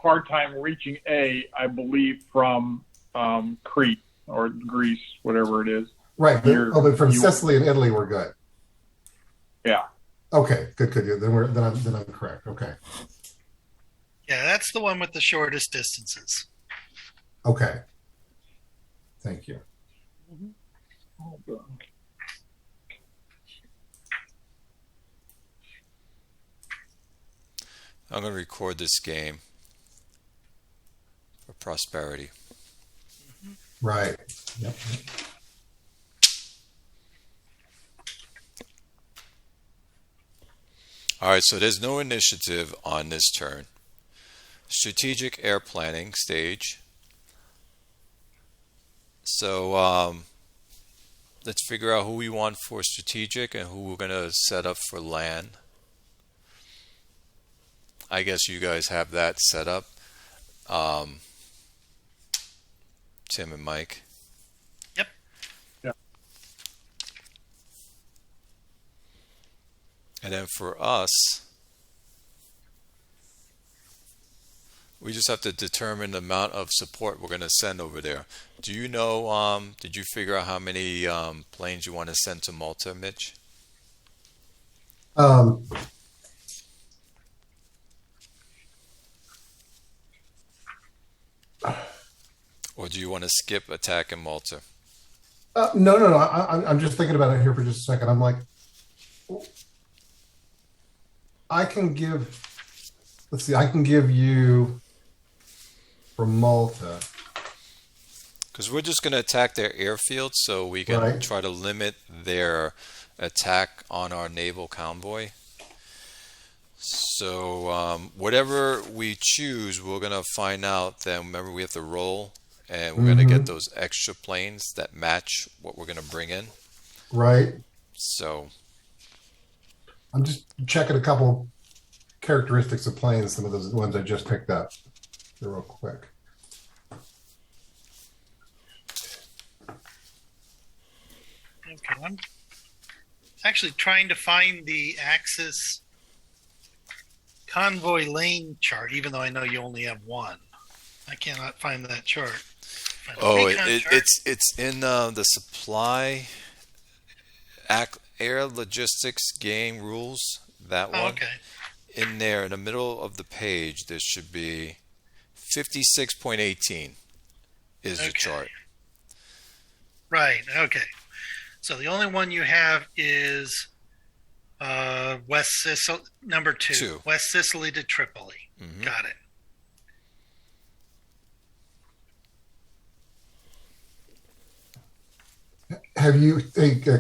hard time reaching A, I believe, from Crete or Greece, whatever it is. Right. But from Sicily and Italy, we're good. Yeah. Okay. Good. Then I'm correct. Okay. Yeah, that's the one with the shortest distances. Okay. Thank you. I'm going to record this game for prosperity. Right. Yep. All right, so there's no initiative on this turn. Strategic air planning stage. So let's figure out who we want for strategic and who we're going to set up for land. I guess you guys have that set up. Tim and Mike. Yep. Yeah. And then for us, we just have to determine the amount of support we're going to send over there. Do you know, did you figure out how many planes you want to send to Malta, Mitch? Or do you want to skip attack in Malta? No. I'm just thinking about it here for just a second. I'm like, I can give you from Malta. Because we're just going to attack their airfield so we can try to limit their attack on our naval convoy. So whatever we choose, we're going to find out. Then remember, we have to roll, and we're going to get those extra planes that match what we're going to bring in. Right. So I'm just checking a couple characteristics of planes, some of those ones I just picked up. They're real quick. Okay, I'm actually trying to find the Axis convoy lane chart, even though I know you only have one. I cannot find that chart. It's in the supply air logistics game rules. That one. Okay. In there, in the middle of the page, there should be 56.18 is the chart. Right. Okay. So the only one you have is West Sicily, number 2. West Sicily to Tripoli. Mm-hmm. Got it. Have you,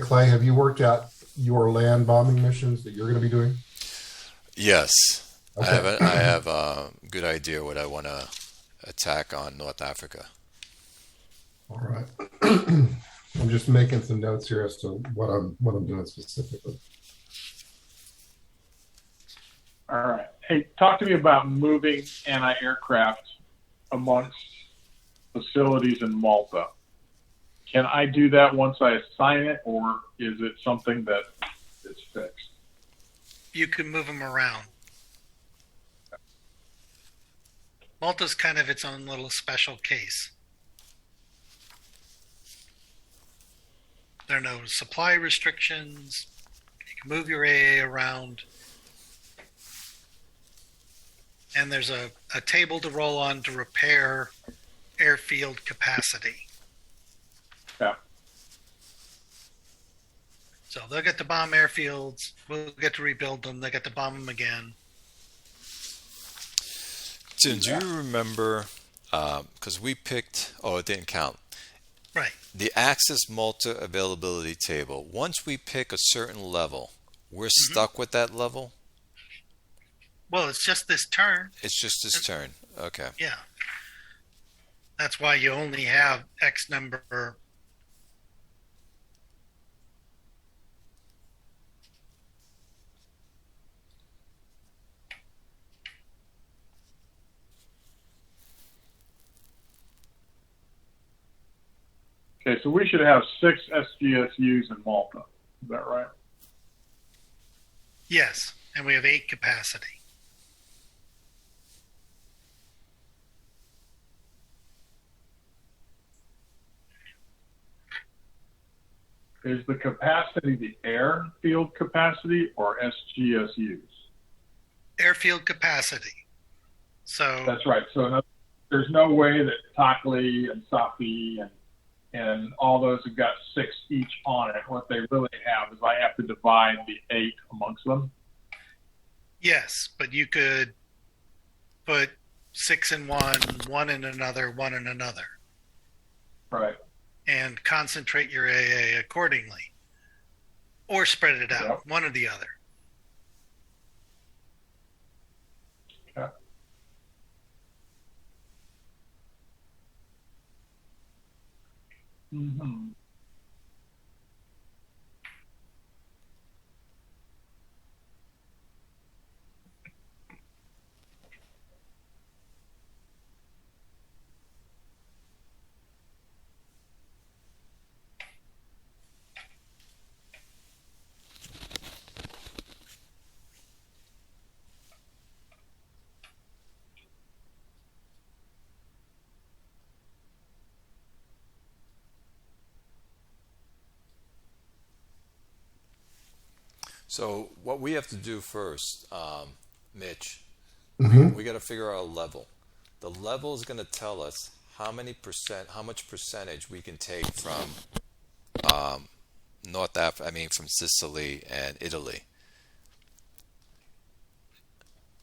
Clay, have you worked out your land bombing missions that you're going to be doing? Yes. Okay. I have a good idea what I want to attack on North Africa. All right. I'm just making some notes here as to what I'm doing specifically. All right. Hey, talk to me about moving anti-aircraft amongst facilities in Malta. Can I do that once I assign it, or is it something that is fixed? You can move them around. Malta's kind of its own little special case. There are no supply restrictions. You can move your AA around. And there's a table to roll on to repair airfield capacity. Yeah. So they'll get to bomb airfields. We'll get to rebuild them. They get to bomb them again. Tim, do you remember, because we picked, it didn't count. Right. The Axis Malta availability table. Once we pick a certain level, we're stuck with that level? Well, it's just this turn. It's just this turn. Okay. Yeah. That's why you only have X number. Okay, so we should have 6 SGSUs in Malta. Is that right? Yes, and we have 8 capacity. is the capacity the airfield capacity or SGSUs? Airfield capacity. So that's right. So there's no way that Tockley and Safi and all those have got 6 each on it. What they really have is I have to divide the 8 amongst them. Yes, but you could put 6 in one, 1 in another, 1 in another. Right. And concentrate your AA accordingly. Or spread it out, one or the other. Okay. Mm-hmm. So what we have to do first, Mitch, Mm-hmm. we got to figure out a level. The level is going to tell us how much percentage we can take from North Africa. I mean, from Sicily and Italy,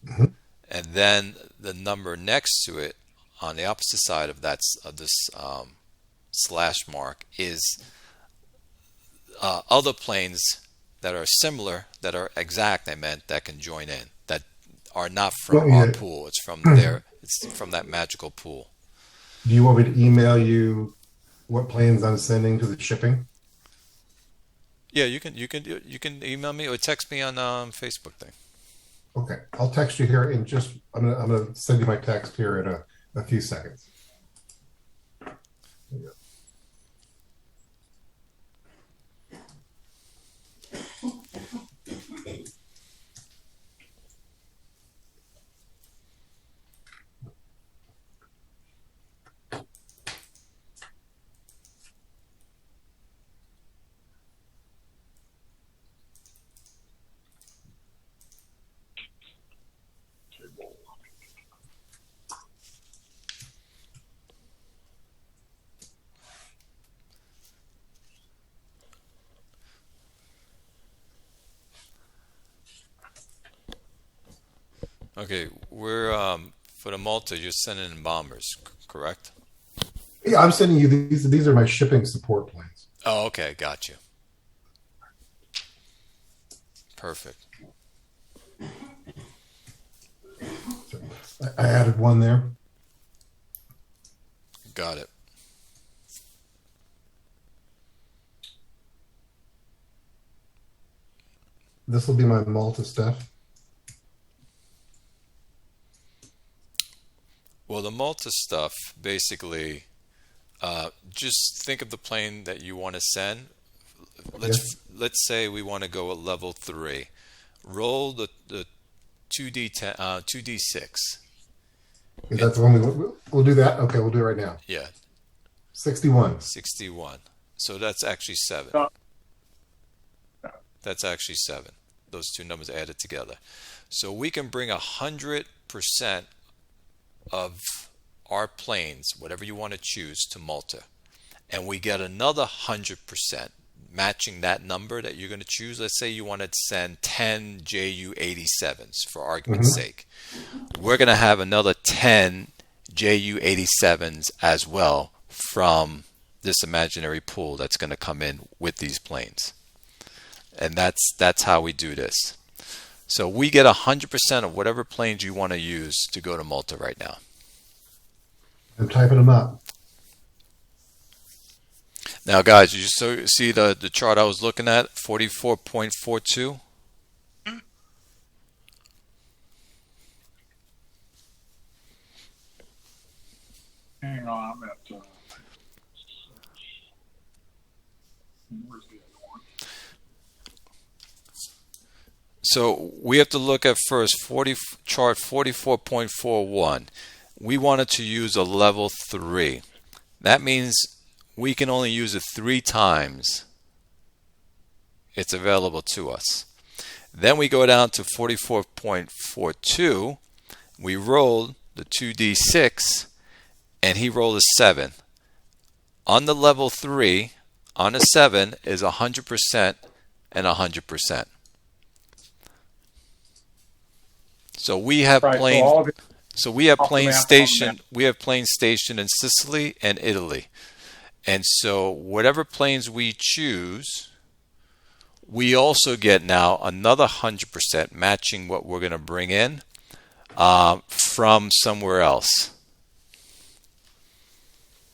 Mm-hmm. and then the number next to it on the opposite side of this slash mark is other planes that are similar, that are exact. I meant that can join in, that are not from our pool. It's from It's from that magical pool. Do you want me to email you what planes I'm sending to the shipping? Yeah, you can email me or text me on Facebook thing. Okay, I'll text you here in just. I'm gonna send you my text here in a few seconds. There you go. Okay, we're for the Malta. You're sending in bombers, correct? Yeah, I'm sending you these. These are my shipping support planes. Oh, okay, got you. Perfect. So I added one there. Got it. This will be my Malta stuff. Well, the Malta stuff, basically, just think of the plane that you want to send. Let's say we want to go at level 3. Roll the 2d10, 2d6. Is that the one we'll do that? Okay, we'll do it right now. Yeah. 61. 61. So that's actually 7. That's actually 7. Those two numbers added together. So we can bring 100% of our planes, whatever you want to choose, to Malta. And we get another 100%, matching that number that you're going to choose. Let's say you want to send 10 JU-87s, for argument's sake. We're going to have another 10 JU-87s as well from this imaginary pool that's going to come in with these planes. And that's how we do this. So we get 100% of whatever planes you want to use to go to Malta right now. I'm typing them up. Now, guys, you see the chart I was looking at, 44.42? Hang on, I'm at. Where's the other one? So we have to look at first chart 44.41. We wanted to use a level 3. That means we can only use it 3 times it's available to us. Then we go down to 44.42. We rolled the 2d6, and he rolled a 7. On the level 3, on a 7 is 100% and 100%. So we have planes. So we have planes stationed. We have planes stationed in Sicily and Italy, and so whatever planes we choose, we also get now another 100% matching what we're going to bring in from somewhere else.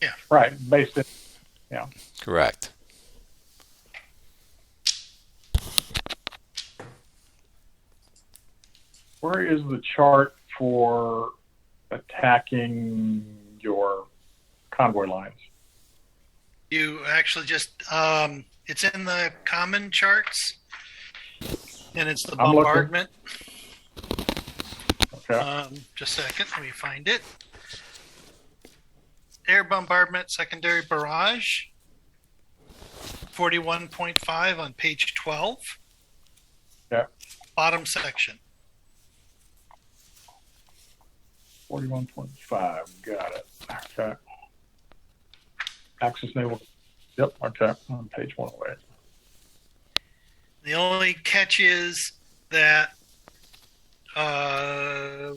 Yeah. Right. Based in. Yeah. Correct. Where is the chart for attacking your convoy lines? You actually just, it's in the common charts, and it's the bombardment. Okay. Just a second, let me find it. Air bombardment, secondary barrage, 41.5 on page 12. Yeah. Bottom section. 41.5. Got it. Okay. Axis naval. Yep. Okay. On page 108. The only catch is that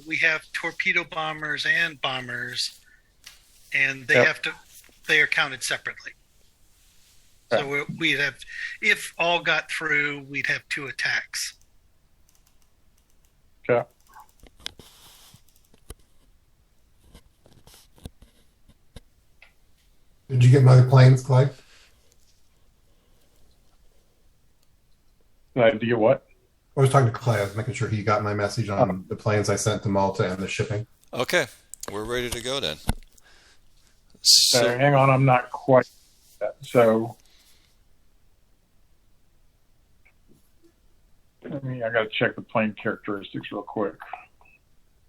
we have torpedo bombers and bombers, and they they are counted separately. Okay. So we'd have, if all got through, we'd have 2 attacks. Okay. Did you get my planes, Clay? Do you what? I was talking to Clay. I was making sure he got my message on the planes I sent to Malta and the shipping. Okay, we're ready to go then. So, hang on, I'm not quite. So, I got to check the plane characteristics real quick.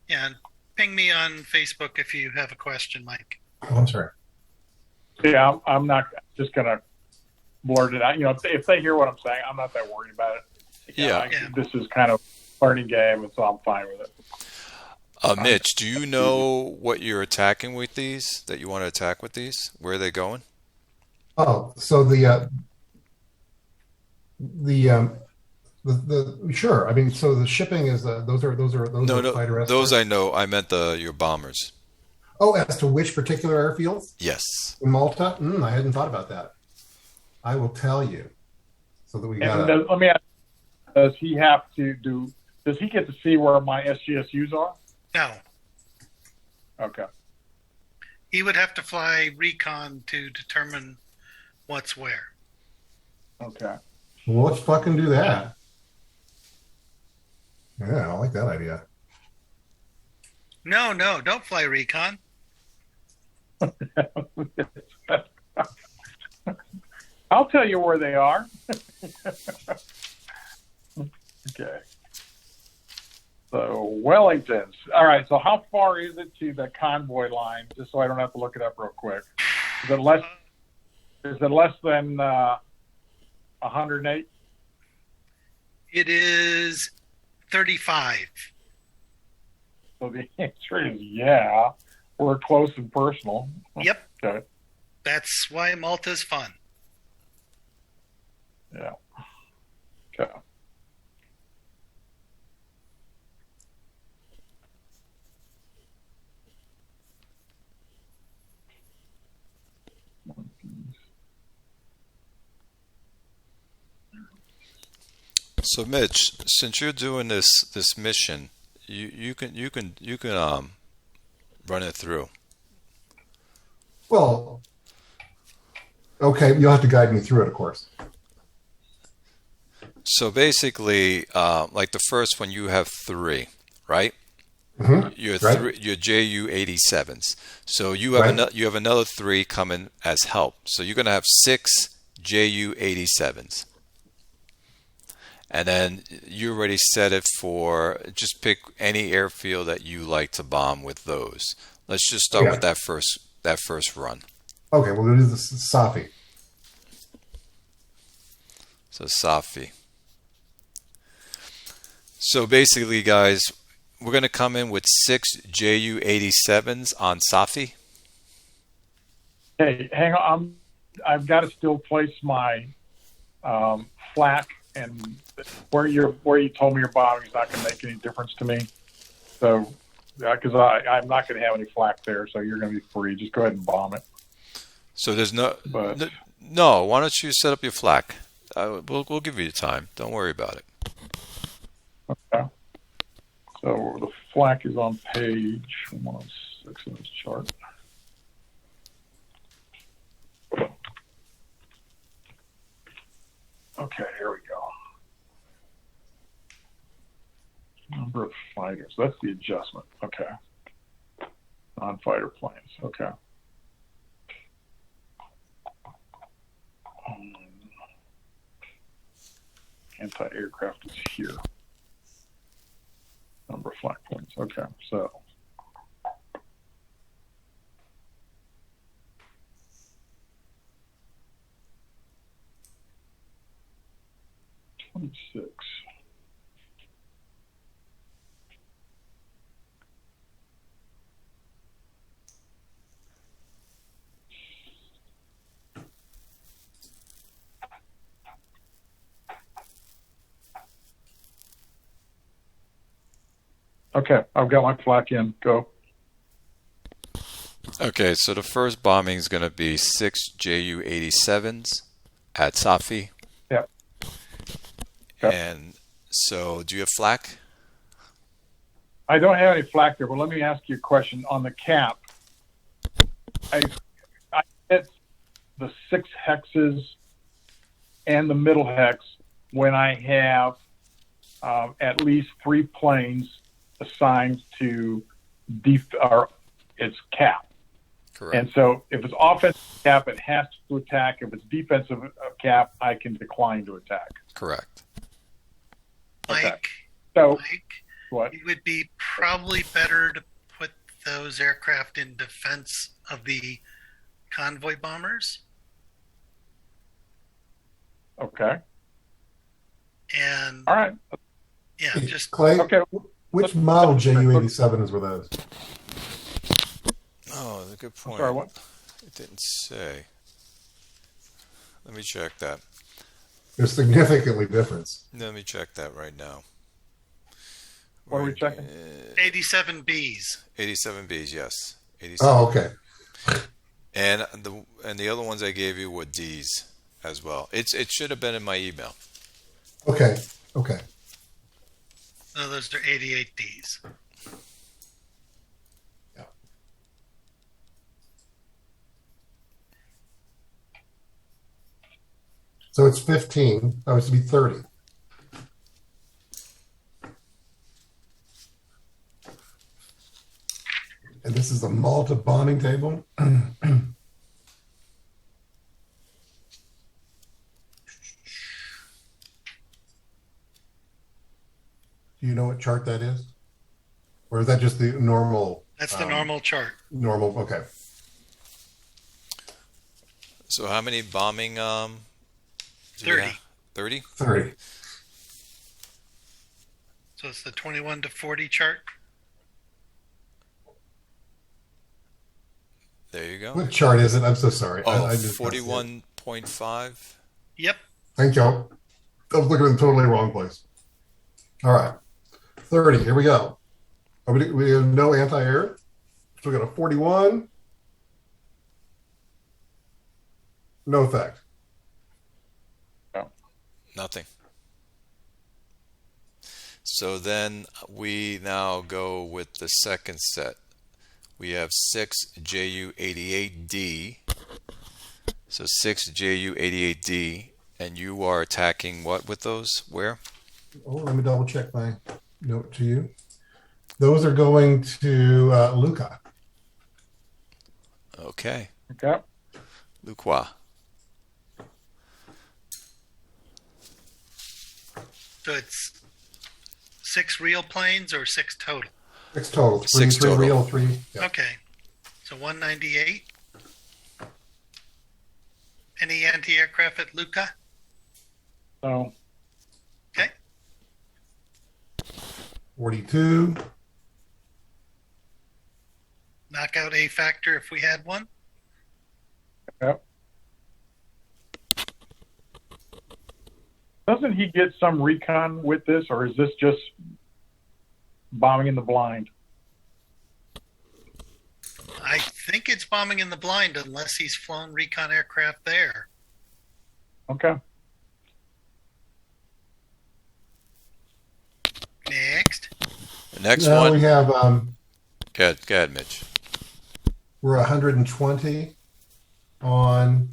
Yeah, and ping me on Facebook if you have a question, Mike. Oh, I'm sorry. Yeah, I'm not just going to blurt it out. You know, if they hear what I'm saying, I'm not that worried about it. This is kind of a learning game, and so I'm fine with it. Mitch, do you know what you're attacking with these, that you want to attack with these? Where are they going? Oh, so the sure. I mean, so the shipping is those are fighter escorts? Those I know. I meant your bombers. Oh, as to which particular airfields? Yes. In Malta? I hadn't thought about that. I will tell you. So that we got. Let me ask: does he have to do? Does he get to see where my SGSUs are? No. Okay. He would have to fly recon to determine what's where. Okay. Well, let's fucking do that. Yeah, I like that idea. No, don't fly recon. I'll tell you where they are. Okay. So Wellington's. All right. So how far is it to the convoy line? Just so I don't have to look it up real quick. Is it less than 108? It is 35. So the answer is yeah. We're close and personal. Yep. Okay. That's why Malta's fun. Yeah. Okay. So Mitch, since you're doing this mission, you can run it through. Well, okay, you'll have to guide me through it, of course. So basically, like the first one, you have 3, right? Mm-hmm. Your JU-87s. So you have you have another 3 coming as help. So you're going to have 6 JU-87s. And then you already set it for, just pick any airfield that you like to bomb with those. Let's just start with that first run. Okay, we'll do the Safi. So Safi. So basically, guys, we're going to come in with 6 Ju-87s on Safi. Hey, hang on. I've got to still place my flak, and where you told me you're bombing is not going to make any difference to me. So, because I'm not going to have any flak there, so you're going to be free. Just go ahead and bomb it. So there's no. Why don't you set up your flak? We'll give you time. Don't worry about it. Okay. So the flak is on page 106 in this chart. Okay, here we go. Number of fighters. That's the adjustment. Okay. Non-fighter planes. Okay. Anti-aircraft is here. Number of flak planes. Okay, so. $26. Okay, I've got my flak in. Go. Okay, so the first bombing is going to be 6 Ju-87s at Safi. Yep. And so, do you have flak? I don't have any flak there, but let me ask you a question. On the cap, I hit the 6 hexes and the middle hex when I have at least 3 planes assigned to its cap. Correct. And so if it's offensive cap, it has to attack. If it's defensive cap, I can decline to attack. Correct. Mike, What? it would be probably better to put those aircraft in defense of the convoy bombers. Okay. And all right. Yeah, just Clay. Okay. Which model Ju-87s were those? Oh, that's a good point. Sorry, what? It didn't say. Let me check that. They're significantly different. Let me check that right now. What are we checking? 87Bs. 87Bs, yes. 87. Oh, okay. And the other ones I gave you were Ds as well. It should have been in my email. Okay. No, those are 88Ds. Yeah. So it's 15. Oh, it's to be 30. And this is a Malta bombing table. Do you know what chart that is? Or is that just the normal? That's the normal chart. Normal, okay. So how many bombing? 30. 30? 30. So it's the 21 to 40 chart. There you go. What chart is it? I'm so sorry. Oh, I just 41.5. Yep. Thank you. I was looking in the totally wrong place. All right. 30. Here we go. We have no anti-air. So we got a 41. No effect. Nothing. So then we now go with the second set. We have 6 Ju-88D. So 6 Ju-88D. And you are attacking what with those? Where? Oh, let me double check my note to you. Those are going to Luca. Okay. Okay. Lucqua. So it's 6 real planes or 6 total? 6 total. 3 6 total. real, 3. Yeah. Okay. So 198. Any anti-aircraft at Luca? So, Okay. 42. Knock out A factor if we had one. yep. Doesn't he get some recon with this, or is this just bombing in the blind? I think it's bombing in the blind unless he's flown recon aircraft there. Okay. Next. The next Now one. we have, Go ahead, Mitch. we're 120 on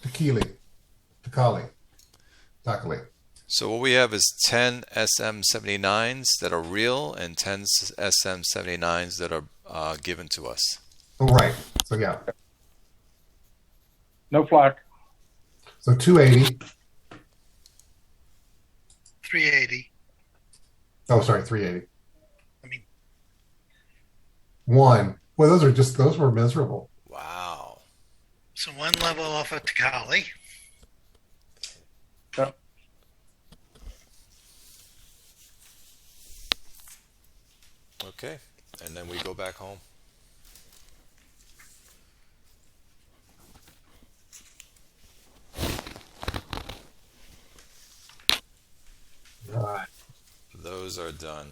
Takali. So what we have is 10 SM-79s that are real and 10 SM-79s that are given to us. Oh, right. So, yeah. No flak. So 280. 380. Oh, sorry, 380. I mean, 1. Well, those were miserable. Wow. so one level off of Takali. Yep. Okay. And then we go back home. All right. Those are done.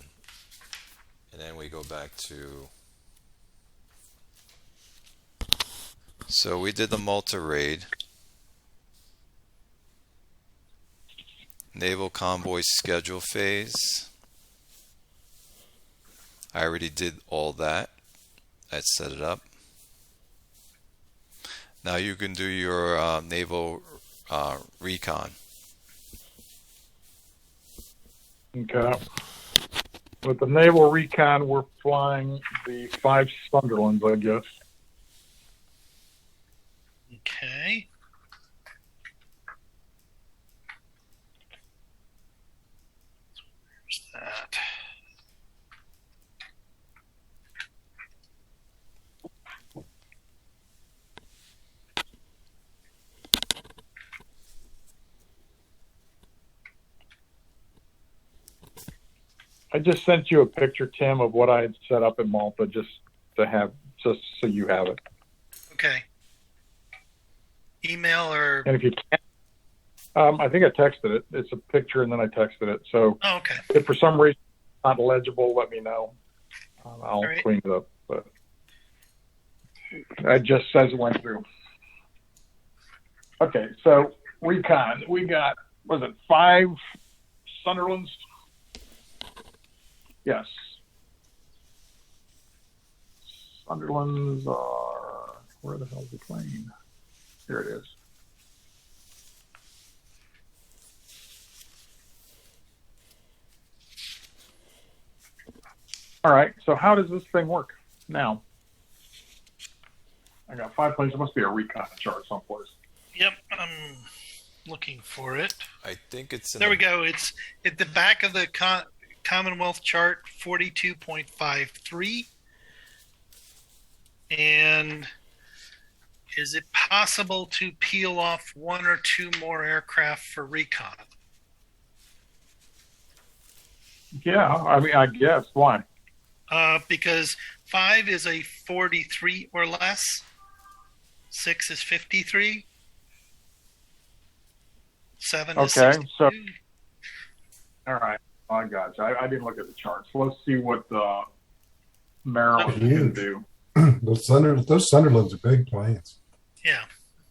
And then we go back to... So we did the Malta raid. Naval convoy schedule phase. I already did all that. I set it up. Now you can do your Naval Recon. Okay. With the Naval Recon, we're flying the 5 Sunderlands, I guess. Okay. Where's that? I just sent you a picture, Tim, of what I had set up in Malta, just so you have it. Okay. Email or... And if you can't, I think I texted it. It's a picture, and then I texted it. So Oh, okay. if for some reason it's not legible, let me know. I'll right. clean it up. But it just says it went through. Okay, so Recon. We got, was it 5 Sunderlands? Yes. Sunderlands are, where the hell is the plane? Here it is. All right, so how does this thing work now? I got 5 planes. There must be a recon chart someplace. Yep, I'm looking for it. I think it's in There we go. It's at the back of the Commonwealth chart, 42.53. And is it possible to peel off 1 or 2 more aircraft for recon? Yeah, I mean, I guess. Why? Because 5 is a 43 or less. 6 is 53. 7 is Okay, 62. so all right, I got you. I didn't look at the chart, so let's see what the Maryland can Huge. do. Those Sunderlands are big planes. Yeah.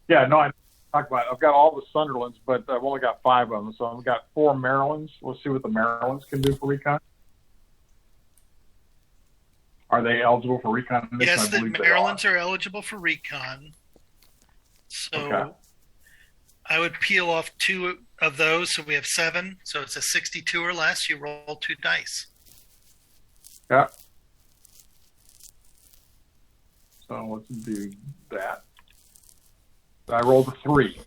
Yeah, no, I talked about it. I've got all the Sunderlands, but I've only got 5 of them, so I've got 4 Marylands. Let's see what the Marylands can do for recon. Are they eligible for recon? Yes, I the believe they Marylands are eligible for recon. So Okay. I would peel off 2 of those, so we have 7. So it's a 62 or less. You roll 2 dice. Yeah. So let's do that. I rolled a 3.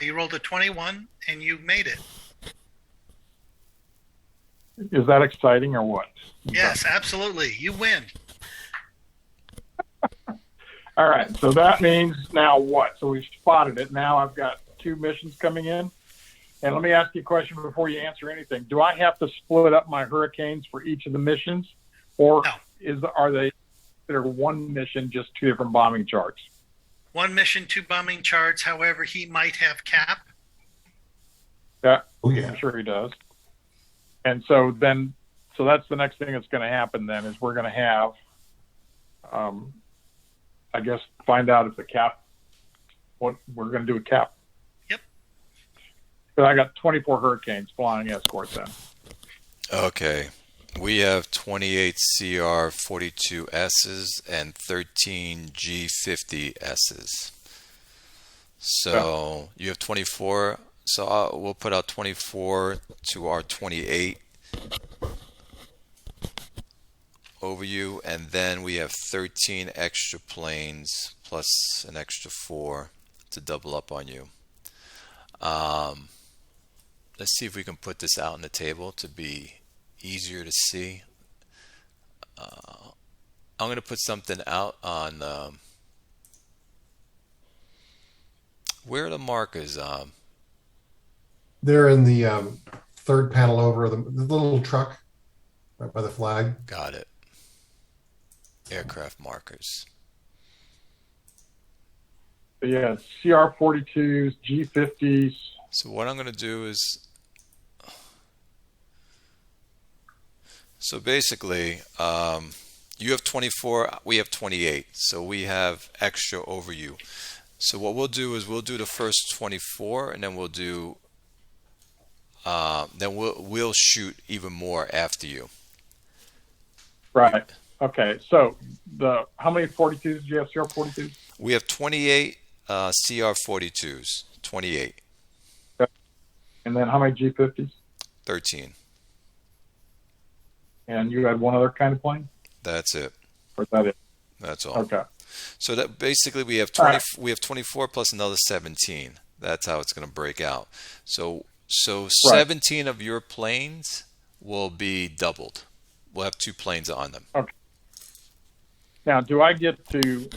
You rolled a 21, and you made it. Is that exciting or what? Yes, absolutely. You win. All right, so that means now what? So we've spotted it. Now I've got 2 missions coming in. And let me ask you a question before you answer anything. Do I have to split up my hurricanes for each of the missions? Or are they considered one mission, just 2 different bombing charts? One mission, 2 bombing charts. However, he might have cap. Yeah, Oh, yeah. I'm sure he does. And so that's the next thing that's going to happen then is we're going to have, I guess, find out if the cap, what we're going to do with cap. Yep. But I got 24 hurricanes flying escorts then. Okay. We have 28 CR-42Ss and 13 G-50Ss. So you have 24. So we'll put out 24 to our 28 over you, and then we have 13 extra planes plus an extra 4 to double up on you. Let's see if we can put this out on the table to be easier to see. I'm going to put something out on where are the markers? They're in the 3rd panel over the little truck right by the flag. Got it. Aircraft markers. Yeah, CR-42s, G-50s. So what I'm going to do is, so basically, you have 24, we have 28, so we have extra over you. So what we'll do is we'll do the first 24, and then we'll do, then we'll shoot even more after you. Right. Okay. So how many 42s do you have? CR-42s? We have 28 CR-42s. 28. And then how many G-50s? 13. And you had one other kind of plane? That's it. Or is that it? That's all. Okay. So that basically we have 20. Right. We have 24 plus another 17. That's how it's going to break out. So Right. 17 of your planes will be doubled. We'll have 2 planes on them. Okay. Now, do I get to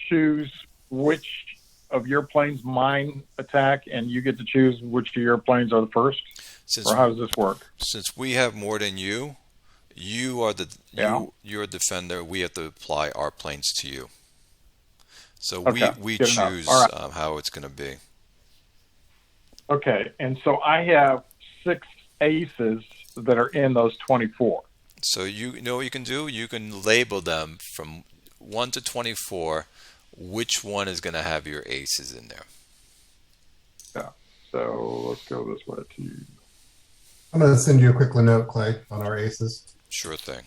choose which of your planes mine attack, and you get to choose which of your planes are the first? Or how does this work? Since we have more than you, you are you're a defender. We have to apply our planes to you. So Okay, we good enough. choose All right. how it's going to be. Okay, and so I have 6 aces that are in those 24. So you know what you can do? You can label them from 1 to 24. Which one is going to have your aces in there? Yeah. So let's go this way too. I'm going to send you a quick note, Clay, on our aces. Sure thing.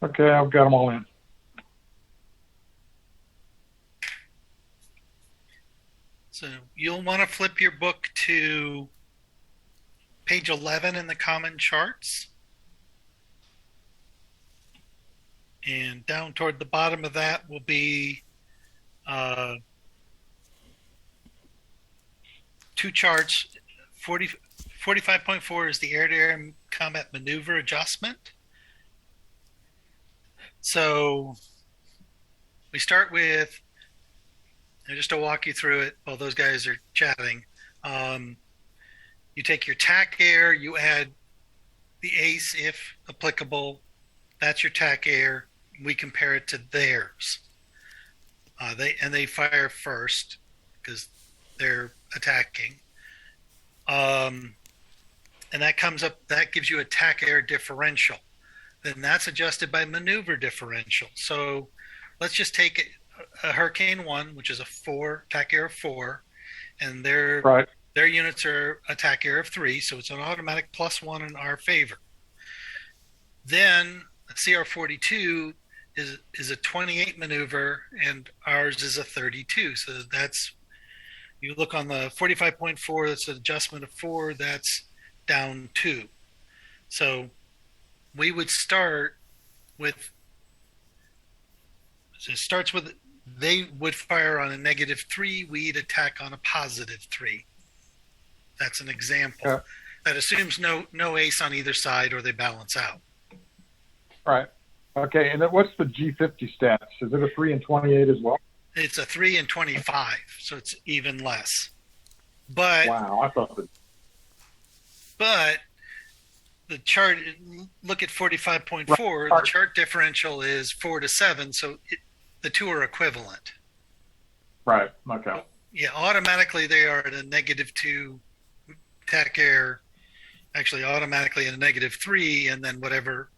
Okay, I've got them all in. So you'll want to flip your book to page 11 in the common charts. And down toward the bottom of that will be 2 charts. 45.4 is the air-to-air combat maneuver adjustment. So we start with, and just to walk you through it while those guys are chatting, you take your TAC air, you add the ace if applicable. That's your TAC air. We compare it to theirs. They fire first because they're attacking. And that comes up, that gives you attack air differential. Then that's adjusted by maneuver differential. So let's just take a Hurricane 1, which is a 4, attack air of 4, and their units are attack air of 3, so it's an automatic +1 in our favor. Then CR-42 is a 28 maneuver, and ours is a 32. So that's, you look on the 45.4, that's an adjustment of 4, that's down 2. So we would start with, so it starts with, they would fire on a -3, we'd attack on a +3. That's an example. Okay. That assumes no ace on either side, or they balance out. All right. Okay, and then what's the G50 stats? Is it a 3 and 28 as well? It's a 3 and 25, so it's even less. But Wow, I thought that. But the chart, look at 45.4, the chart differential is 4 to 7, so the two are equivalent. Right, okay. Yeah, automatically they are at a -2 attack air, actually automatically at a -3, and then whatever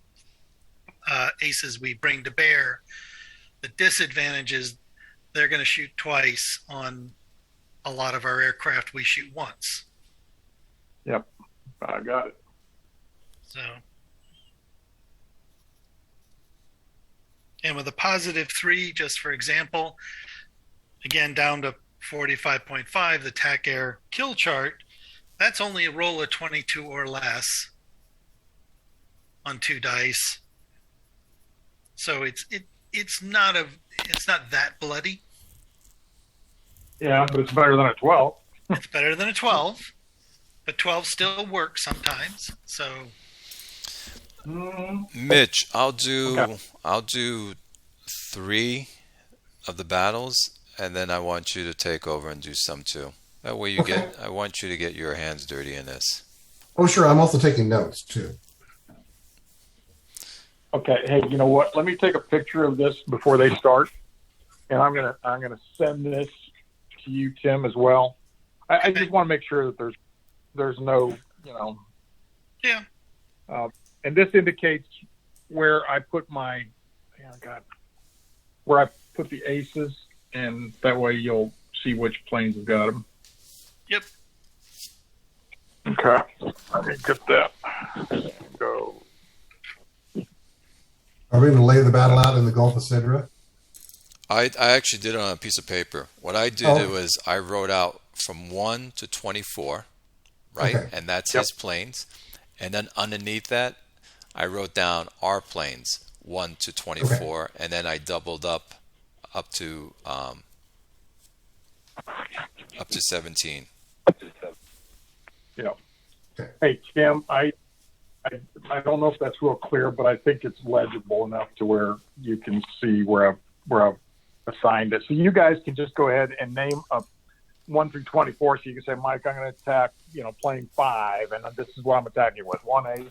aces we bring to bear. The disadvantage is they're going to shoot twice on a lot of our aircraft. We shoot once. Yep, I got it. So, and with a +3, just for example, again down to 45.5, the attack air kill chart, that's only a roll of 22 or less on 2 dice. So it's not that bloody. Yeah, but it's better than a 12. It's better than a 12, but 12 still works sometimes. So, Mitch, I'll do 3 of the battles, and then I want you to take over and do some too. That way I want you to get your hands dirty in this. Oh, sure. I'm also taking notes too. Okay, hey, you know what? Let me take a picture of this before they start, and I'm gonna send this to you, Tim, as well. I just want to make sure that there's no, yeah. And this indicates where I put my, where I put the aces, and that way you'll see which planes have got them. Yep. Okay, let me get that. Go. Are we going to lay the battle out in the Gulf of Sidra? I actually did it on a piece of paper. What I did was I wrote out from 1 to 24, right? Okay. And that's his planes. And then underneath that, I wrote down our planes, 1 to 24, and then I doubled up to 17. Yeah. Okay. Hey, Tim, I don't know if that's real clear, but I think it's legible enough to where you can see where I've assigned it. So you guys can just go ahead and name up 1 through 24. So you can say, Mike, I'm going to attack, plane 5, and this is what I'm attacking you with. 1A,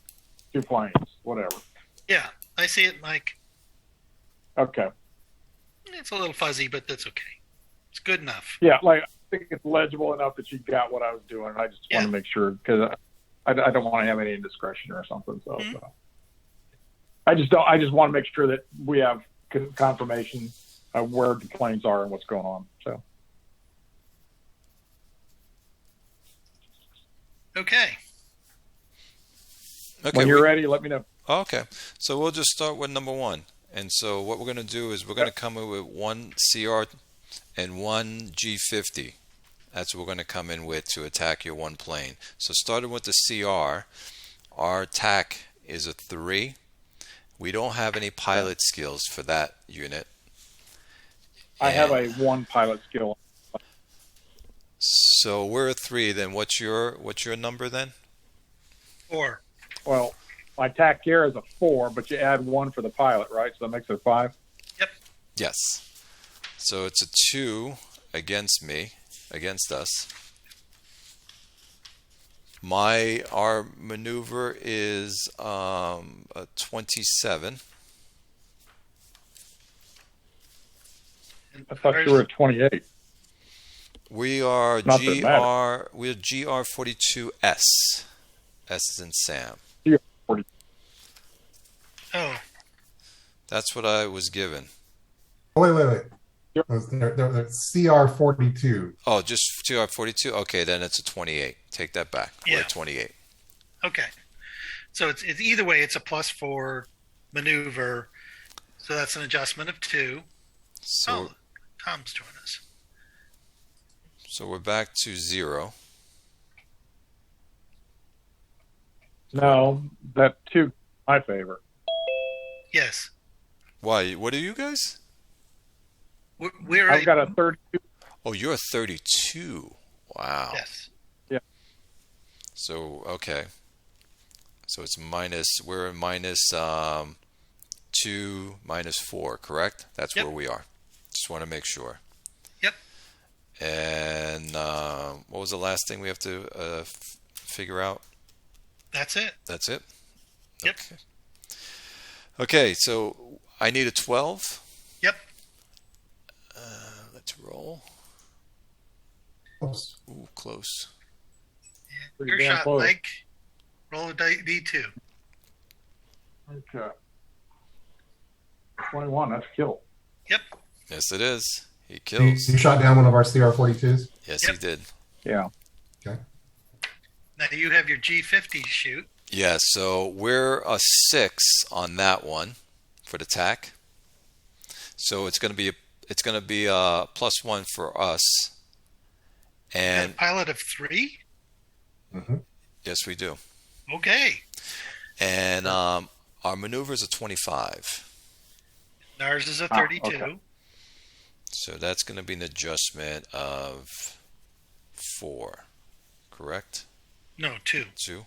2 planes, whatever. Yeah, I see it, Mike. Okay. It's a little fuzzy, but that's okay. It's good enough. Yeah, I think it's legible enough that you got what I was doing. I just want to make sure, because I don't want to have any indiscretion or something. So, I just want to make sure that we have confirmation of where the planes are and what's going on. So, okay. When you're ready, let me know. Okay, so we'll just start with number 1. And so what we're going to do is we're going to come in with 1 CR and 1 G50. That's what we're going to come in with to attack your 1 plane. So starting with the CR, our attack is a 3. We don't have any pilot skills for that unit. I have a 1 pilot skill. So we're a 3. Then what's your number then? 4. Well, my attack air is a 4, but you add 1 for the pilot, right? So that makes it a 5. Yep. Yes. So it's a 2 against us. Our maneuver is a 27. I thought you were at 28. We are Not that it matters. We're GR42S. S is in Sam. You're 40. Oh, That's what I was given. Oh, wait. Yep. They're CR42. Oh, just GR42? Okay, then it's a 28. Take that back. We're Yeah. at 28. okay. So it's either way. It's a +4 maneuver. So that's an adjustment of 2. So, Tom's joining us. so we're back to 0. No, that 2, my favor. Yes, Why? What are you guys? we're I've got a 32. Oh, you're a 32. Wow. yes. So, okay. So it's we're minus 2, -4, correct? That's Yep. where we are. Just want to make sure. Yep. And what was the last thing we have to figure out? That's it. That's it? Yep. Okay. Okay, so I need a 12. Yep. Let's roll. Oops. Ooh, close. Pretty Your damn shot, close. Mike. Roll a D2. Okay. 21, that's a kill. Yep. Yes, it is. He You kills. shot down one of our CR42s? Yes, Yep. he did. Yeah. Okay. Now you have your G50 shoot. Yeah, so we're a 6 on that one for the tack. So it's going to be a +1 for us. And And pilot of 3. Mm-hmm. yes, we do. Okay. And our maneuver is a 25. Ours is a 32. okay. So that's going to be an adjustment of 4. Correct? No, 2. 2?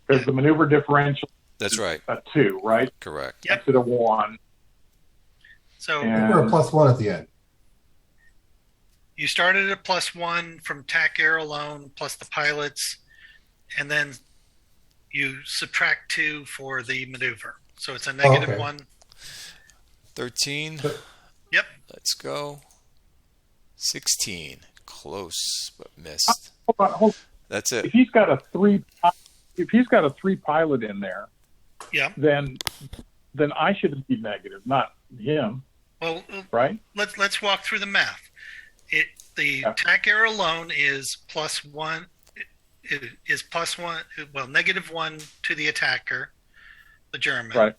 Because the maneuver differential That's right. a 2, right? Correct. Yep. Instead of 1. So Yeah. We're a +1 at the end. you started at +1 from tack air alone, plus the pilots, and then you subtract 2 for the maneuver. So it's a negative okay. 1. 13. Yep. Let's go. 16. Close, but missed. Hold on. That's it. If he's got a 3 pilot in there, Yep. then I should be negative, not him, Well, right? let's walk through the math. The Yeah. tack air alone is +1. It is +1. Well, -1 to the attacker, the German. Right.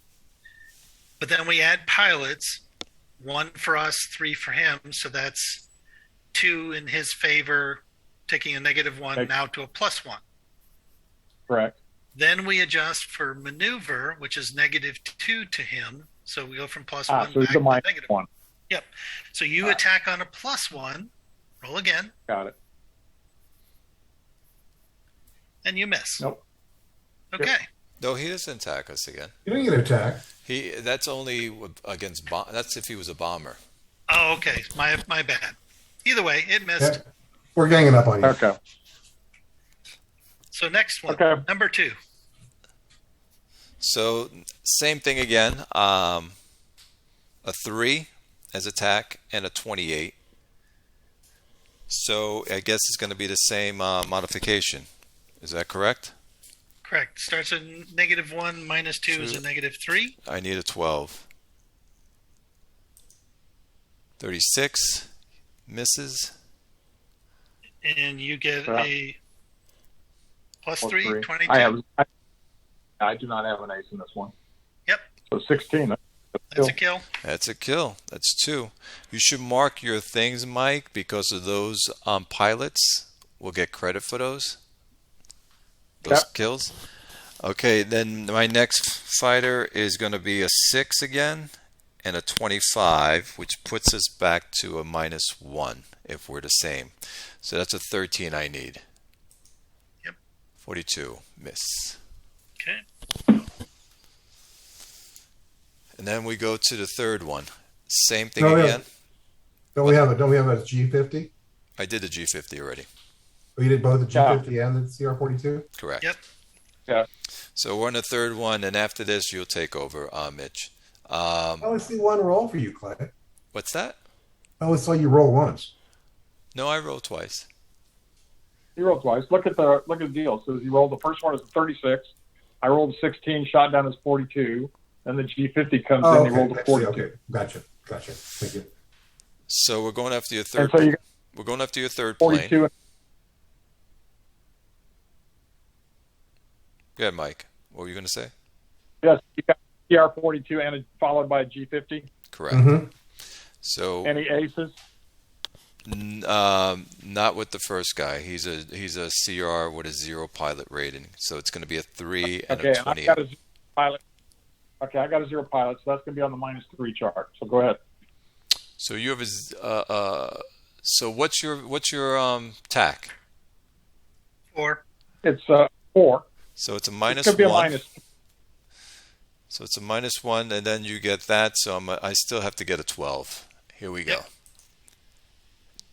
But then we add pilots, 1 for us, 3 for him. So that's 2 in his favor, taking a -1 Okay. now to a +1. Correct. Then we adjust for maneuver, which is -2 to him. So we go from +1 So back he's a to minus negative. 1. Yep. So you attack on a +1, roll again, Got it. and you miss. Nope. Okay. No, he doesn't attack us again. You didn't get attacked. That's only against that's if he was a bomber. Oh, okay. My bad. Either way, it missed. Yeah. We're ganging up on you. Okay. So next one, Okay. number 2. So same thing again. A 3 as attack and a 28. So I guess it's going to be the same modification. Is that correct? Correct. Starts at -1, -2 is a -3. I need a 12. 36 misses. And you get Yeah. a Plus +3, 22. I do not have an ace in this one. Yep. So 16. That's a kill. That's a kill. That's 2. You should mark your things, Mike, because of those pilots. We'll get credit for those. Those Yep. kills. Okay, then my next fighter is going to be a 6 again and a 25, which puts us back to a -1 if we're the same. So that's a 13 I need. Yep. 42. Miss. Okay. And then we go to the third one. Same thing No, yeah. again. Don't we have a G50? I did the G50 already. Oh, you did both the Yeah. G50 and the CR42? Correct. Yep. Yeah. So we're on the third one, and after this, you'll take over, Mitch. I only see one roll for you, Clay. What's that? Oh, it's like you roll once. No, I roll twice. You rolled twice. Look at the deal. So you rolled the first one as a 36. I rolled a 16, shot down as 42. Then the G50 comes in. You rolled a 42. Okay. Gotcha. Thank you. So we're going after your third. And so you got We're going after your third 42. plane. Go ahead, Mike. What were you going to say? Yes, you got CR42 and followed by a G50. Correct. Mm-hmm. So Any aces? not with the first guy. He's a CR with a 0 pilot rating. So it's going to be a 3 and Okay, a and 20. I got a 0 pilot. Okay, I got a 0 pilot, so that's going to be on the -3 chart. So go ahead. So you have so what's your TAC? 4. It's 4. So it's a It minus could be a one. minus. So it's a -1, and then you get that. So I still have to get a 12. Here we go.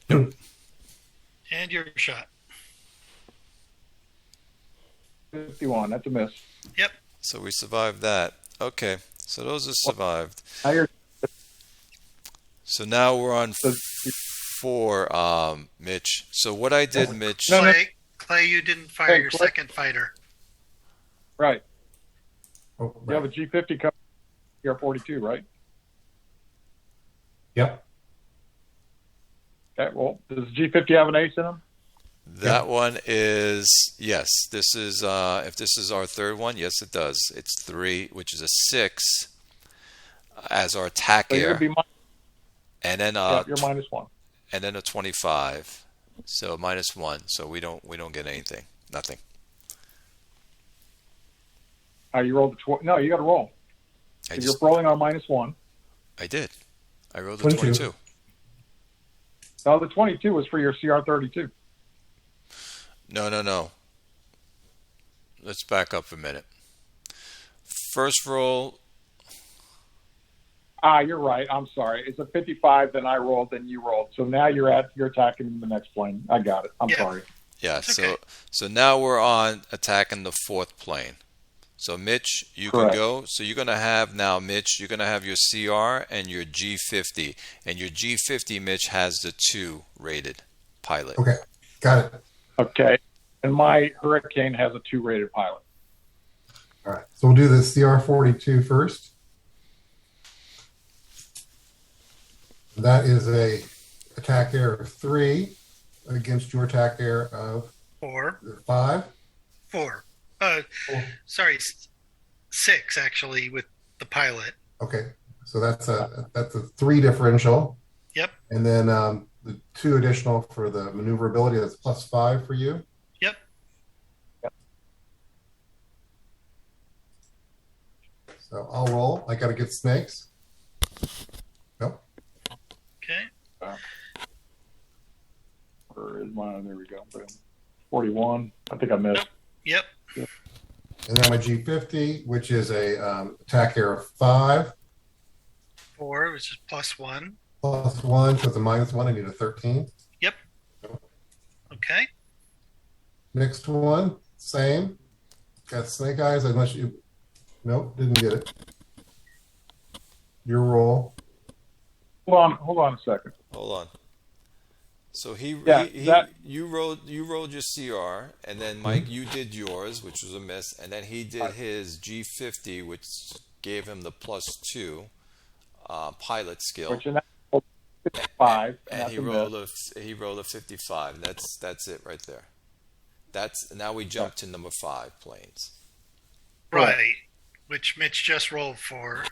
Yep. And your shot. 51. That's a miss. Yep. So we survived that. Okay. So those are survived. Now you're So now we're on So- 4, Mitch. So what I did, Mitch. No, no. Clay, you didn't fire Hey, your Clay. second fighter. right. Oh, You have a right. G50 coming. CR42, right? Yep. Okay. Well, does G50 have an ace in him? That one is, yes. This is if this is our third one, yes, it does. It's 3, which is a 6 as our attack So you're air, going to be and then you're -1. and then a 25. So -1. So we don't get anything, nothing. You rolled the No, you got to roll. I So just you're rolling on -1. I did. I rolled a 22. 22. No, the 22 was for your CR32. No. Let's back up a minute. First roll. You're right. I'm sorry. It's a 55. Then I rolled. Then you rolled. So now you're attacking the next plane. I got it. I'm Yeah. sorry. Yeah. It's So okay. so now we're on attacking the 4th plane. So Mitch, you Correct. can go. So you're gonna have now, Mitch. You're gonna have your CR and your G50, and your G50, Mitch, has the 2 rated pilot. Okay. Got it. Okay. And my Hurricane has a 2 rated pilot. All right. So we'll do the CR42 first. That is a attack air of 3 against your attack air of 4. 5. 4. Four. Sorry, 6 actually with the pilot. Okay. So that's a 3 differential. Yep. And then the 2 additional for the maneuverability. That's +5 for you. Yep. So I'll roll. I got to get snakes. Nope. Okay. Where is mine? There we go. Boom. 41. I think I missed. Yep. And then my G50, which is a attack air of 5 4, which is +1. +1, so it's a -1. I need a 13. Okay. Next one, same. Got snake eyes. Unless you, nope, didn't get it. Your roll. Hold on a second. Hold on. So Yeah, you rolled your CR, and then Mike, you did yours, which was a miss, and then he did his G50, which gave him the +2 pilot skill, Which in that 55. and he that's a rolled a 55. That's it right there. Now we jump to number 5 planes, Right. Which Mitch just rolled for.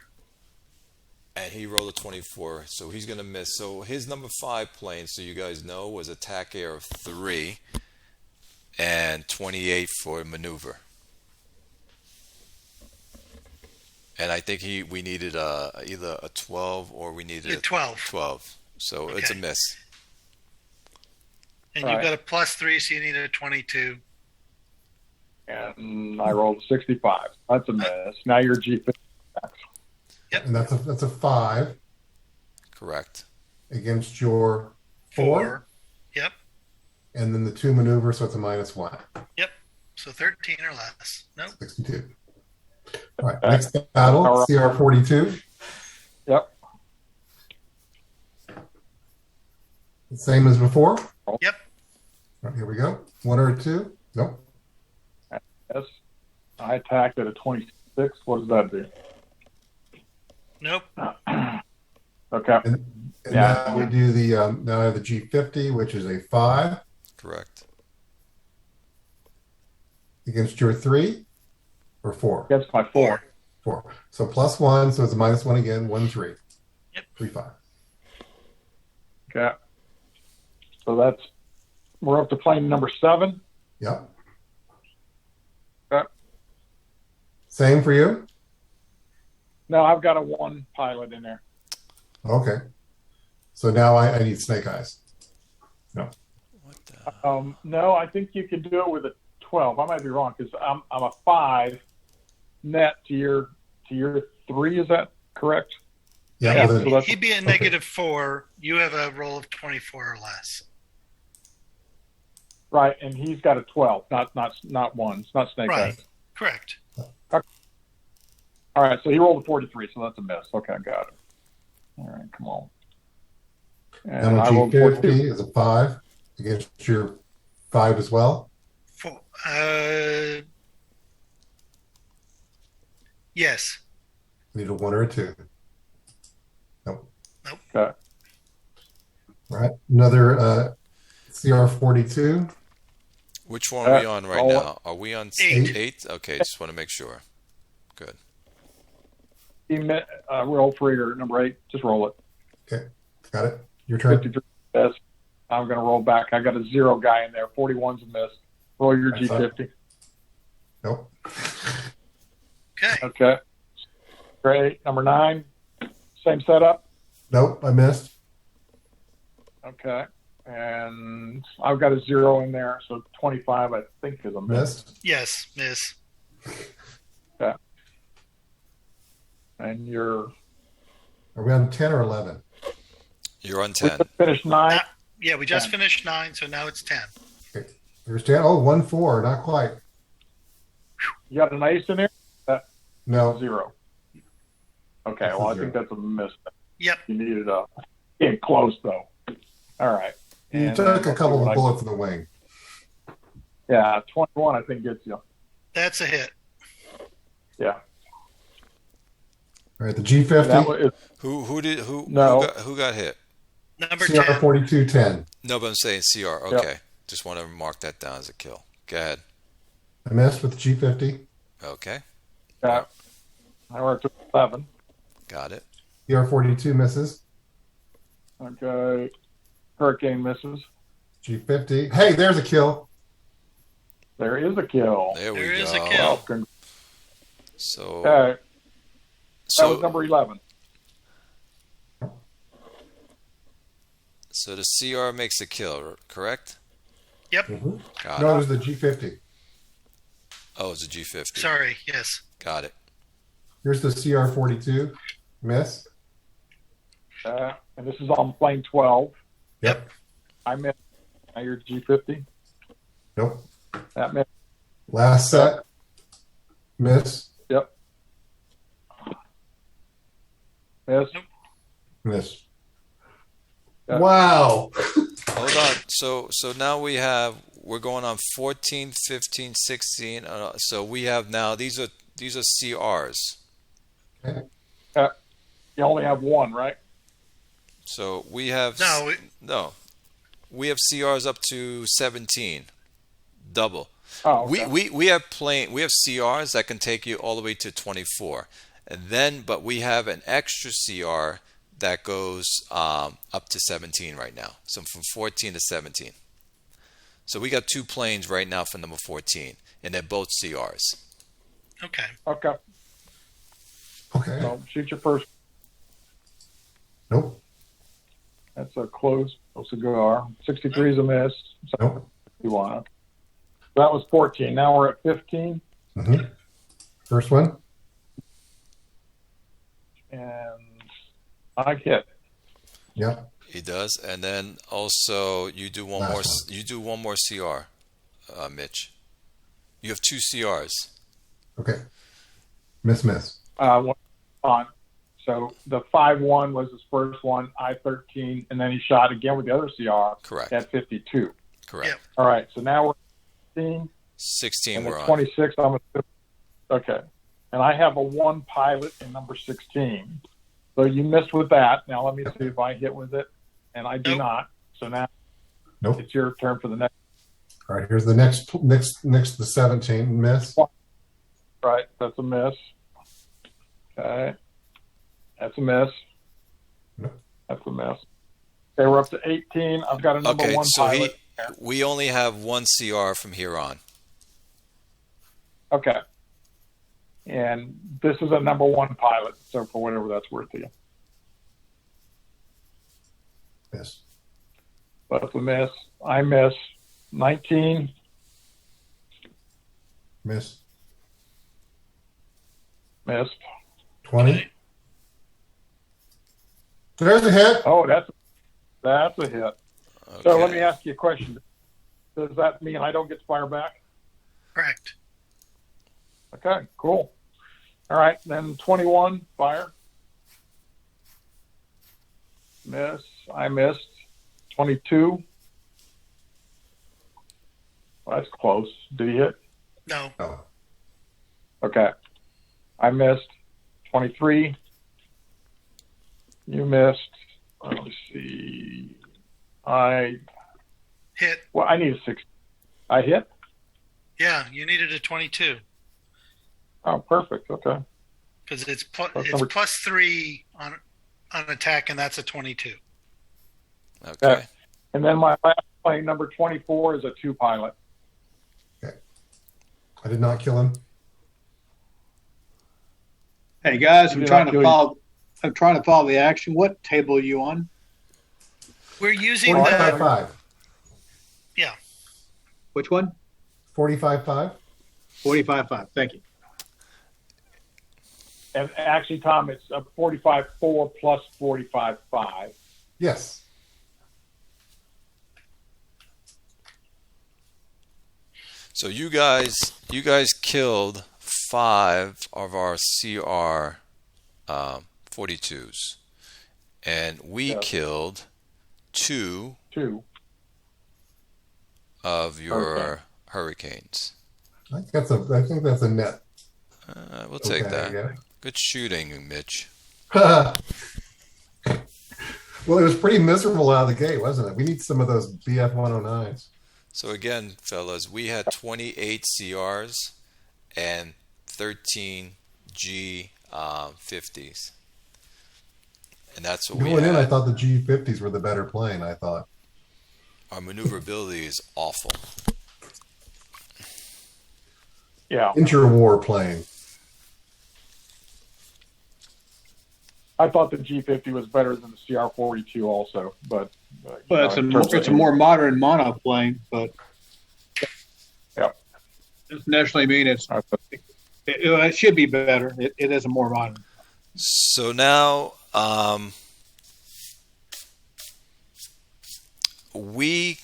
and he rolled a 24, so he's gonna miss. So his number 5 plane, so you guys know, was attack air of 3 and 28 for maneuver. And I think we needed either a 12 or we needed a 12. 12. So it's a Okay. miss. And All you've right. got a +3, so you need a 22. And I rolled a 65. That's a miss. Now you're G50. And that's a 5 Correct. against your 4. Yep. And then the 2 maneuver, so it's a -1. So 13 or less. Nope. 62. All right, next battle, All right. CR42. Yep. Same as before. Yep. All right, here we go. 1 or 2. Nope. Yes. I attacked at a 26. What does that do? Nope. Okay. And Yeah. now we do now I have the G50, which is a 5 Correct. against your 3 or 4. Against my 4. 4. So +1, so it's a -1 again. 1, 3. Yep. 3, 5. Okay. So we're up to plane number 7. Yep. Okay. Same for you. No, I've got a 1 pilot in there. Okay. So now I need Snake Eyes. No. What the? No, I think you can do it with a 12. I might be wrong because I'm a 5 net to your 3. Is that correct? Yeah. Yeah, Well, then, he'd be at -4. You have a roll of 24 or less. Right, and he's got a 12, not 1. It's not Snake Right. Eyes. Correct. All right, so he rolled a 43, so that's a miss. Okay, I got it. All right, come on. And now I a rolled G50 42. is a 5 against your 5 as well. 4. Yes. Need a 1 or a 2. Nope. Okay. All right. Another CR42. Which one are we on right oh, now? Are we on 8. 8? Okay, just want to make sure. Good. Roll 3 or number 8. Just roll it. Okay. Got it. Your turn. 53 miss. I'm going to roll back. I got a 0 guy in there. 41's a miss. Roll your That's G50. Nope. Okay. Okay. Great. Number 9. Same setup. Nope. I missed. Okay. And I've got a 0 in there. So 25, I think, is a miss. Missed. Yes. Miss. Okay. And you're Are we on 10 or 11? You're on we 10. just finished 9. Yeah, we just 10. finished 9, so now it's 10. There's 10. Oh, 1, 4. Not quite. You got an ace in there? No. 0. Okay, That's well, a I think 0. that's a miss. Yep. You needed a getting close, though. All right. You And took then a let's see couple what of I- bullets in the wing. Yeah, 21, I think, gets you. That's a hit. Yeah. All right. The G50. That was, No. Who got hit? Number 10. CR42 10. No, but I'm saying CR. Okay. Just want to mark that down as a kill. Go ahead. I missed with the G50. Okay. now we're at 11. Got it. CR42 misses. Okay. Hurricane misses. G50. Hey, there's a kill. There is a kill. There we There is go. a kill. So, Okay. That was so, number 11. so the CR makes a kill, correct? Yep. Mm-hmm. Got No, it it. was the G50. Oh, it's a G50. Sorry. Yes. Got it. Here's the CR42. Miss. And this is on plane 12. Yep. I missed. Now you're G50. Nope. That missed. Last set. Miss. Yep. Miss. Miss. Yeah. Wow. Hold on. So now we're going on 14, 15, 16. So we have now these are CRs. Okay. You only have 1, right? So we have No. we have CRs up to 17, double. Oh, okay. We have CRs that can take you all the way to 24, and then but we have an extra CR that goes up to 17 right now. So from 14 to 17. So we got 2 planes right now for number 14, and they're both CRs. Okay. Okay. Okay. So shoot your first. Nope. That's a close cigar. 63 is a miss. So Nope. you want. That was 14. Now we're at 15. Mm-hmm. First one. And I hit. Yep. He does, and then also you do one Last more. one. You do one more CR, Mitch. You have 2 CRs. Okay. Miss. One on. So the 5.1 was his first one, I-13, and then he shot again with the other CR Correct. at 52. Correct. Yep. All right, so now we're 16. 16 And we're the on. 26, okay. And I have a 1 pilot in number 16. So you missed with that. Now let me see if I hit with it. And I do Nope. not. So now Nope. it's your turn for the next. All right, here's the next the 17 miss. Right, that's a miss. Okay. That's a miss. Nope. That's a miss. Okay, we're up to 18. I've got a number Okay, 1 so pilot. we only have 1 CR from here on. Okay. And this is a number 1 pilot, so for whatever that's worth to you. Miss. That's a miss. I miss. 19. Miss. Missed. 20. There's a hit. Oh, that's a hit. Okay. So let me ask you a question. Does that mean I don't get to fire back? Correct. Okay, cool. All right, then 21, fire. Miss. I missed. 22. Well, that's close. Did he hit? No. Oh. Okay. I missed. 23. You missed. Let me see. I Hit. need a 6. I hit? Yeah, you needed a 22 Oh, perfect. Okay. because it's That's number- plus 3 on attack, and that's a 22. Okay. And then my last plane, number 24, is a 2 pilot. I did not kill him. Hey guys, You I'm did trying not to kill follow. I'm trying to follow the action. What table are you on? We're using 45-5. yeah. Which one? 45-5. 45-5. Thank you. And actually, Tom, it's a 45-4 plus 45-5. Yes. So you guys killed 5 of our CR 42s, and we Yeah. killed 2 2. of your hurricanes. I think that's a net. We'll take Okay, that. yeah. Good shooting, Mitch. Well, it was pretty miserable out of the gate, wasn't it? We need some of those BF 109s. So again, fellas, we had 28 CRs and 13 G50s, and that's what we Going in, I had. thought the G50s were the better plane. I thought. Our maneuverability is awful. Yeah. Interwar plane. I thought the G50 was better than the CR42 also, but Well, it's a more modern monoplane, but Yeah. doesn't necessarily mean it should be better. It is a more modern. So now we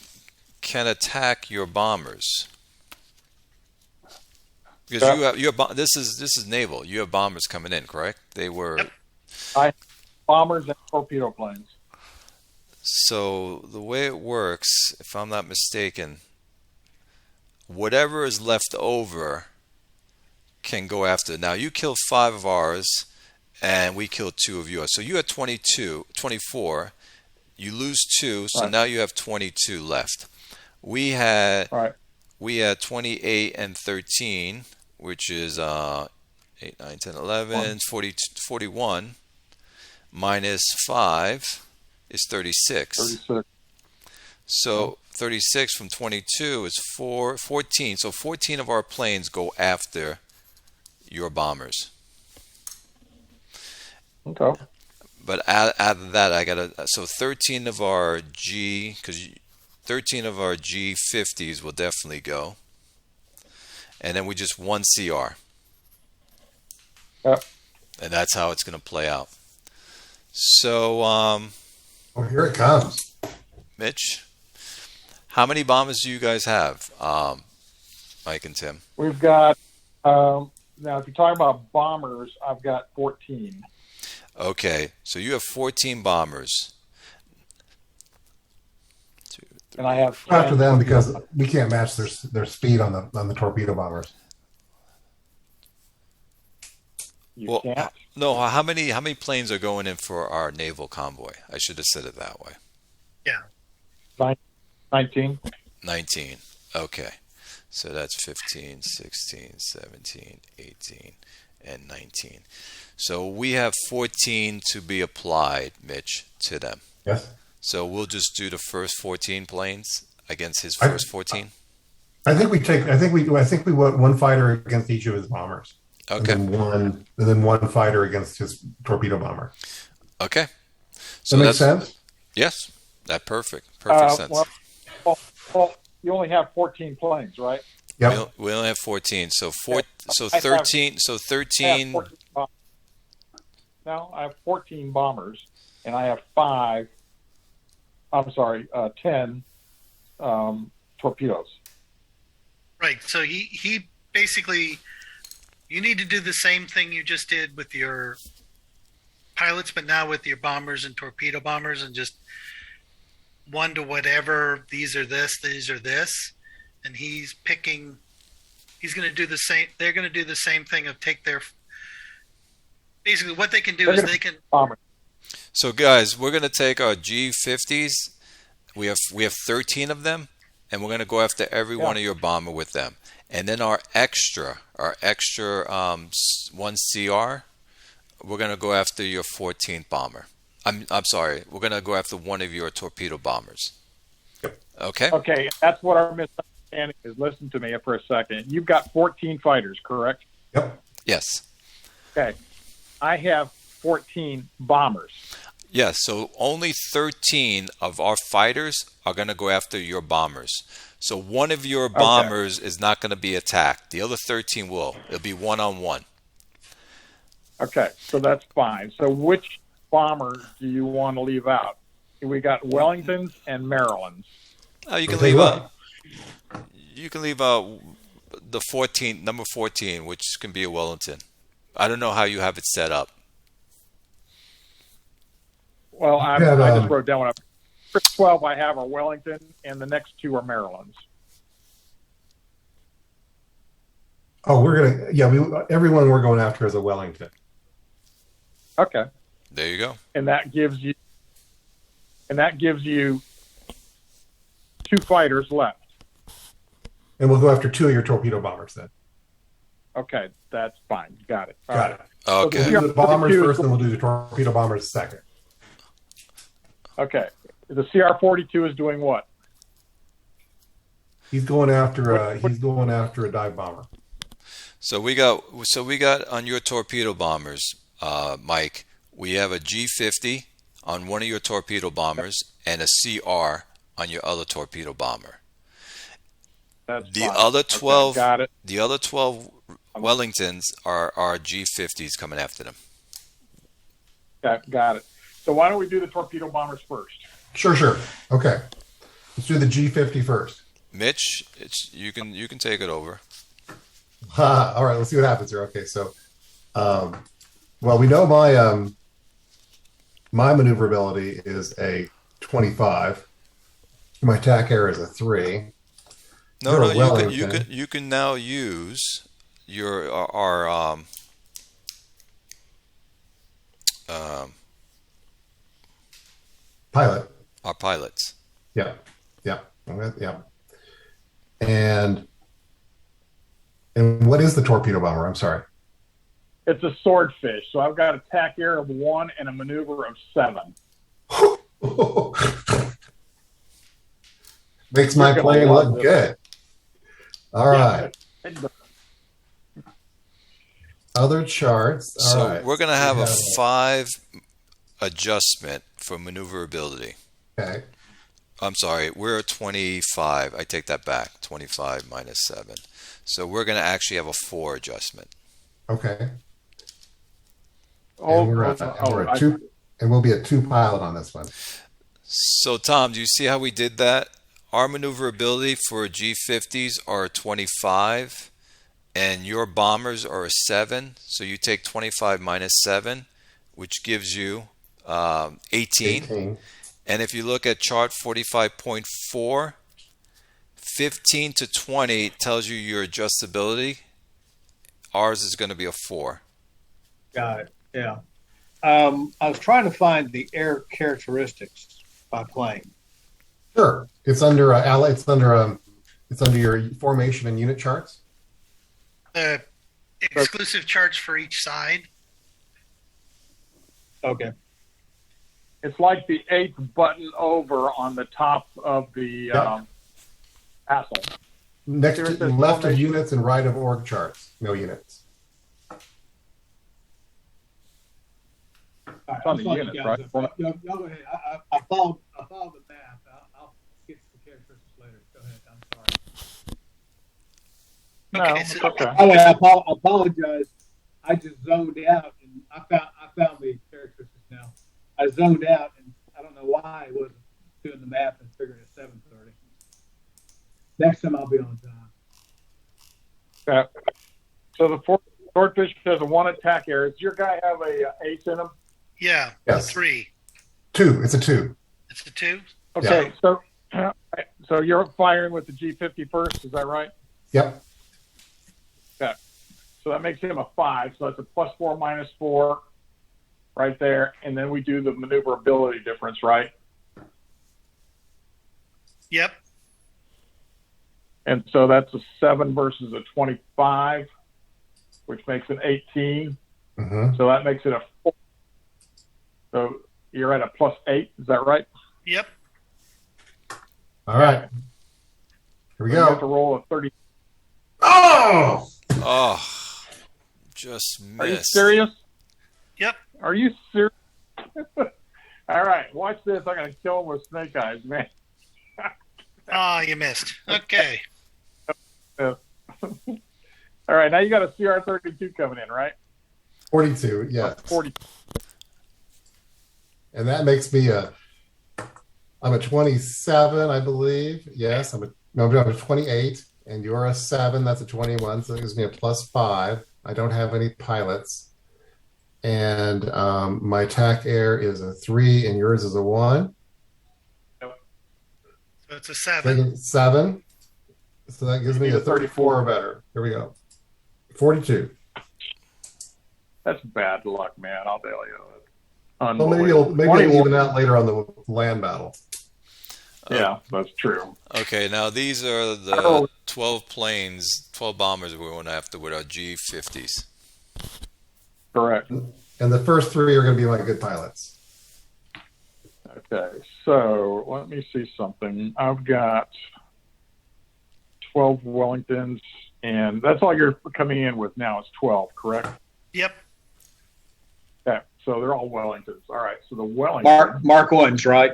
can attack your bombers because you have this is naval. You have bombers coming in, correct? They were. Yep. Bombers and torpedo planes. So the way it works, if I'm not mistaken, whatever is left over can go after. Now you killed 5 of ours, and we killed 2 of yours. So you had 24. You lose 2, so Right. now you have 22 left. We had All right. 28 and 13, which is 8, 9, 10, 11, 40, 41 minus 5 is 36. 36. So 36 from 22 is 14. So 14 of our planes go after your bombers. Okay. But out of that, I got so 13 of our 13 of our G50s will definitely go, and then we just 1 CR. Yep. And that's how it's going to play out. So, Oh, here it comes. Mitch, how many bombers do you guys have, Mike and Tim? We've got now. If you're talking about bombers, I've got 14. Okay, so you have 14 bombers. And I have After 10 them, torpedo because bombers. we can't match their speed on the torpedo bombers. You Well, can't. no. How many planes are going in for our naval convoy? I should have said it that way. Yeah. 19. 19. Okay. So that's 15, 16, 17, 18, and 19. So we have 14 to be applied, Mitch, to them. Yes. So we'll just do the first 14 planes against his I- first 14. I think we want one fighter against each of his bombers. Okay. And then one fighter against his torpedo bomber. Okay. Does that make sense? Yes. That perfect sense. Well, you only have 14 planes, right? Yep. We only have 14. So I 13. So I have 13. 14 no, I have 14 bombers, and I have 10 torpedoes. Right. So he basically, you need to do the same thing you just did with your pilots, but now with your bombers and torpedo bombers, and just one to whatever. These are this, these are this, and he's picking. He's going to do the same. They're going to do the same thing of take their. Basically, what they can do is they can. Bombers. So guys, we're gonna take our G50s. We have 13 of them, and we're gonna go after every one of your bomber with them. And then our extra 1CR, we're gonna go after your 14th bomber. I'm sorry, we're gonna go after one of your torpedo bombers. Okay. Okay, that's what our misunderstanding is. Listen to me for a second. You've got 14 fighters, correct? Yep. Yes. Okay. I have 14 bombers. Yes. So only 13 of our fighters are gonna go after your bombers. So one of your bombers is not going to be attacked. The other 13 will. It'll be one-on-one. Okay, so that's fine. So which bomber do you want to leave out? We got Wellingtons and Marylands. You can Tell you leave what. out. You can leave out the 14, number 14, which can be a Wellington. I don't know how you have it set up. Well, I Yeah, just wrote down what I. First 12 I have are Wellington, and the next two are Marylands. Oh, everyone we're going after is a Wellington. Okay, There you go. and that gives you two fighters left. And we'll go after two of your torpedo bombers then. Okay, that's fine. Got it. All Got right. it. Okay. We'll do the bombers Two- first, then we'll do the torpedo bombers second. Okay. The CR-42 is doing what? He's going after a dive bomber. So we got on your torpedo bombers, Mike. We have a G50 on one of your torpedo bombers and a CR on your other torpedo bomber. That's The fine. other 12, Okay, got it. the other 12 Wellingtons are our G50s coming after them. Got it. So why don't we do the torpedo bombers first? Sure. Okay. Let's do the G50 first. Mitch, you can take it over. All right, let's see what happens here. Okay, so, well, we know my maneuverability is a 25. My attack error is a 3. No, You're a you Wellington. you can now use our Pilot. our pilots. Yeah. And what is the torpedo bomber? I'm sorry. It's a swordfish. So I've got attack error of 1 and a maneuver of 7. Makes my You're gonna plane love look this. good. All right. Other charts. All So right. we're going to have a 5 adjustment for maneuverability. Okay. I'm sorry, we're at 25. I take that back. 25 minus 7. So we're going to actually have a 4 adjustment. Okay. Oh, And we're at 2, and we'll be at 2 pilot on this one. So Tom, do you see how we did that? Our maneuverability for G50s are 25 and your bombers are a 7. So you take 25 minus 7. which gives you 18. 18. And if you look at chart 45.4, 15 to 20 tells you your adjustability. Ours is going to be a 4. Got it. Yeah. I was trying to find the air characteristics by plane. Sure. It's under it's under your formation and unit charts. Exclusive charts for each side. Okay. It's like the 8th button over on the top of the castle. Next Here's to the left of formation. units and right of org charts. No units. All right, on the I'll follow units, you right? guys up. Y'all go ahead. I followed the map. I'll get to the characteristics later. Go ahead. I'm sorry. No, Okay, it's so- okay. By the way, I apologize. I just zoned out, and I found the characteristics now. I zoned out, and I don't know why I wasn't doing the math and figuring at 7:30. Next time I'll be on time. So the swordfish has a 1 attack area. Does your guy have a ace in him? Yeah, Yes. 3. 2. It's a 2. It's a 2. Okay, so you're firing with the G50 first, is that right? Yep. So that makes him a 5. So that's a +4 -4 right there. And then we do the maneuverability difference, right? Yep. And so that's a 7 versus a 25, which makes an 18. Mm-hmm. So that makes it a 4. So you're at a +8, is that right? Yep. All right. Here we You have to go. roll a 30. Oh! Oh, just missed. Are you serious? Yep. Are you serious? All right, watch this. I'm going to kill him with snake eyes, man. Ah, you missed. Okay. All right, now you got a CR-32 coming in, right? 42. Yes. 40. And that makes me I'm a 27, I believe. Yes, I'm a 28, and you're a 7. That's a 21, so that gives me a +5. I don't have any pilots, and my attack air is a 3, and yours is a 1. So it's a 7. 7. So that gives me a 34 or better. Here we go. 42. That's bad luck, man. I'll tell you. Well, maybe Unbelievable. it'll even out later on the land battle. Yeah, that's true. Okay, now these are the 12 planes, 12 bombers we're going after with our G50s. Correct. And the first 3 are going to be my good pilots. Okay, so let me see something. I've got 12 Wellingtons, and that's all you're coming in with now is 12, correct? Yep. Okay, so they're all Wellingtons. All right, so the Wellington. Mark 1s, right?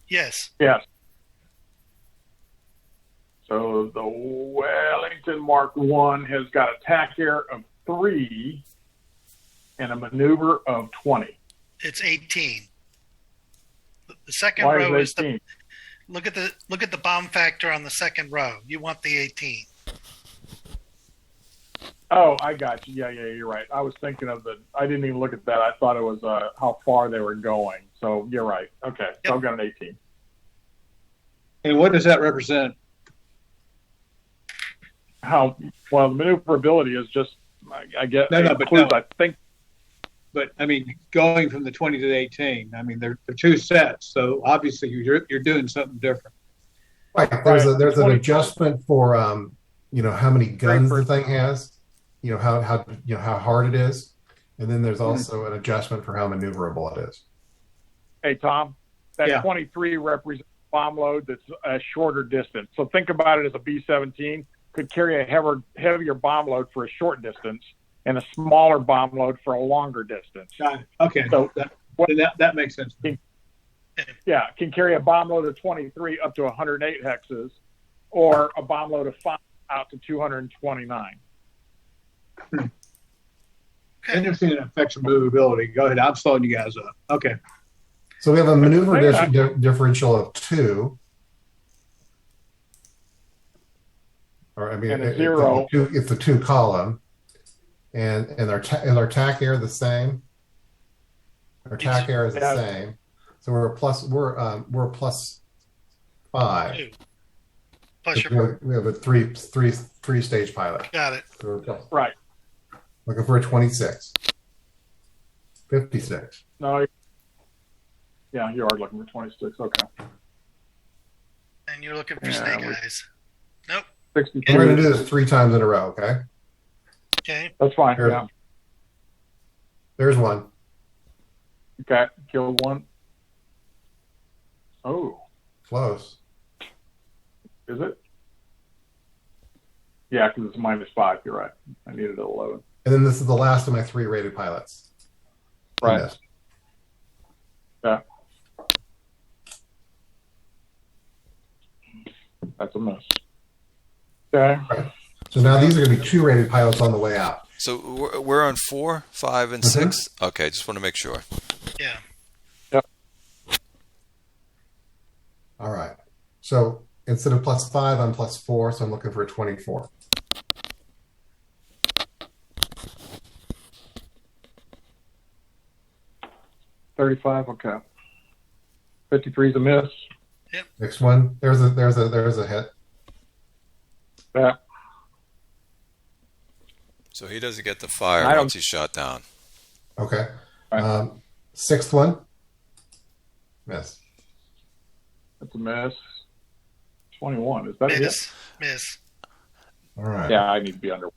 Yes. Yes. So the Wellington Mark 1 has got attack air of 3 and a maneuver of 20. It's 18. The second Why row is is it 18? look at the bomb factor on the second row. You want the 18. Oh, I got you. Yeah, you're right. I was thinking of I didn't even look at that. I thought it was how far they were going. So you're right. Okay, so Yep. I've got an 18. And what does that represent? How well the maneuverability is just I get No, but includes, no. I think. But I mean, going from the 20 to the 18, I mean, they're 2 sets, so obviously you're doing something different. Right. There's Right. an adjustment for how many guns the Right. thing has, how hard it is, and then there's also an adjustment for how maneuverable it is. Hey Tom, that Yeah. 23 represents a bomb load that's a shorter distance. So think about it as a B-17 could carry a heavier bomb load for a short distance and a smaller bomb load for a longer distance. Got it. Okay, So that makes sense. yeah, can carry a bomb load of 23 up to 108 hexes, or a bomb load of 5 out to 229. Interesting, it affects your movability. Go ahead, I'm slowing you guys up. Okay. So we have a maneuver Okay. differential of 2. Or I mean, And a 0. It's a 2 column, and our attack air the same. Our attack air is the Yeah. same. So we're a plus 5. 2. Plus your. We have a three stage pilot. Got it. So we're Right. looking for a 26. 56. No. Yeah, you are looking for 26. Okay. And you're looking for Yeah, snake we- eyes. Nope. 62. We're going to do this 3 times in a row, okay? Okay. That's fine. Here. Yeah. There's one. Okay. Kill one. Oh, Close. is it? Yeah, because it's -5. You're right. I needed a 11. And then this is the last of my 3 rated pilots. Right. Missed. Yeah. That's a miss. Okay. So now these are going to be 2 rated pilots on the way out. So we're on 4, 5, and 6. Okay, just want to make sure. Yeah. All right. So instead of +5, I'm +4, so I'm looking for a 24. $35. Okay. 53 is a miss. Next one. There's a hit. Yeah. So he doesn't get the fire I don't- once he's shot down. Okay. Right. 6th one. Miss. That's a miss. 21. Is that it? Miss. All right. Yeah, I need to be under.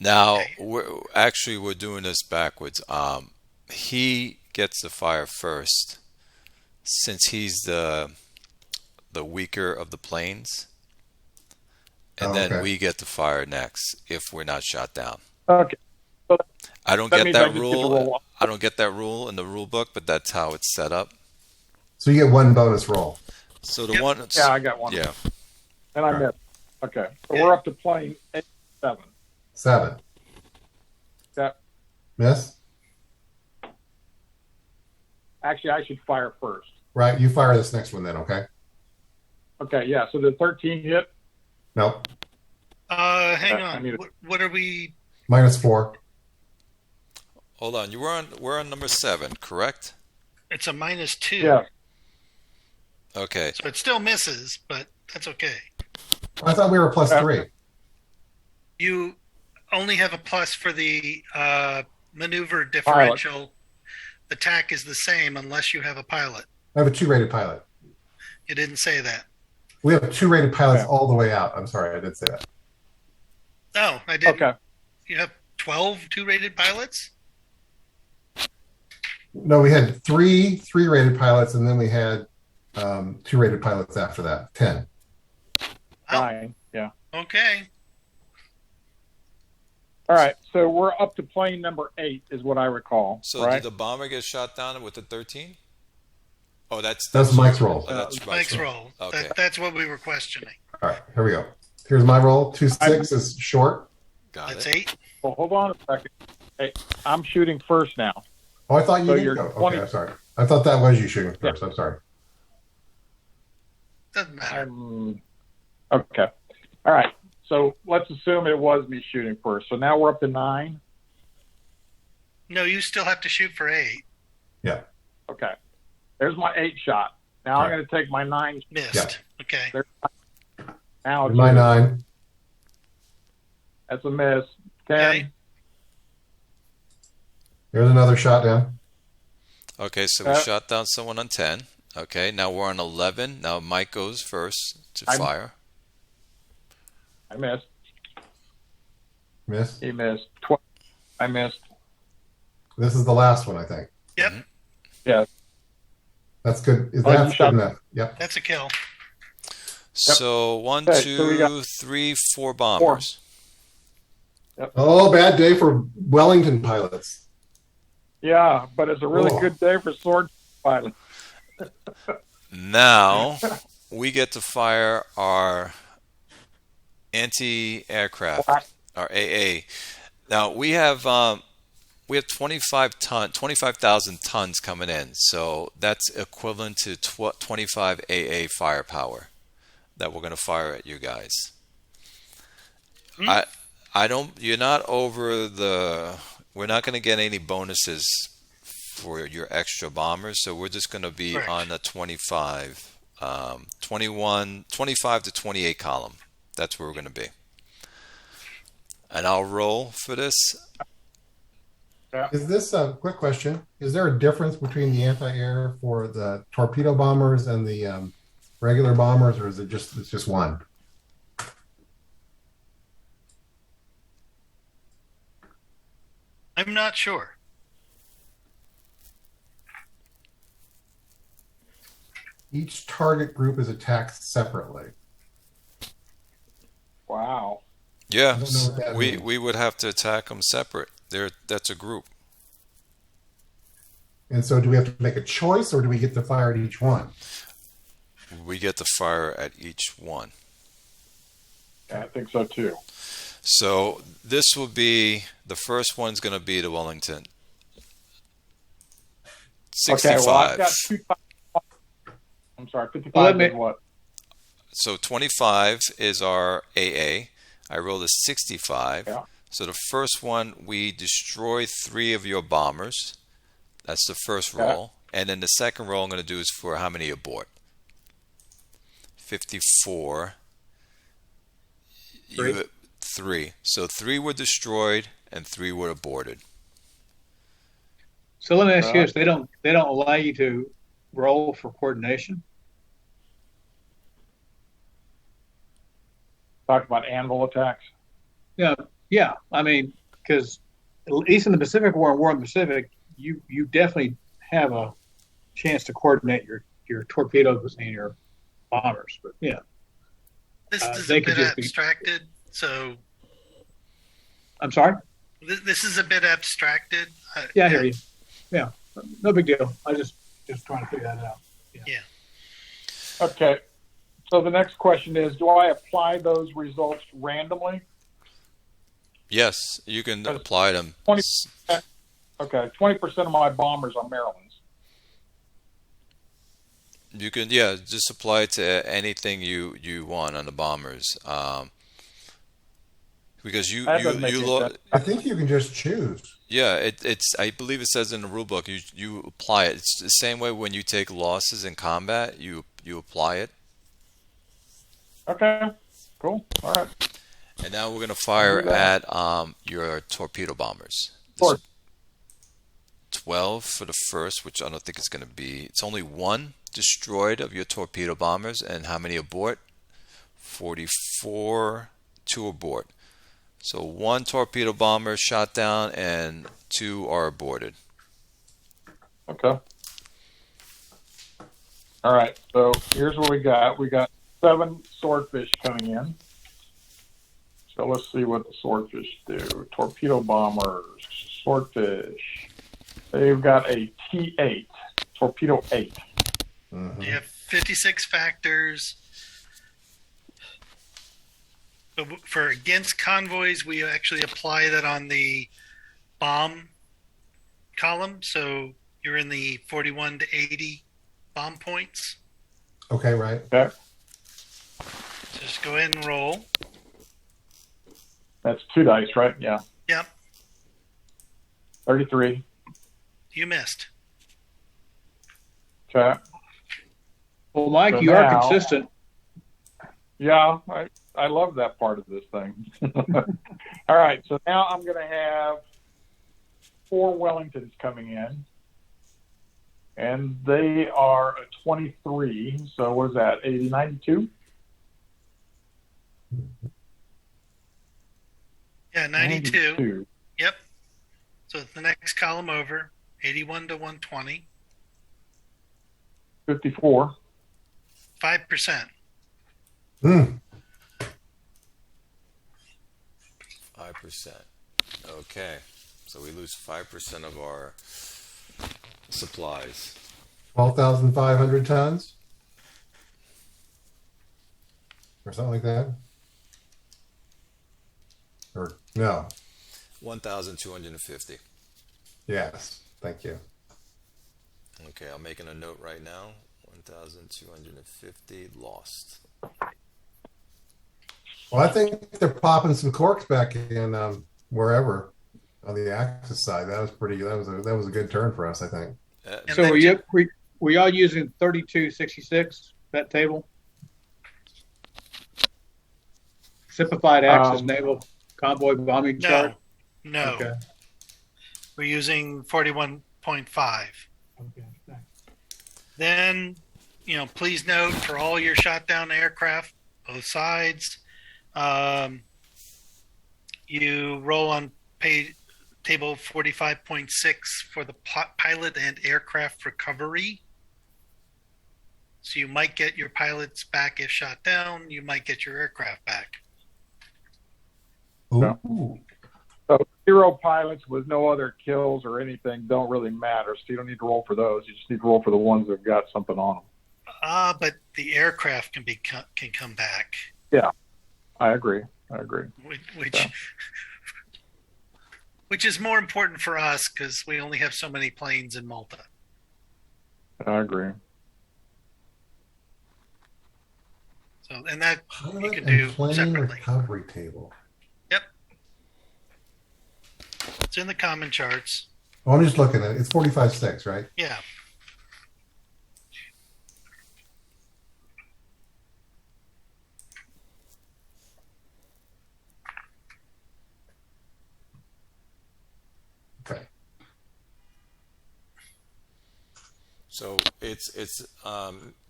Now, Okay. we're doing this backwards. He gets the fire first, since he's the weaker of the planes, and then Okay. we get the fire next if we're not shot down. Okay. I don't That get means I that just get to rule. roll. I don't get that rule in the rule book, but that's how it's set up. So you get 1 bonus roll. So the Yep. one, Yeah, I got one. yeah. And I All right. missed. Okay. So we're up to plane 7. 7. Yeah. Miss. Actually, I should fire first. Right. You fire this next one then, okay? Okay, yeah. So the 13 hit. Nope. Hang I on. need What are we? -4. Hold on, we're on number 7, correct? It's a -2. Yeah. Okay. So it still misses, but that's okay. I thought we were +3. You only have a plus for the maneuver differential. Attack is the same unless you have a pilot. I have a 2 rated pilot. You didn't say that. We have 2 rated pilots Okay. all the way out. I'm sorry, I did say that. No, I didn't. Okay. You have 12 2-rated pilots? No, we had 3 rated pilots, and then we had 2 rated pilots after that. 10. Fine. Yeah. Okay. All right. So we're up to plane number 8 is what I recall. So right? did the bomber get shot down with the 13? Oh, that's Mike's roll. Oh, that's Mike's roll. Okay. That's what we were questioning. All right, here we go. Here's my roll. 2-6 is short. Got That's it. 8. Well, hold on a second. Hey, I'm shooting first now. Oh, I thought you So did you're go. 20 Okay, I'm sorry. I thought that was you shooting Yeah. first. I'm sorry. Doesn't matter. Okay. All right. So let's assume it was me shooting first. So now we're up to 9. No, you still have to shoot for 8. Yeah. Okay. There's my 8 shot. Now I'm going to take my 9. Missed. Yeah. Okay. Now it's My 9. That's a miss. 10. Okay. Here's another shot down. Okay, so we shot down someone on 10. Okay, now we're on 11. Now Mike goes first to fire. I missed. Miss. He missed. 12. I missed. This is the last one, I think. Yep. Yeah. That's good. Oh, you That's shot- good enough. Yep. That's a kill. So 1, Okay, so we 2, got 3, 4 bombers. Oh, bad day for Wellington pilots. Yeah, but it's a really Oh. good day for sword pilots. Now we get to fire our anti-aircraft, our AA. Now we have 25,000 tons coming in, so that's equivalent to 25 AA firepower that we're going to fire at you guys. I don't. You're not over the. We're not going to get any bonuses for your extra bombers. So we're just going to be Correct. on the 25, 25 to 28 column. That's where we're going to be. And I'll roll for this. Is this a quick question? Is there a difference between the anti-air for the torpedo bombers and the regular bombers, or is it just one? I'm not sure. Each target group is attacked separately. Wow. Yeah, I don't know what that means. we would have to attack them separate. That's a group. And so do we have to make a choice, or do we get to fire at each one? We get to fire at each one. Yeah, I think so too. So this will be, the first one's going to be the Wellington. 65. Okay, well, I've got 55 Let me- and what? So 25 is our AA. I rolled a 65. Yeah. So the first one, we destroy 3 of your bombers. That's the first Okay. roll. And then the second roll I'm going to do is for how many abort? 54. Three. 3. So 3 were destroyed and 3 were aborted. So let me ask you this: they don't allow you to roll for coordination. Talk about anvil attacks. Yeah. I mean, because at least in the Pacific War and War in the Pacific, you definitely have a chance to coordinate your torpedoes and your bombers. But yeah, This is they a could bit just be- abstracted. So I'm sorry. this is a bit abstracted. Yeah, I hear you. Yeah, no big deal. I just trying to figure that out. Okay. So the next question is, do I apply those results randomly? Yes, you can That's apply them. 20%. Okay, 20% of my bombers are Maryland's. You can, yeah, just apply it to anything you want on the bombers. Because you That doesn't make you any lo- sense. I think you can just choose. yeah, it's I believe it says in the rule book you apply it. It's the same way when you take losses in combat, you apply it. Okay, cool. All right. And now we're going to fire I'll do that. at your torpedo bombers. Of course. 12 for the first, which I don't think it's going to be. It's only 1 destroyed of your torpedo bombers, and how many abort? 44, 2 abort. So 1 torpedo bomber shot down, and 2 are aborted. Okay. All right. So here's what we got. We got 7 swordfish coming in. So let's see what the swordfish do. Torpedo bombers, swordfish. They've got a T8, torpedo 8. Mhm. You have 56 factors. But for against convoys, we actually apply that on the bomb column. So you're in the 41 to 80 bomb points. Okay, right. Okay. Just go ahead and roll. That's 2 dice, right? Yeah. Yep, 33. you missed. Okay. Well, Mike, So you are now- consistent. Yeah, I love that part of this thing. All right, so now I'm going to have 4 Wellingtons coming in, and they are a 23. So what is that? 80, 92? Yeah, 92. 92. Yep. So the next column over, 81 to 120, 54. 5%. Mm. 5%. Okay. So we lose 5% of our supplies. 12,500 tons? Or something like that? Or no? 1,250. Yes. Thank you. Okay, I'm making a note right now. 1,250 lost. Well, I think they're popping some corks back in wherever. on the Axis side. That was pretty. That was a good turn for us, I think. And So then were y'all using 3266 that table? Simplified Axis Naval Convoy Bombing Chart. No. Okay. We're using 41.5. Okay. Thanks. Then, please note for all your shot down aircraft, both sides, you roll on table 45.6 for the pilot and aircraft recovery. So you might get your pilots back if shot down. You might get your aircraft back. Ooh. So 0 pilots with no other kills or anything don't really matter. So you don't need to roll for those. You just need to roll for the ones that have got something on them. But the aircraft can come back. Yeah, I agree. Which is more important for us because we only have so many planes in Malta. I agree. So, and that Pilot you can and do plane separately. recovery table. Yep. It's in the common charts. Oh, I'm just looking at it. It's 45.6, right? Yeah. Okay. So it's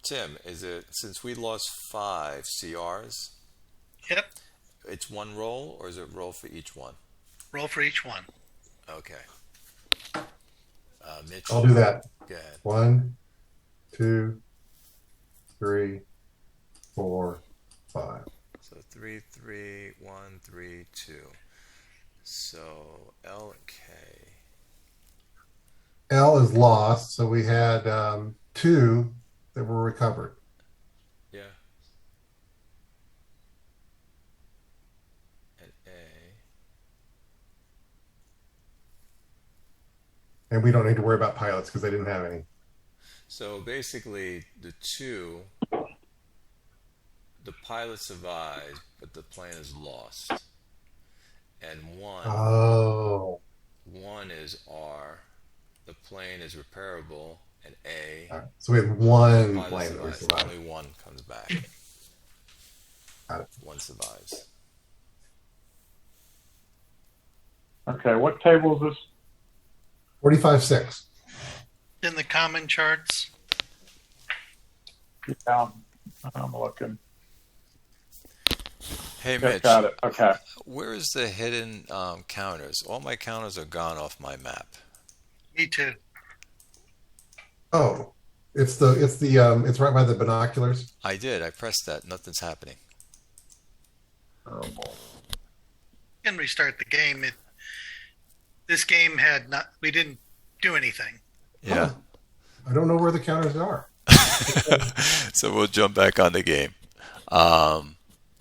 Tim, is it, since we lost 5 CRs, Yep. it's one roll, or is it roll for each one? Roll for each one. Okay. Mitch, I'll do that. go ahead. 1, 2, 3, 4, 5. So 3, 3, 1, 3, 2. So LK. L is lost, so we had 2 that were recovered. Yeah. And A. And we don't need to worry about pilots because they didn't have any. So basically, the 2, the pilot survives, but the plane is lost. And 1, Oh. 1 is R. The plane is repairable, and A. All right. So we have one pilot plane that we survives. survived. Only 1 comes back. Got it. 1 survives. Okay, what table is this? 45.6. In the common charts. Yeah, I'm looking. Hey, Okay, Mitch, got it. Okay. where's the hidden counters? All my counters are gone off my map. Me too. Oh, it's right by the binoculars. I did. I pressed that. Nothing's happening. Terrible. You can restart the game. This game we didn't do anything. Yeah. Oh, I don't know where the counters are. So we'll jump back on the game.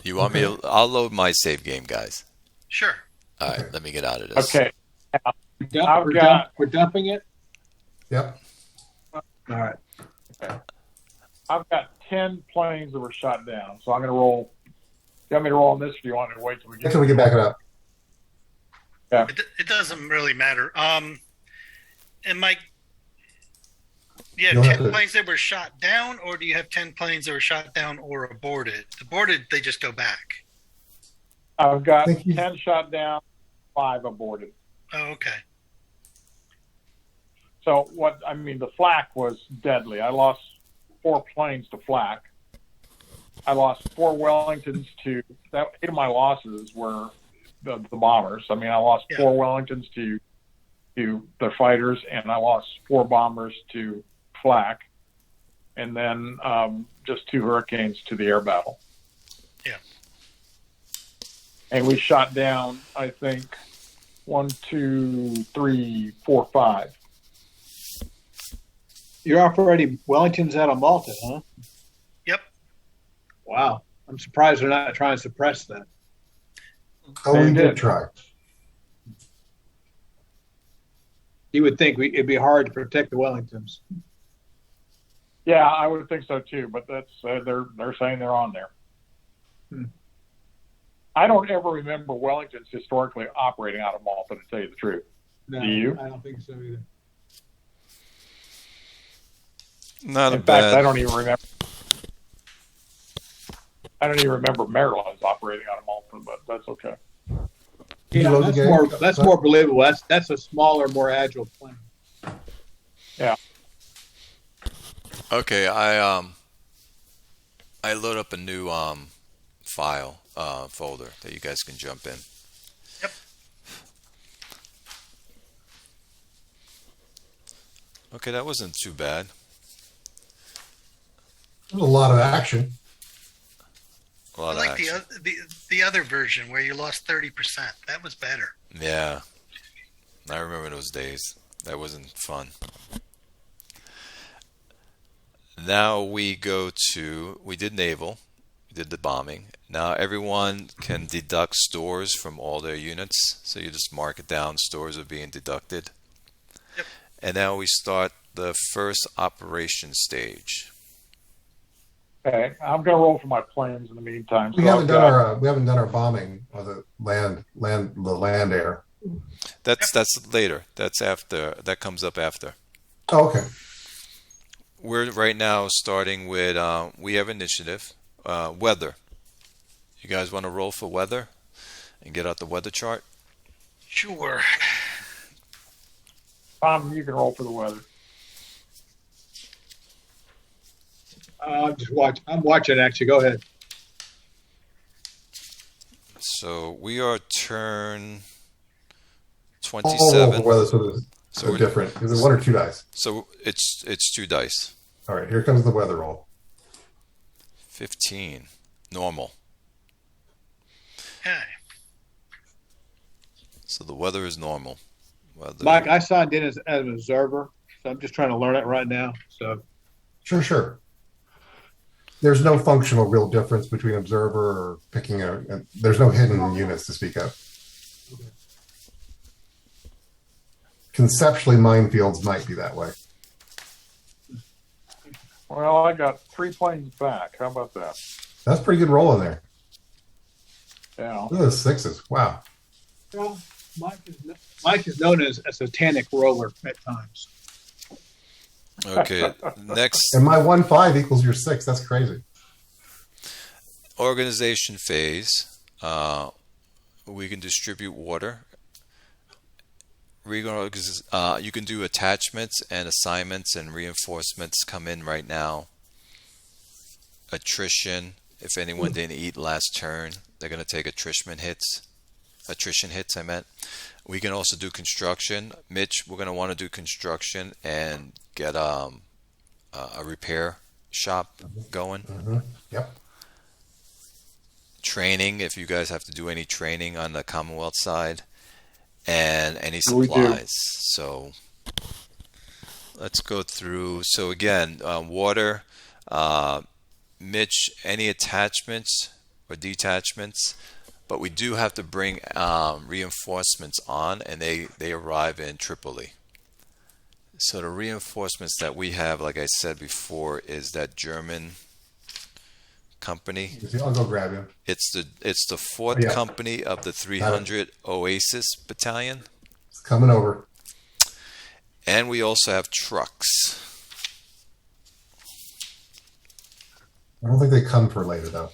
You want me to? I'll load my save game, guys. Sure. All right, Okay. let me get out of this. Okay. We're dumping it. Yep. All right. I've got 10 planes that were shot down, so I'm going to roll. You want me to roll on this, or do you want me to wait till we get? Until we get back it up. It doesn't really matter. And Mike, you have You'll have 10 to- planes that were shot down, or do you have 10 planes that were shot down or aborted? Aborted, they just go back. I've got Thank you. 10 shot down, 5 aborted. Oh, okay. So the flak was deadly. I lost 4 planes to flak. I lost 4 Wellingtons to. 8 of my losses were the bombers. I lost 4 Wellingtons to the fighters, and I lost 4 bombers to flak, and then just 2 Hurricanes to the air battle. Yeah. And we shot down, I think, 1, 2, 3, 4, 5. You're operating Wellingtons out of Malta, huh? Yep. Wow. I'm surprised they're not trying to suppress that. Oh, They we did did. try. You would think it'd be hard to protect the Wellingtons. Yeah, I would think so too. But that's they're saying they're on there. I don't ever remember Wellington's historically operating out of Malta, to tell you the truth. No, Do you? I don't think so either. Not a In fact, bad. I don't even remember Maryland's operating out of Malta, but that's okay. Yeah, Load the game? that's more believable. That's a smaller, more agile plane. Yeah. Okay, I load up a new file folder that you guys can jump in. Yep. Okay, that wasn't too bad. There's a lot of action. A lot I of like action. the other version where you lost 30%. That was better. Yeah, I remember those days. That wasn't fun. Now we did naval, we did the bombing. Now everyone can deduct stores from all their units. So you just mark it down, stores are being deducted. Yep. And now we start the first operation stage. Okay, I'm going to roll for my planes in the meantime. We haven't done our bombing of the land air. That's later. That's after. That comes up after. Oh, okay. We're right now starting with we have initiative, weather. You guys want to roll for weather and get out the weather chart? Sure. Tom, you can roll for the weather. I'm watching, actually. Go ahead. So we are turn All roll 27. for weather, so So we're different. Is it 1 or 2 dice? So it's 2 dice. All right, here comes the weather roll. 15. Normal. Okay. So the weather is normal. Weather. Mike, I signed in as an observer, so I'm just trying to learn it right now. So Sure. There's no functional real difference between observer or picking there's no hidden units to speak of. Conceptually, minefields might be that way. Well, I got 3 planes back. How about that? That's pretty good roll in there. Yeah. Look at those 6s. Wow. well, Mike is known as a satanic roller at times. Okay. Next And my 1-5 equals your 6. That's crazy. organization phase. We can distribute water. You can do attachments and assignments and reinforcements come in right now. Attrition. If anyone didn't eat last turn, they're going to take attrition hits. I meant. We can also do construction. Mitch, we're going to want to do construction and get a repair shop going. Mm-hmm. Yep. Training, if you guys have to do any training on the Commonwealth side, and any We do. supplies. So let's go through. So again, water. Mitch, any attachments or detachments? But we do have to bring reinforcements on, and they arrive in Tripoli. So the reinforcements that we have, like I said before, is that German company. I'll go grab him. It's the fourth Yeah. company of the 300 Oasis Battalion, It's coming over. and we also have trucks. I don't think they come for later, though.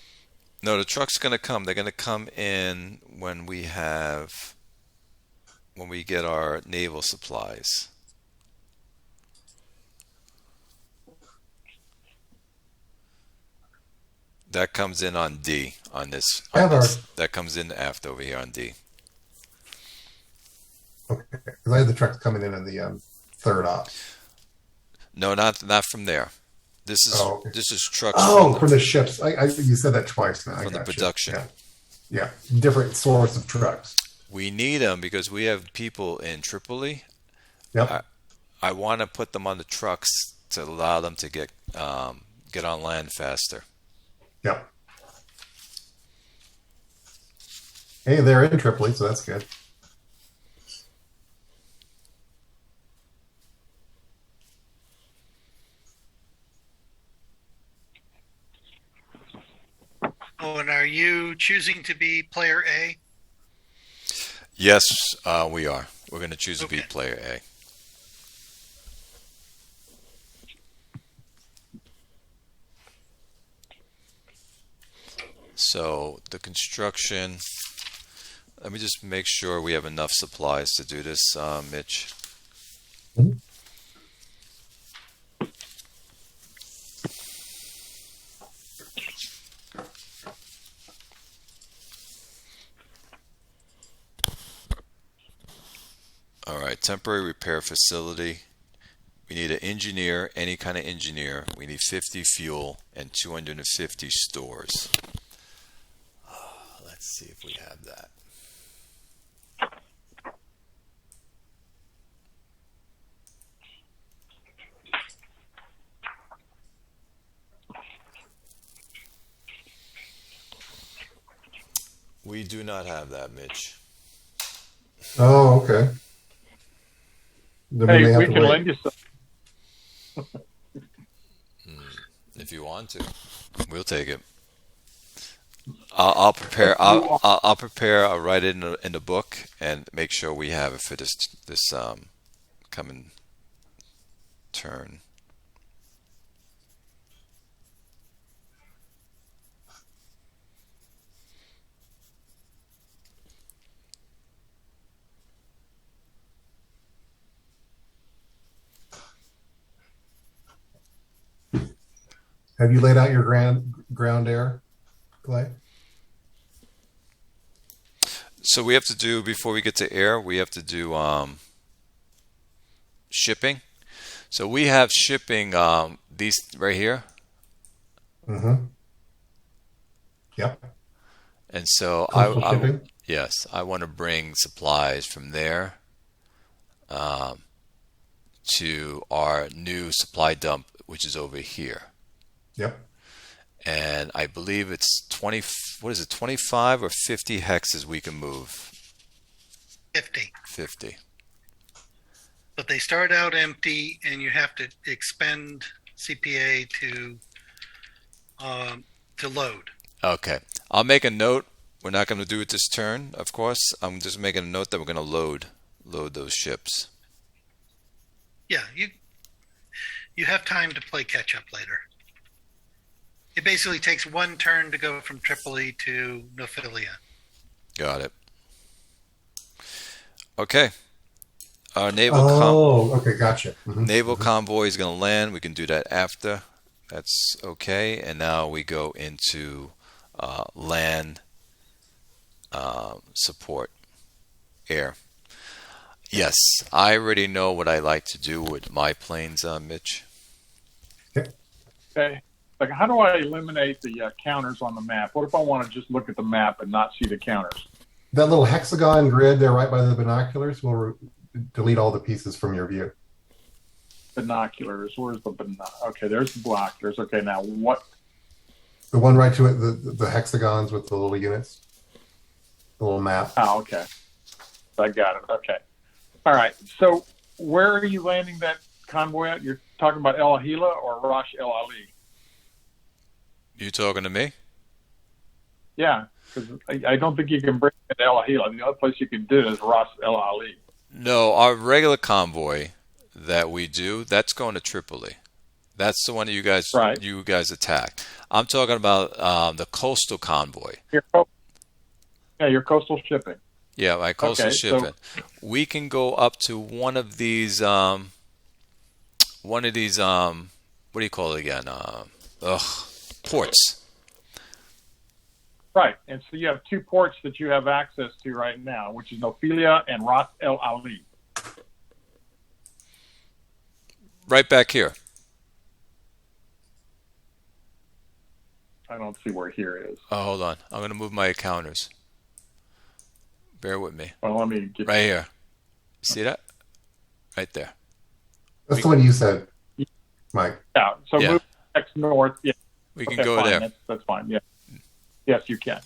No, the truck's going to come. They're going to come in when we get our naval supplies. That comes in on D on this. That comes in after over here on D. Okay. Because I had the trucks coming in the third op. No, not from there. This is okay. This is trucks. Oh, from the ships. You said that twice now. From the production. Yeah. Different sorts of trucks. We need them because we have people in Tripoli. Yep. I want to put them on the trucks to allow them to get on land faster. Yep. Hey, they're in Tripoli, so that's good. Oh, and are you choosing to be player A? Yes, we are. We're going to choose to be Okay. player A. So the construction, let me just make sure we have enough supplies to do this, Mitch. Mhm. All right, temporary repair facility. We need an engineer, any kind of engineer. We need 50 fuel and 250 stores. Let's see if we have that. We do not have that, Mitch. Oh, okay. Then we may Hey, have we to can wait. lend you some. If you want to, we'll take it. I'll prepare. I'll prepare. I'll write it in the book and make sure we have it for this coming turn. Have you laid out your ground air, Clay? So we have to do, before we get to air, we have to do shipping. So we have shipping, these right here. Mm-hmm. Yep. And so Coastal shipping. yes, I want to bring supplies from there to our new supply dump, which is over here. Yep. And I believe it's 20, what is it, 25 or 50 hexes we can move? 50. 50. But they start out empty, and you have to expend CPA to load. Okay. I'll make a note. We're not going to do it this turn, of course. I'm just making a note that we're going to load those ships. Yeah, you have time to play catch up later. It basically takes one turn to go from Tripoli to Nophilia. Got it. Okay. Our Okay, gotcha. Mm-hmm. naval convoy is going to land. We can do that after. That's okay. And now we go into land support, air. Yes, I already know what I like to do with my planes, Mitch. Okay. Like, how do I eliminate the counters on the map? What if I want to just look at the map and not see the counters? That little hexagon grid there right by the binoculars will delete all the pieces from your view. Binoculars. Where's the Okay, there's the binoculars. Okay, now what? The one right to it, the hexagons with the little units, the little map. Oh, okay. I got it. Okay. All right. So where are you landing that convoy at? You're talking about El Ahila or Rosh El Ali? You talking to me? Yeah, because I don't think you can bring it to El Ahila. The other place you can do it is Rosh El Ali. No, our regular convoy that we do, that's going to Tripoli. That's the one that you guys attacked. I'm talking about the coastal convoy. Your coastal shipping. Yeah, my coastal shipping. So, We can go up to one of these what do you call it again? Ports. right, and so you have two ports that you have access to right now, which is Nophilia and Ras El Ali. Right back here. I don't see where here is. Oh, hold on. I'm going to move my counters. Bear with me. Well, let me get Right here. See that? Right there. That's the one you said, Mike. Yeah, so Yeah. move next north. Yeah, We can okay, go fine. there. That's fine. Yeah. Yes, you can.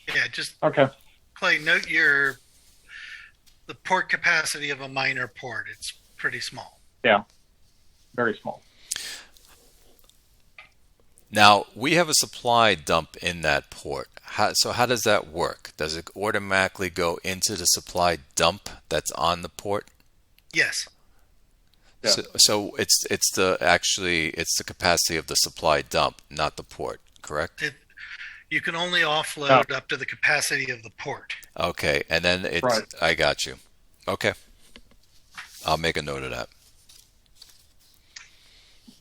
Yeah, just Okay. Clay, note the port capacity of a minor port. It's pretty small. Yeah. Very small. Now, we have a supply dump in that port. So how does that work? Does it automatically go into the supply dump that's on the port? Yes. Yeah. So it's the capacity of the supply dump, not the port, correct? You can only offload up to the capacity of the port. Okay, and then it's Right. I got you. Okay. I'll make a note of that.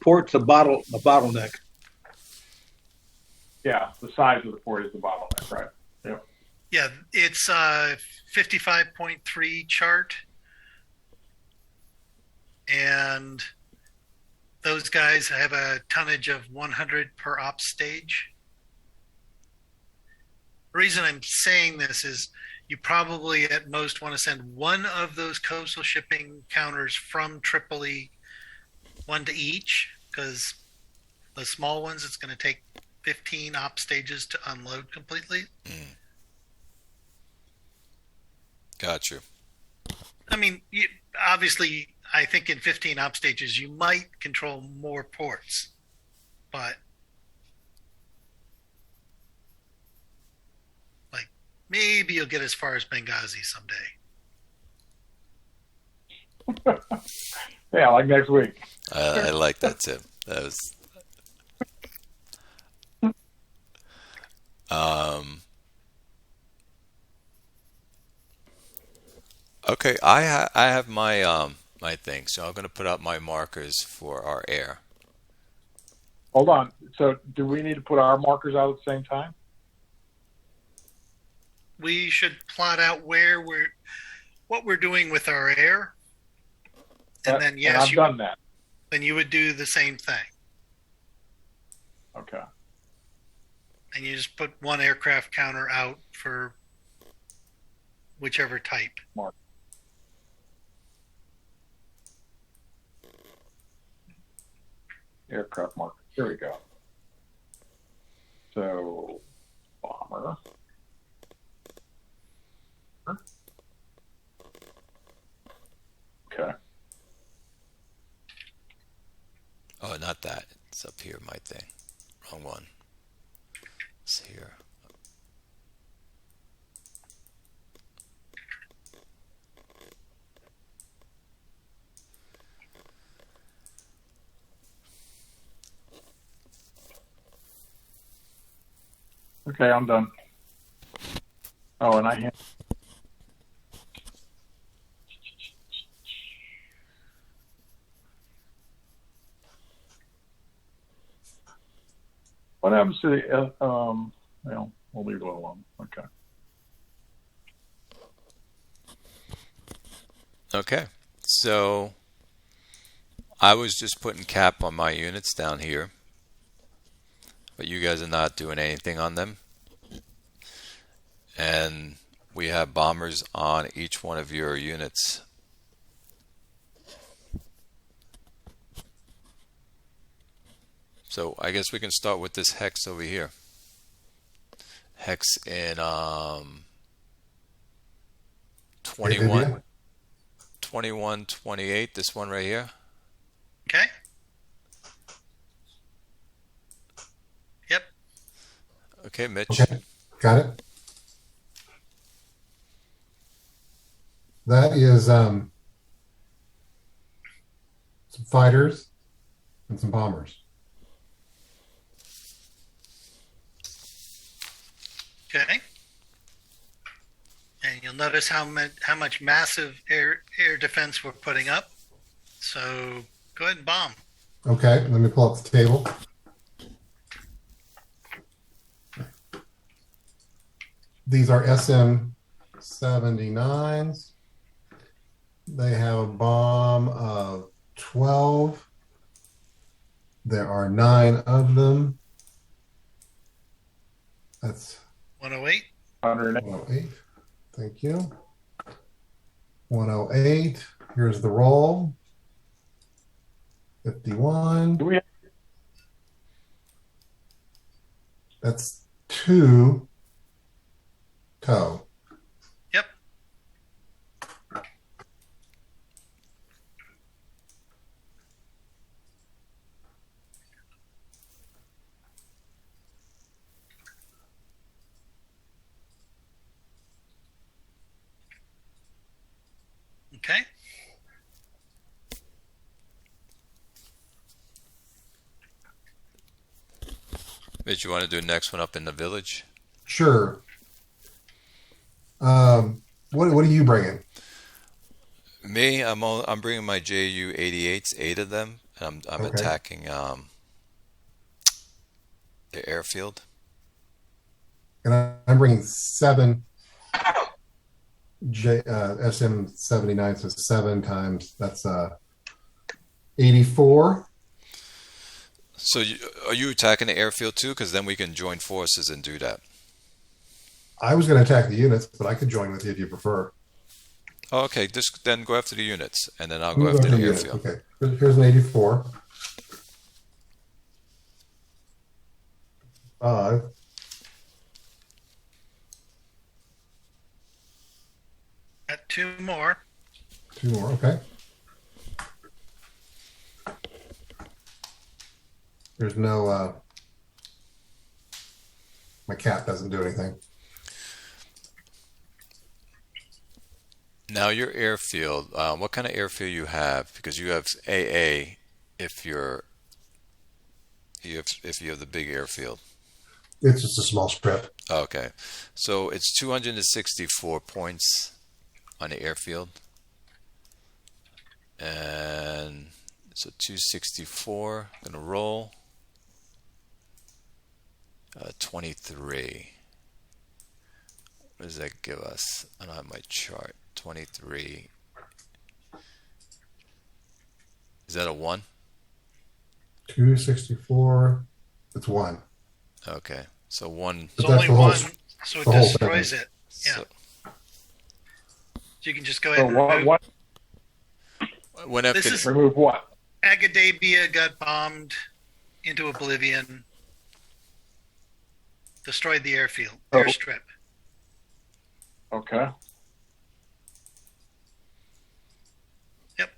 Port's a bottleneck. Yeah, the size of the port is the bottleneck, right? Yeah. Yeah, it's 55.3 chart. And those guys have a tonnage of 100 per op stage. The reason I'm saying this is you probably at most want to send one of those coastal shipping counters from Tripoli, one to each, because the small ones, it's going to take 15 op stages to unload completely. Got you. I mean, obviously, I think in 15 op stages, you might control more ports, but like maybe you'll get as far as Benghazi someday. Yeah, like next week. I like that too. That was. Okay, I have my my thing, so I'm going to put up my markers for our air. Hold on. So, do we need to put our markers out at the same time? We should plot out what we're doing with our air, and then yes, I've done that. Then you would do the same thing, Okay. and you just put one aircraft counter out for whichever type. Mark. Aircraft marker. Here we go. So, bomber. Okay. Oh, not that. It's up here, my thing. Wrong one. It's here. Okay, I'm done. Oh, and I what happens to the well, we'll leave it alone. Okay. Okay, so I was just putting cap on my units down here, but you guys are not doing anything on them. And we have bombers on each one of your units. So I guess we can start with this hex over here. Hex in 21, 21, 28, this one right here. Okay. Yep. Okay, Mitch. Okay, got it. That is some fighters and some bombers. Okay. And you'll notice how much massive air defense we're putting up. So go ahead and bomb. Okay, let me pull up the table. These are SM-79s. They have a bomb of 12. There are 9 of them. That's 108. 108. Thank you. 108. Here's the roll. 51. do we have, That's 2 tow. Yep. Okay. Mitch, you want to do the next one up in the village? Sure. What are you bringing? Me, I'm bringing my Ju-88s, 8 of them, and I'm Okay. attacking the airfield. And I'm bringing 7 SM-79, so 7 times, that's 84. So are you attacking the airfield too? Because then we can join forces and do that. I was going to attack the units, but I could join with you if you prefer. Oh, okay, just then go after the units, and then I'll I'm go gonna after for the units. airfield. Okay, here's an 84. 5. Got 2 more. 2 more, okay. There's no, my cat doesn't do anything. Now your airfield, what kind of airfield you have? Because you have AA if if you have the big airfield. It's just a small strip. Okay, so it's 264 points on the airfield, and so 264. I'm gonna roll 23. What does that give us? I don't have my chart. 23. Is that a 1? 264. It's 1. Okay, so 1. It's But that's only the whole- 1, so it the whole destroys thing. it. Yeah. So, So you can just go ahead So and what? remove. What? when This is- Remove what? Agadabia got bombed into oblivion. Destroyed the airfield, Oh. airstrip. Okay. Yep.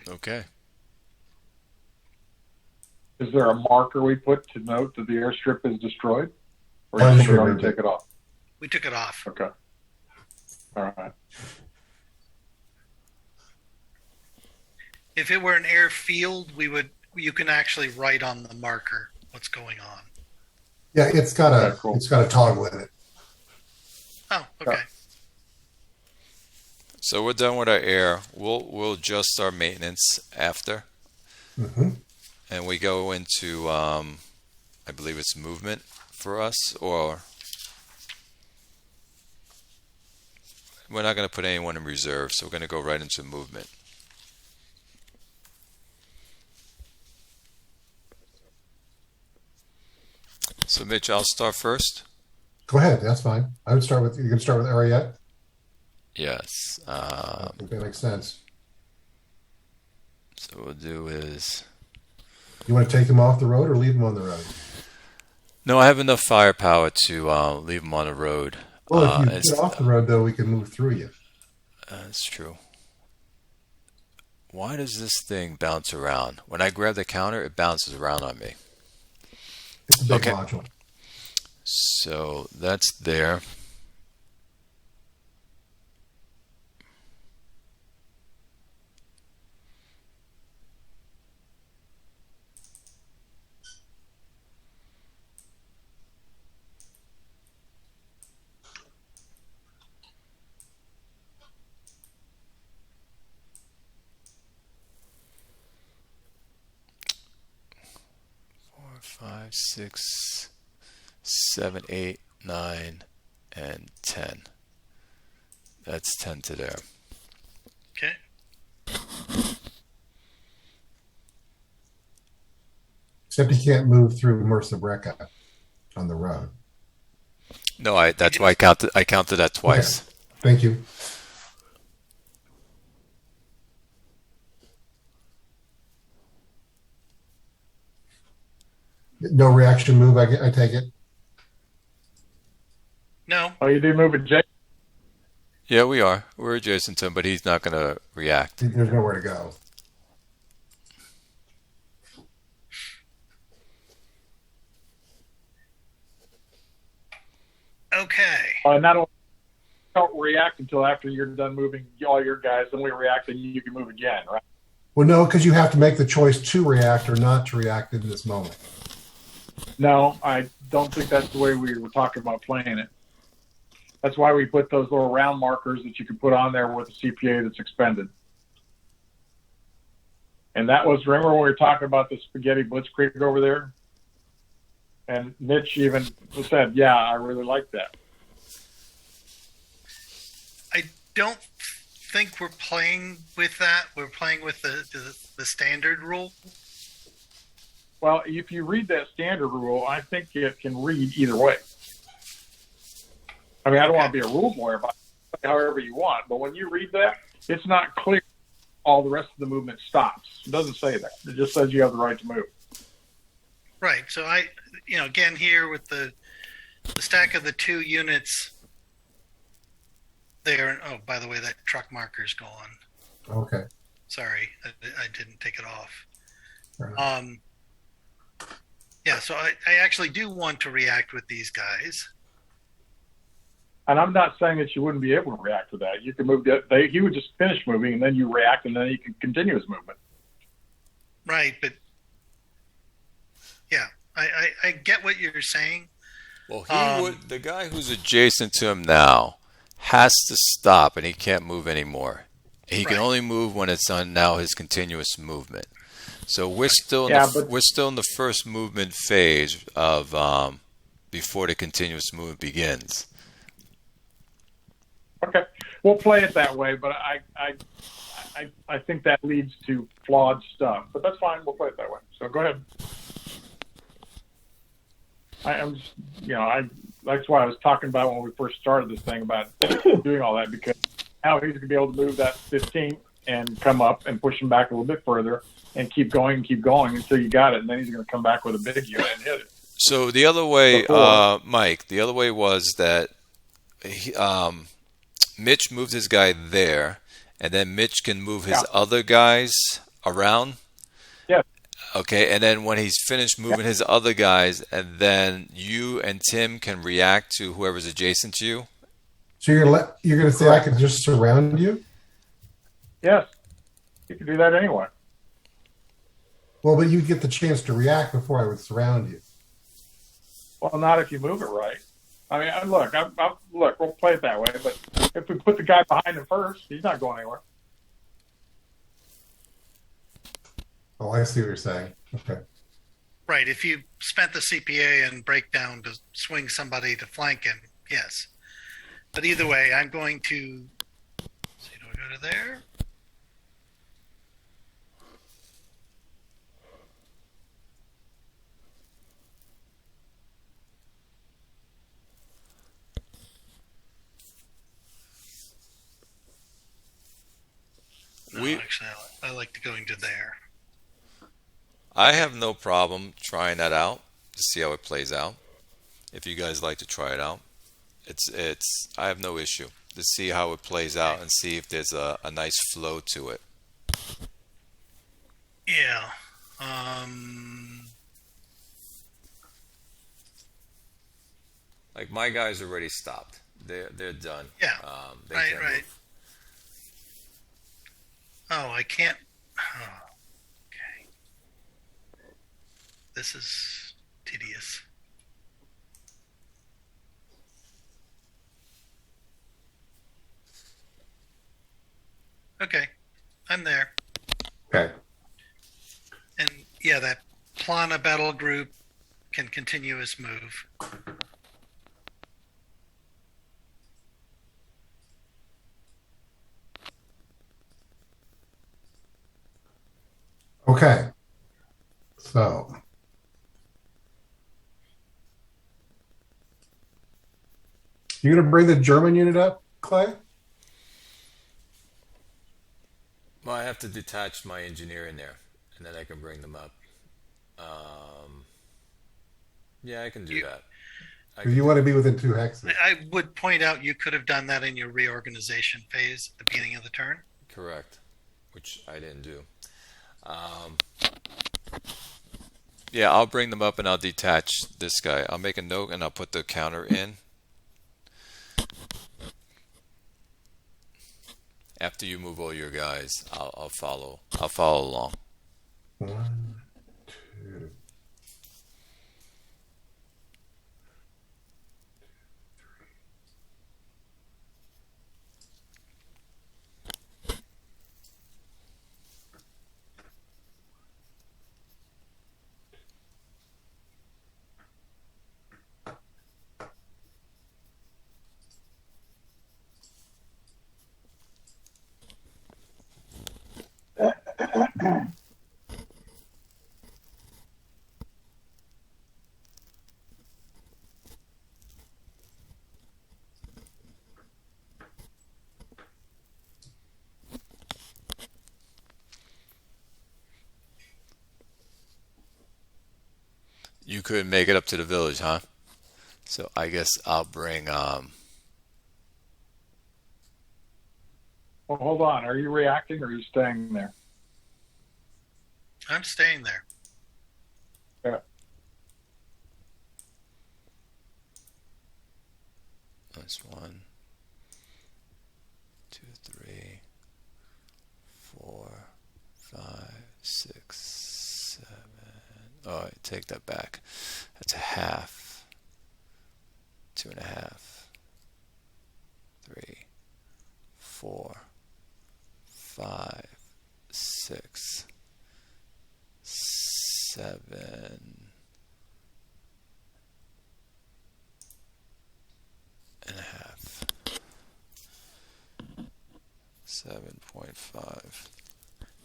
okay. Is there a marker we put to note that the airstrip is destroyed? Or I did just somebody already removed take it off? We took it off. Okay. All right. If it were an airfield, you can actually write on the marker what's going on. Yeah, it's got Okay, cool. a toggle in it. Oh, okay. So we're done with our air. We'll adjust our maintenance after, Mm-hmm. and we go into I believe it's movement for us, or we're not going to put anyone in reserve, so we're going to go right into movement. So Mitch, I'll start first. Go ahead, that's fine. I would start with, you can start with Ariette. Yes. I think that makes sense. So what we'll do is, You want to take them off the road or leave them on the road? no, I have enough firepower to leave them on the road. Well, if you It's- get off the road, though, we can move through you. That's true. Why does this thing bounce around? When I grab the counter, it bounces around on me. It's a big Okay. module. So that's there. Four, 5, 6, 7, 8, 9, and 10. That's 10 to there. Okay. Except you can't move through Mersa Breca on the road. No, that's why I counted that twice. Okay. Thank you. No reaction move, I take it. No. Oh, you do move it, Jake? Yeah, we are. We're adjacent to him, but he's not going to react. There's nowhere to go. Okay. Not only don't react until after you're done moving all your guys, then we react and you can move again, right? Well, no, because you have to make the choice to react or not to react in this moment. No, I don't think that's the way we were talking about playing it. That's why we put those little round markers that you can put on there with the CPA that's expended. And that was, remember when we were talking about the spaghetti blitzkrieg over there? And Mitch even said, yeah, I really like that. I don't think we're playing with that. We're playing with the standard rule. Well, if you read that standard rule, I think it can read either way. I mean, I don't want to be a rule lawyer, but however you want. But when you read that, it's not clear all the rest of the movement stops. It doesn't say that. It just says you have the right to move. Right. So again, here with the stack of the 2 units there. Oh, by the way, that truck marker's gone. Okay. Sorry, I didn't take it off. Right. Yeah, so I actually do want to react with these guys. And I'm not saying that you wouldn't be able to react to that. You can move. He would just finish moving, and then you react, and then he can continue his movement. Right, but yeah, I get what you're saying. Well, the guy who's adjacent to him now has to stop, and he can't move anymore. He can only move when it's on now his continuous movement. So we're still we're still in the first movement phase of before the continuous movement begins. Okay, we'll play it that way, but I think that leads to flawed stuff. But that's fine. We'll play it that way. So go ahead. I'm just, that's why I was talking about when we first started this thing about doing all that, because now he's going to be able to move that 15 and come up and push him back a little bit further and keep going until you got it, and then he's going to come back with a big unit and hit it. So the other way, Mike, the other way was that Mitch moved his guy there, and then Mitch can move his other guys around. Yeah. Okay, and then when he's finished moving his other guys, and then you and Tim can react to whoever's adjacent to you. So you're going to say I can just surround you? Yes, you can do that anyway. Well, but you get the chance to react before I would surround you. Well, not if you move it right. I mean, look, we'll play it that way. But if we put the guy behind him first, he's not going anywhere. Oh, I see what you're saying. Okay. Right. If you spent the CPA and breakdown to swing somebody to flank him, yes. But either way, I'm going to. See, do I go to there? No, actually, I like to go into there. I have no problem trying that out to see how it plays out. If you guys like to try it out, I have no issue to see how it plays out and see if there's a nice flow to it. Yeah. Like my guys already stopped. They're done. Yeah. They right. can't Right. move. Oh, I can't. Oh, okay. This is tedious. Okay, I'm there. Okay. And yeah, that Plana battle group can continue its move. Okay. So. You going to bring the German unit up, Clay? Well, I have to detach my engineer in there, and then I can bring them up. Yeah, I can do that. You want to be within 2 hexes. I would point out you could have done that in your reorganization phase at the beginning of the turn. Correct, which I didn't do. Yeah, I'll bring them up and I'll detach this guy. I'll make a note and I'll put the counter in. After you move all your guys, I'll follow. I'll follow along. 1, 2. You couldn't make it up to the village, huh? So I guess I'll bring. Well, hold on. Are you reacting or are you staying there? I'm staying there. Yeah. That's 1, 2, 3, 4, 5, 6, 7. Oh, I take that back. That's a half. 2.5. 3, 4, 5, 6, 7 and a half. 7.5.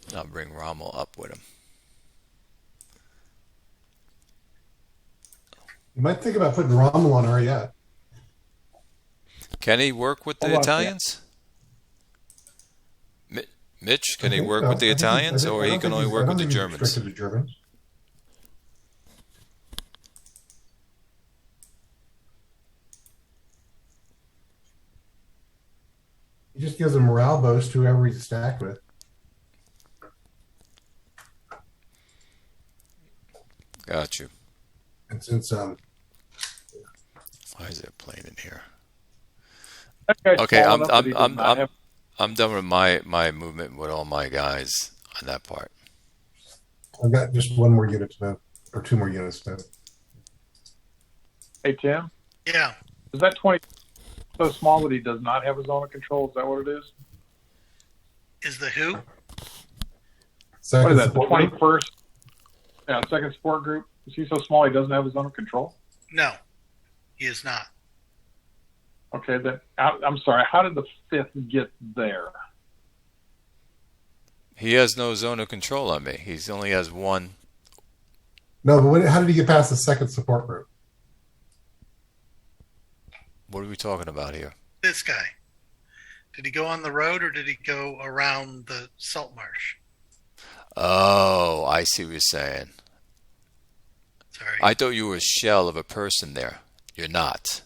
And I'll bring Rommel up with him. You might think about putting Rommel on Ariette. Can he work with the Hold on, Italians? Mitch, can he work so. with the I think Italians, I or don't he can think only he's- work I don't with the think he's Germans? restricted to Germans. He just gives a morale boost to whoever he's stacked with. Got you. And since Why is there a plane in here? That guy's Okay, small enough that he does not have- I'm done with my movement with all my guys on that part. I've got just one more unit to move, or 2 more units to move. Hey, Tim, Yeah. is that 20 so small that he does not have a zone of control? Is that what it is? Is the who? What Second is that, the support group? 21st? Yeah, second support group. Is he so small he doesn't have a zone of control? No, he is not. Okay, then I'm sorry. How did the 5th get there? He has no zone of control on me. He only has one. No, but how did he get past the second support group? What are we talking about here? This guy. Did he go on the road or did he go around the salt marsh? Oh, I see what you're saying. Sorry. I thought you were a shell of a person there. You're not.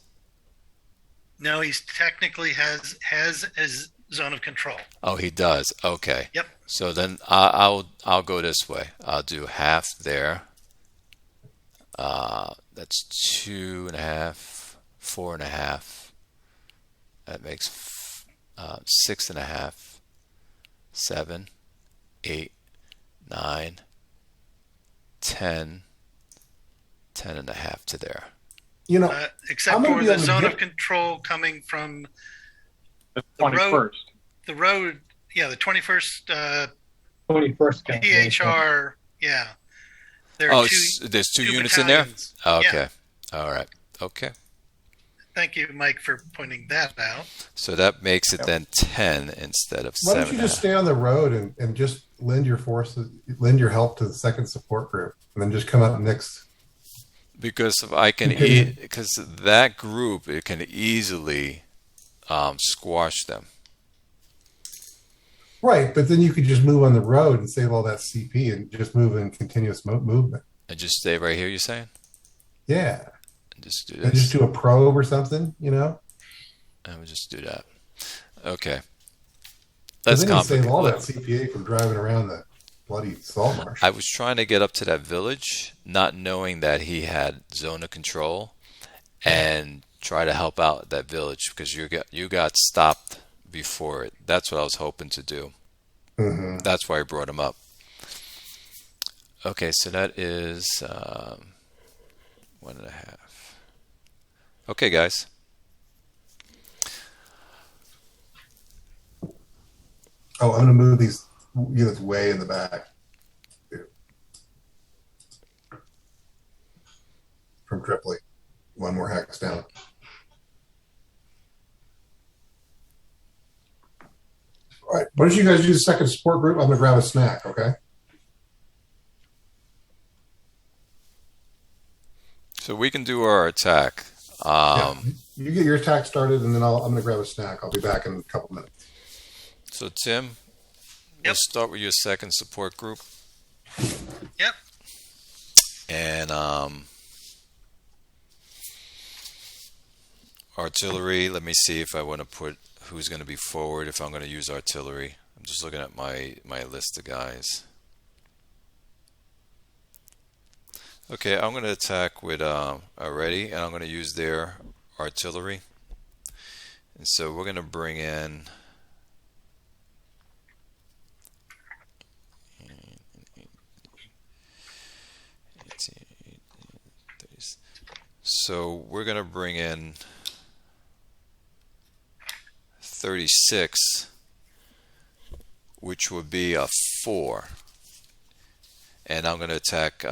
No, he's technically has his zone of control. Oh, he does. Okay. Yep. So then I'll go this way. I'll do half there. That's 2.5, 4.5. That makes 6.5, 7, 8, 9, 10, 10.5 to there. You know, Except I'm gonna for be the able to zone get- of control coming from The The road- 21st. the road. Yeah, the 21st 21st count. PHR. Yeah. There are Oh, two. there's two two units in there? battalions. Oh, Yeah. okay. All right. Okay. Thank you, Mike, for pointing that out. So that makes it then 10 instead of why 7. don't you just stay on the road and just lend your forces, lend your help to the second support group, and then just come up next. Because if I can Okay. because that group, it can easily squash them. Right, but then you could just move on the road and save all that CP and just move in continuous movement. And just stay right here, you're saying? Yeah, And just do and this. just do a probe or something, you know. And we'll just do that. Okay. 'Cause That's then you save all that complicated. CPA from driving around the bloody salt marsh. I was trying to get up to that village, not knowing that he had zone of control, and try to help out that village because you got stopped before it. That's what I was hoping to do. Mm-hmm. That's why I brought him up. Okay, so that is 1.5. Okay, guys. Oh, I'm going to move these units way in the back. From Tripoli. One more hex down. All right. Why don't you guys do the second support group? I'm going to grab a snack, okay? So we can do our attack. Yeah. You get your attack started, and then I'm going to grab a snack. I'll be back in a couple minutes. So, Tim, we'll start with your second support group. Yep. And artillery, let me see if I want to put who's going to be forward, if I'm going to use artillery. I'm just looking at my list of guys. Okay, I'm going to attack with already, and I'm going to use their artillery. And so we're going to bring in so we're going to bring in 36, which would be a 4. And I'm going to attack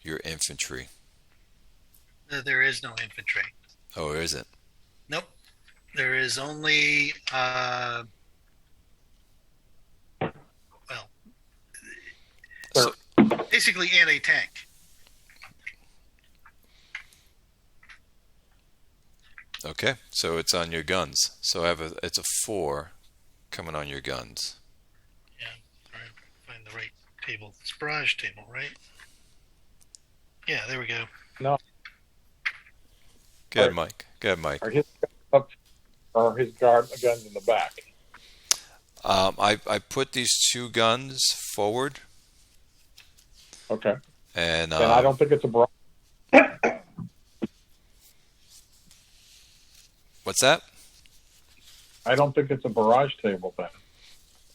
your infantry. There is no infantry. Oh, there isn't? Nope. There is only, So, basically anti-tank. okay, so it's on your guns. So it's a 4 coming on your guns. Yeah, trying to find the right table. It's barrage table, right? Yeah, there we go. No. Go ahead, Mike. Are his up, or his guns in the back? I put these 2 guns forward. Okay. And I don't think it's a barrage. What's that? I don't think it's a barrage table then.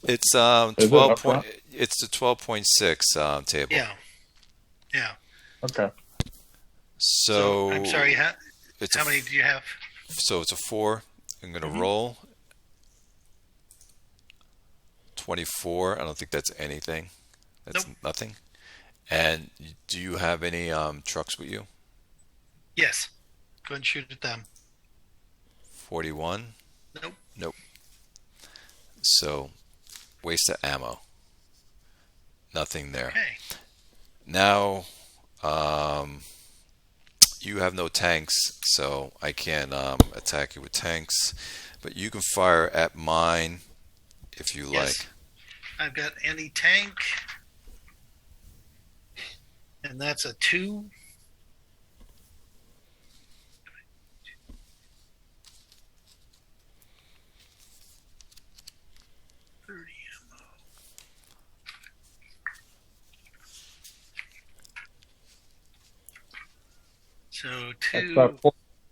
It's Is it 12 up point. front? It's the 12.6 table. Yeah. Yeah. Okay. So I'm sorry. How it's many do you have? So it's a 4. I'm going to roll 24. I don't think that's anything. That's nothing. And do you have any trucks with you? Yes. Go ahead and shoot at them. 41. Nope. So waste of ammo. Nothing there. Okay. Now you have no tanks, so I can't attack you with tanks, but you can fire at mine if you like. I've got anti-tank, and that's a 2. So 2. That's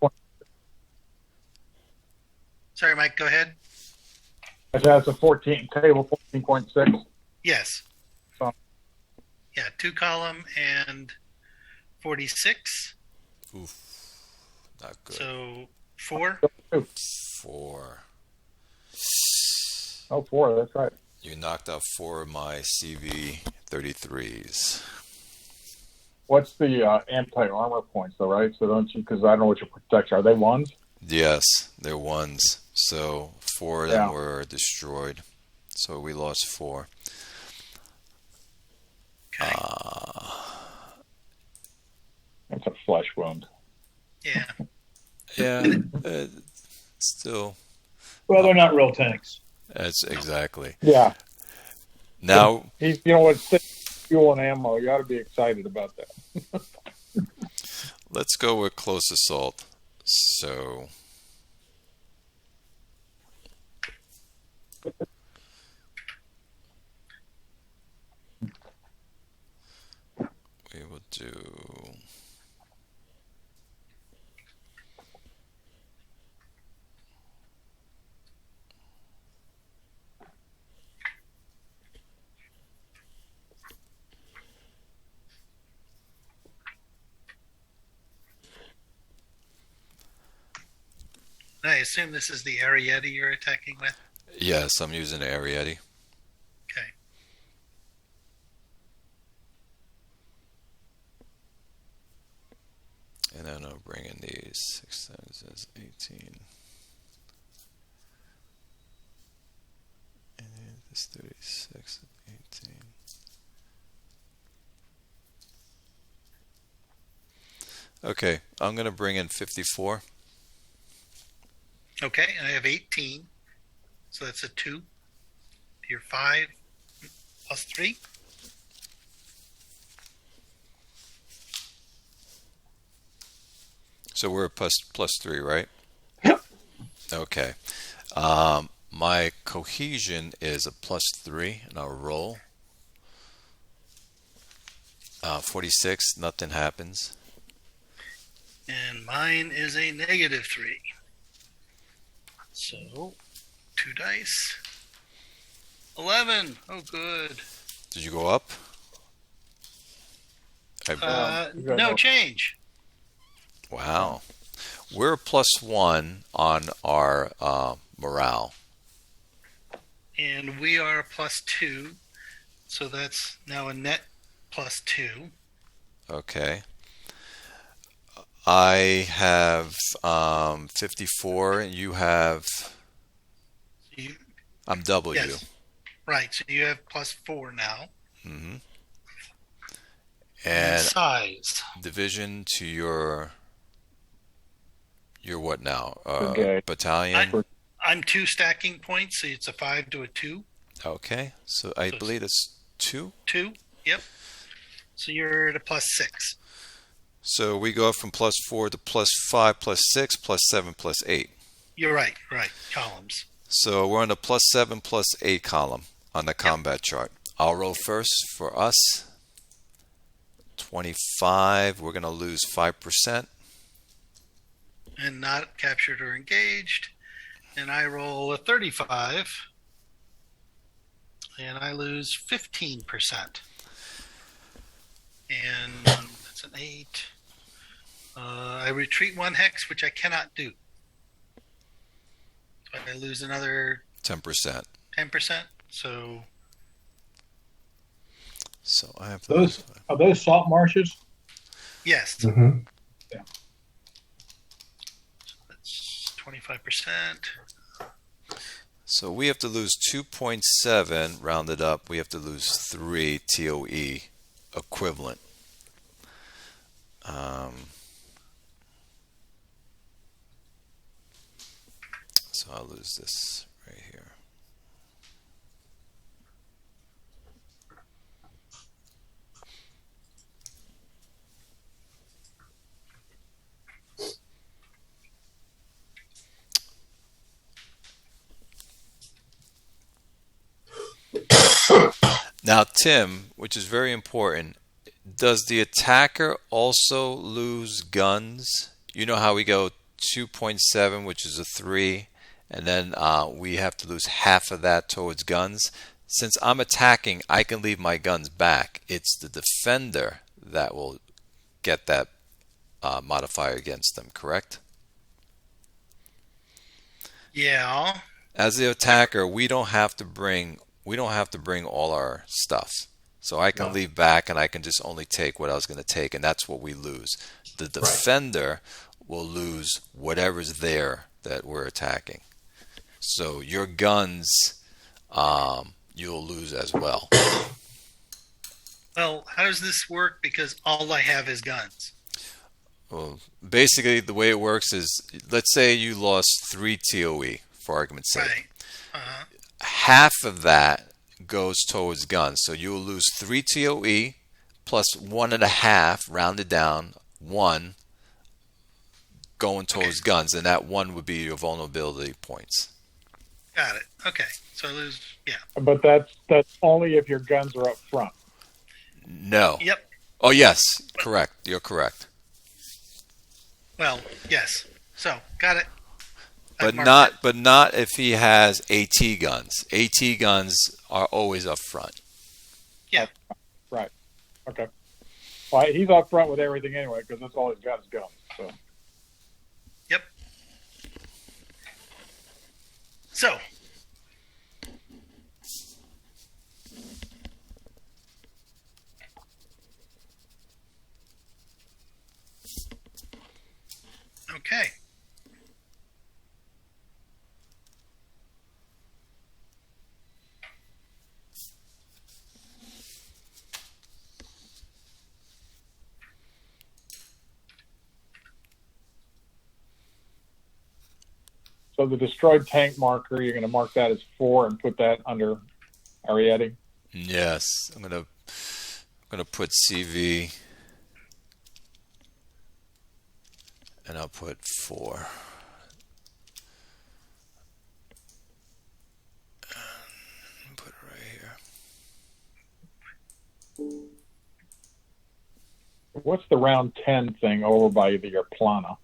4. Sorry, Mike. Go ahead. That's a 14 table 14.6. Yes. So- Yeah, 2 column and 46. Oof, not good. So 4. 4. Oh, 4. That's right. You knocked out 4 of my CV-33s. What's the anti-armor points, though, right? So don't you? Because I don't know what your protection are. They ones? Yes, they're 1s. So 4 of them were destroyed. So we lost 4. Okay. That's a flesh wound. Yeah. Yeah, still. Well, they're not real tanks. That's exactly. Yeah. Now, You know what? Fuel and ammo. You ought to be excited about that. let's go with close assault. So we will do I assume this is the Ariete you're attacking with? Yes, I'm using the Ariete. Okay. And then I'll bring in these 6 times as 18. And then this 36 and 18. Okay, I'm going to bring in 54. Okay, and I have 18. So that's a 2. You're 5 plus 3. So we're at plus 3, right? Yep. Okay. My cohesion is a +3, and I'll roll. 46, nothing happens. And mine is a -3. So, 2 dice. 11. Oh, good. Did you go up? No change. Wow. We're +1 on our morale. And we are +2. So that's now a net +2. Okay. I have 54, and you have... You, I'm double yes. you. Right, so you have +4 now. Mm-hmm. And And size. division to your what now? Okay. Battalion? I'm 2 stacking points, so it's a 5 to a 2. Okay. So I believe it's 2. 2, yep. So you're at a +6. So we go from +4 to +5, +6, +7, +8. You're right, columns. So we're on the +7, +8 column on the combat chart. I'll roll first for us. 25. We're going to lose 5%. And not captured or engaged. And I roll a 35. And I lose 15%. And that's an 8. I retreat 1 hex, which I cannot do. So I lose another 10%. 10%. So I have Those are those salt marshes? yes, Mm-hmm. that's 25%. So we have to lose 2.7 rounded up. We have to lose 3 TOE equivalent. So I'll lose this right here. Now, Tim, which is very important, does the attacker also lose guns? You know how we go 2.7, which is a 3, and then we have to lose half of that towards guns. Since I'm attacking, I can leave my guns back. It's the defender that will get that modifier against them, correct? Yeah. As the attacker, we don't have to bring all our stuff. So I can leave back, and I can just only take what I was going to take, and that's what we lose. The defender will lose whatever's there that we're attacking. So your guns, you'll lose as well. Well, how does this work? Because all I have is guns. Well, basically, the way it works is, let's say you lost 3 TOE, for argument's sake. Right. Uh-huh. Half of that goes towards guns. So you will lose 3 TOE plus 1.5, rounded down, 1 going towards guns, and that 1 would be your vulnerability points. Got it. Okay. So I lose, yeah. But that's only if your guns are up front. No. Yep. Oh, yes. Correct. You're correct. Well, yes. So, got it. But I've not marked but not if he has AT guns. AT guns are always up front. Yeah. Right. Okay. Well, he's up front with everything anyway because that's all he's got is guns. So. Yep. So, okay. So the destroyed tank marker, you're going to mark that as 4 and put that under Arietti. Yes, I'm gonna put CV, and I'll put 4. And put it right here. What's the round 10 thing over by your Plana?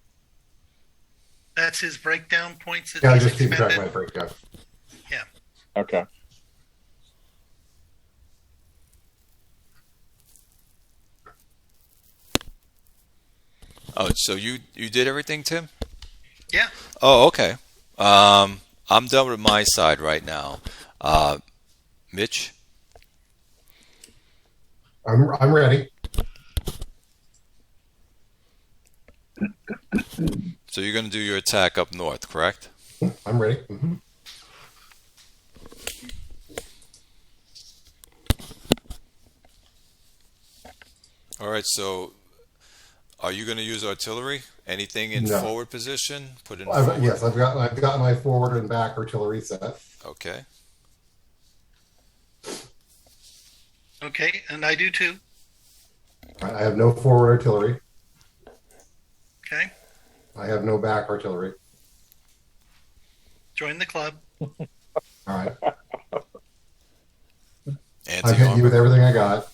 That's his breakdown points that Yeah, I he's just keep track of expended. my breakdown. Yeah. Okay. Oh, so you did everything, Tim? Yeah. Oh, okay. I'm done with my side right now. Mitch? I'm ready. So you're going to do your attack up north, correct? I'm ready. Mm-hmm. All right, so are you going to use artillery? Anything in No. forward position? Put in forward? Yes, I've got my forward and back artillery set. Okay. Okay, and I do too. I have no forward artillery. Okay. I have no back artillery. Join the club. All right. I'm hitting you Anti-armor? with everything I got.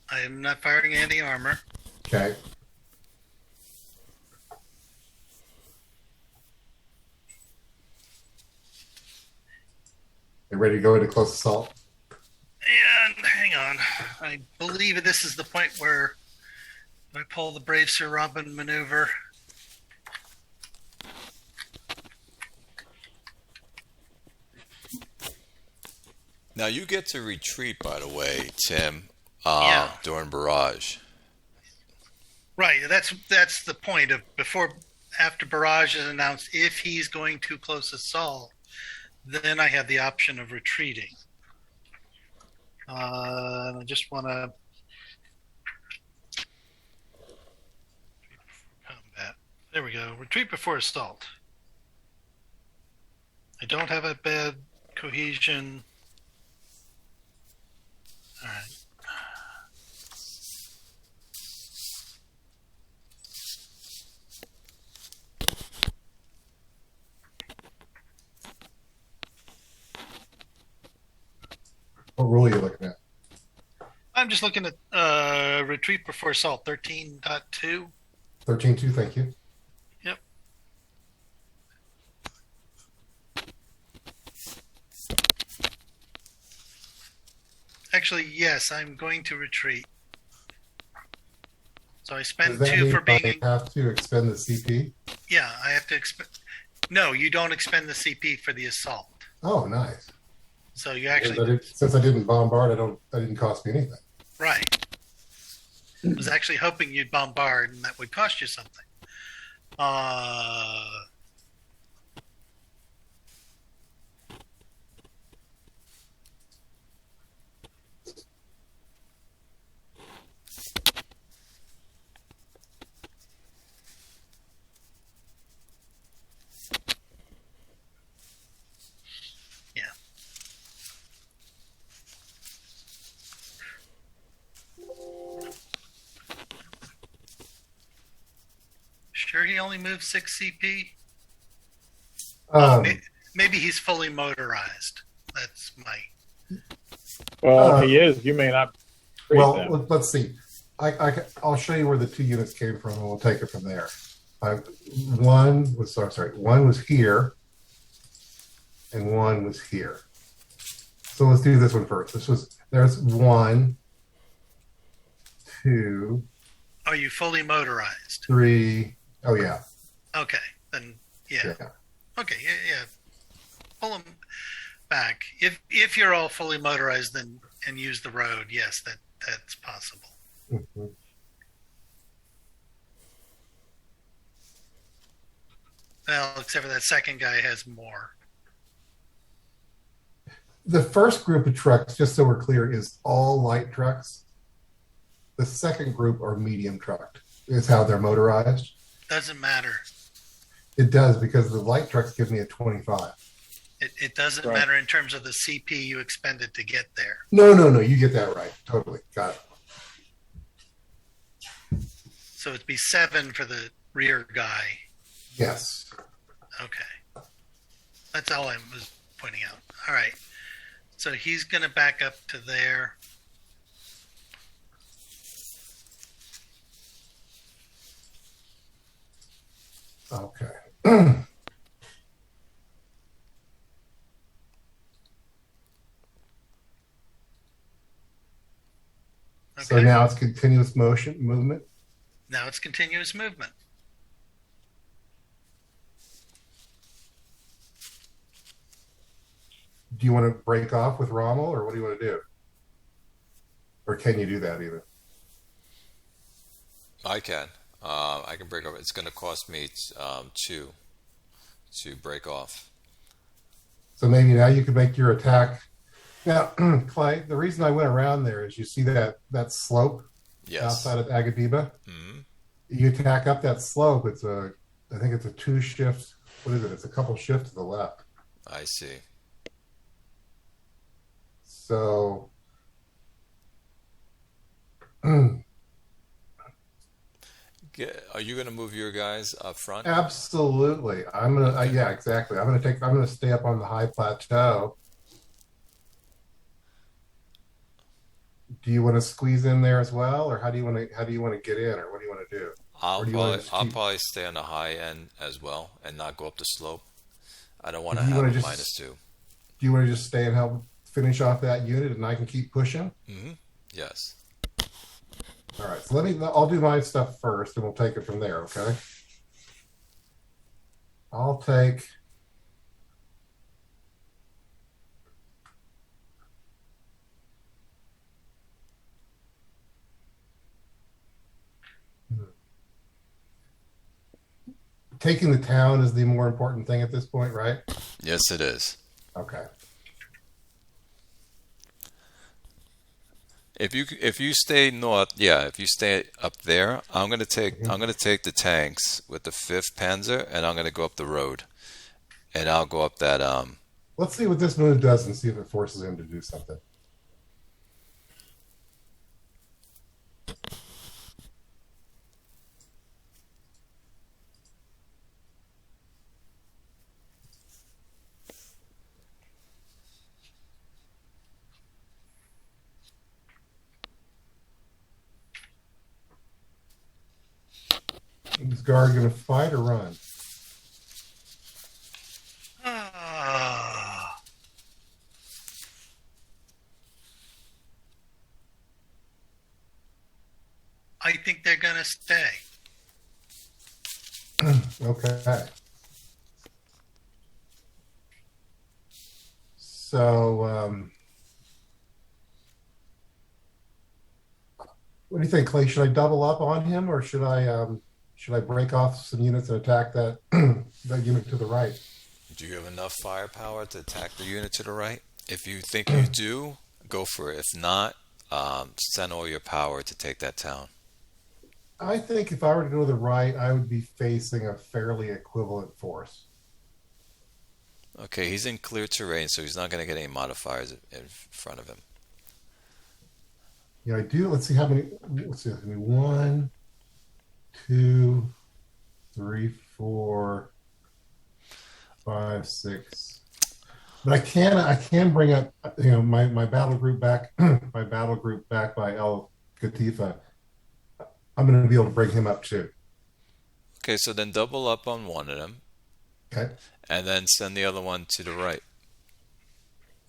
I am not firing anti-armor. Okay. You ready to go into close assault? And hang on. I believe this is the point where I pull the Brave Sir Robin maneuver. Now you get to retreat, by the way, Tim, Yeah. during barrage. Right. That's the point of after barrage is announced. If he's going to close assault, then I have the option of retreating. I just want to combat. There we go. Retreat before assault. I don't have a bad cohesion. All right. What rule are you looking at? I'm just looking at retreat before assault 13.2. 13.2, thank you. Yep. Actually, yes, I'm going to retreat. So I Does spent that 2 mean for being. I have to expend the CP? Yeah, I have to expend. No, you don't expend the CP for the assault. Oh, nice. So you actually Since I didn't bombard, that didn't cost me anything. right. I was actually hoping you'd bombard, and that would cost you something. Yeah. Sure, he only moved 6 CP. Maybe he's fully motorized. That's my. Well, if he is, you may not. Well, let's see. I'll show you where the 2 units came from, and we'll take it from there. One was here, and one was here. So let's do this one first. There's 1, 2. Are you fully motorized? 3. Oh yeah. Okay, then yeah. Yeah. Okay, yeah. Pull them back. If you're all fully motorized, then and use the road, yes, that's possible. Mhm. Well, except for that second guy has more. The first group of trucks, just so we're clear, is all light trucks. The second group are medium trucked, is how they're motorized. Doesn't matter. It does, because the light trucks give me a 25. It doesn't Right. matter in terms of the CP you expended to get there. No, you get that right. Totally. Got it. So it'd be 7 for the rear guy. Yes. Okay. That's all I was pointing out. All right. So he's going to back up to there. Okay. So Okay. now it's continuous movement. Now it's continuous movement. Do you want to break off with Rommel, or what do you want to do? Or can you do that even? I can. I can break off. It's going to cost me 2 to break off. So maybe now you could make your attack. Now, Clay, the reason I went around there is you see that slope Yes. outside of Agadiba. Hmm. You attack up that slope. I think it's a 2 shift. What is it? It's a couple shifts to the left. I see. So Are you going to move your guys up front? absolutely, I'm gonna. Yeah, exactly. I'm gonna stay up on the high plateau. Do you want to squeeze in there as well, or how do you want to get in, or what do you want to do? I'll Or do you wanna probably, just I'll keep- probably stay on the high end as well and not go up the slope. I don't want Do to you have wanna a just- -2. Do you want to just stay and help finish off that unit, and I can keep pushing? Hmm. Yes. All right. So I'll do my stuff first, and we'll take it from there. Okay. I'll take. Taking the town is the more important thing at this point, right? Yes, it is. Okay. If you stay north, if you stay up there, I'm gonna take the tanks with the 5th Panzer, and I'm gonna go up the road, and I'll go up that Let's see what this move does and see if it forces him to do something. Is Guard going to fight or run? Ah. I think they're going to stay. Okay. So, what do you think, Clay? Should I double up on him, or should I break off some units and attack that that unit to the right? Do you have enough firepower to attack the unit to the right? If you think you do, go for it. If not, send all your power to take that town. I think if I were to go to the right, I would be facing a fairly equivalent force. Okay, he's in clear terrain, so he's not going to get any modifiers in front of him. Yeah, I do. Let's see how many. Let's see. 1, 2, 3, 4, 5, 6. But I can bring up my battle group back my battle group back by El Katifa. I'm going to be able to bring him up too. Okay, so then double up on one of them, Okay. and then send the other one to the right.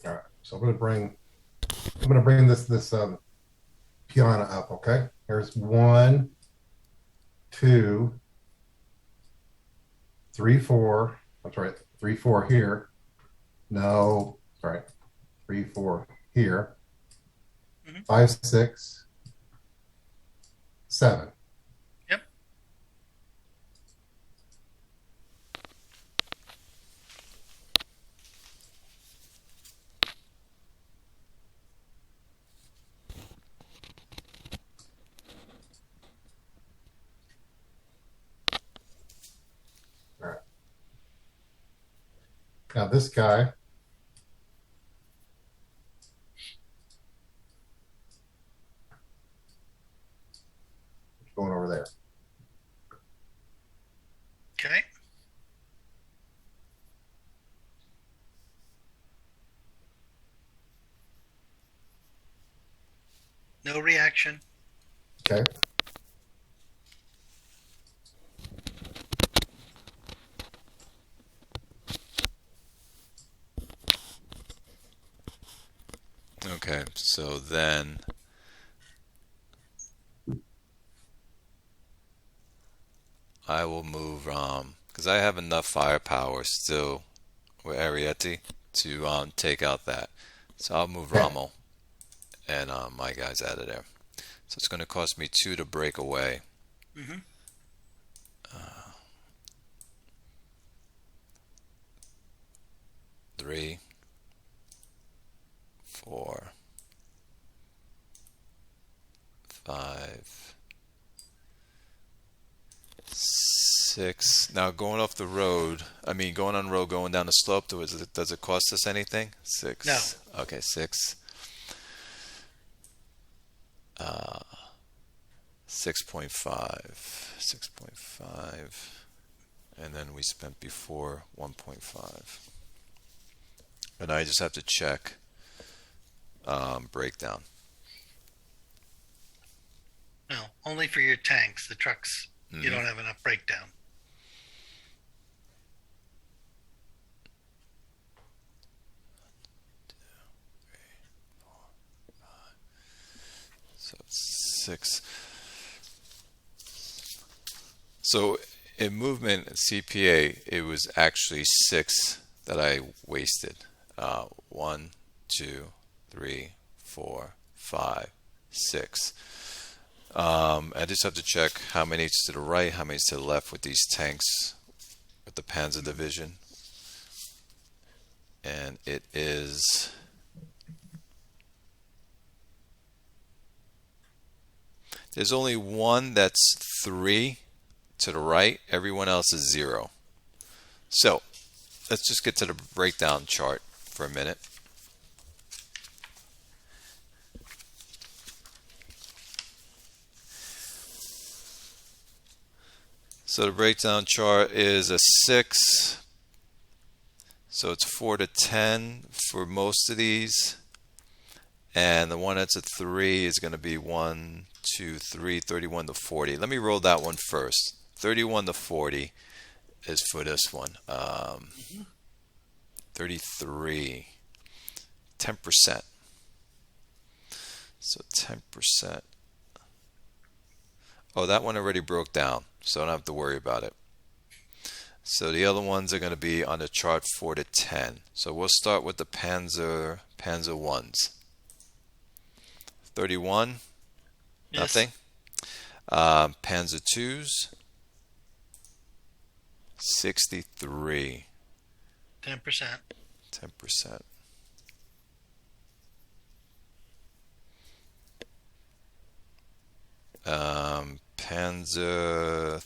All right. So I'm going to bring this Piana up. Okay. There's 1, 2, 3-4. That's right. 3-4 here. No, sorry. 3-4 here. 5-6, 7. Yep. All right. Now this guy. Going over there. Okay. No reaction. Okay. Okay, so then I will move because I have enough firepower still with Arietti to take out that. So I'll move Rommel and my guys out of there. So it's going to cost me 2 to break away. 3, 4, 5, 6. Now going off the road, going on the road, going down the slope, does it cost us anything? 6. No. Okay, 6. 6.5. 6.5. And then we spent before 1.5. And I just have to check breakdown. No, only for your tanks. The trucks, you don't have enough breakdown. So it's 6. So in movement CPA, it was actually 6 that I wasted. 1, 2, 3, 4, 5, 6. I just have to check how many is to the right, how many is to the left with these tanks, with the Panzer Division. And it is... There's only one that's 3 to the right. Everyone else is 0. So let's just get to the breakdown chart for a minute. So the breakdown chart is a 6. So it's 4 to 10 for most of these. And the one that's a 3 is going to be 1, 2, 3, 31 to 40. Let me roll that one first. 31 to 40 is for this one. 33. 10%. So 10%. Oh, that one already broke down, so I don't have to worry about it. So the other ones are going to be on the chart 4 to 10. So we'll start with the Panzer 1s. 31, Yes. nothing. Panzer 2s, 63, 10%. 10%. Panzer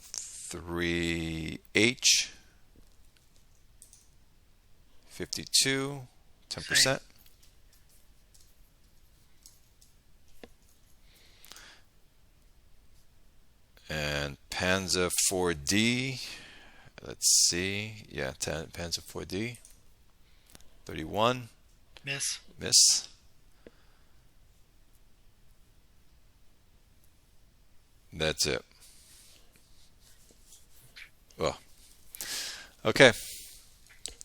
3H, 52, 10%. Same. And Panzer 4D, let's see, yeah, Panzer 4D, 31, Miss. miss. That's it. Well, okay.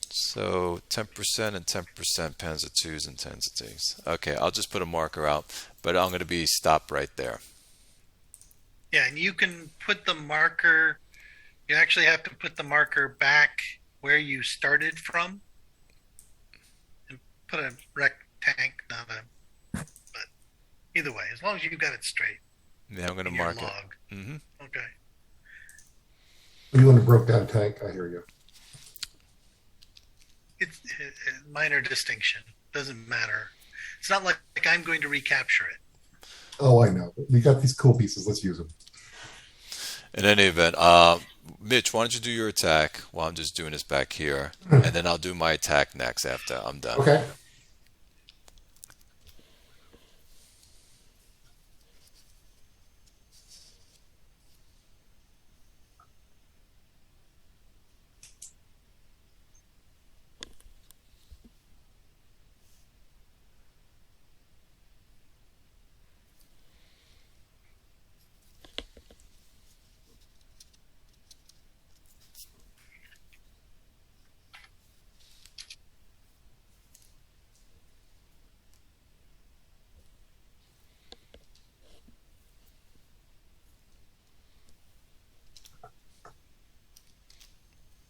So 10% and 10% Panzer 2s and Panzer 2s. Okay, I'll just put a marker out, but I'm going to be stopped right there. Yeah, and you can put the marker You actually have to put the marker back where you started from, and put a wreck tank, not a. But either way, as long as you got it straight. Yeah, I'm going to in your mark log. it. Mm-hmm. Okay. You want a broke down tank? I hear you. It's a minor distinction. Doesn't matter. It's not like I'm going to recapture it. Oh, I know. We got these cool pieces. Let's use them. In any event, Mitch, why don't you do your attack while I'm just doing this back here, and then I'll do my attack next after I'm done. Okay.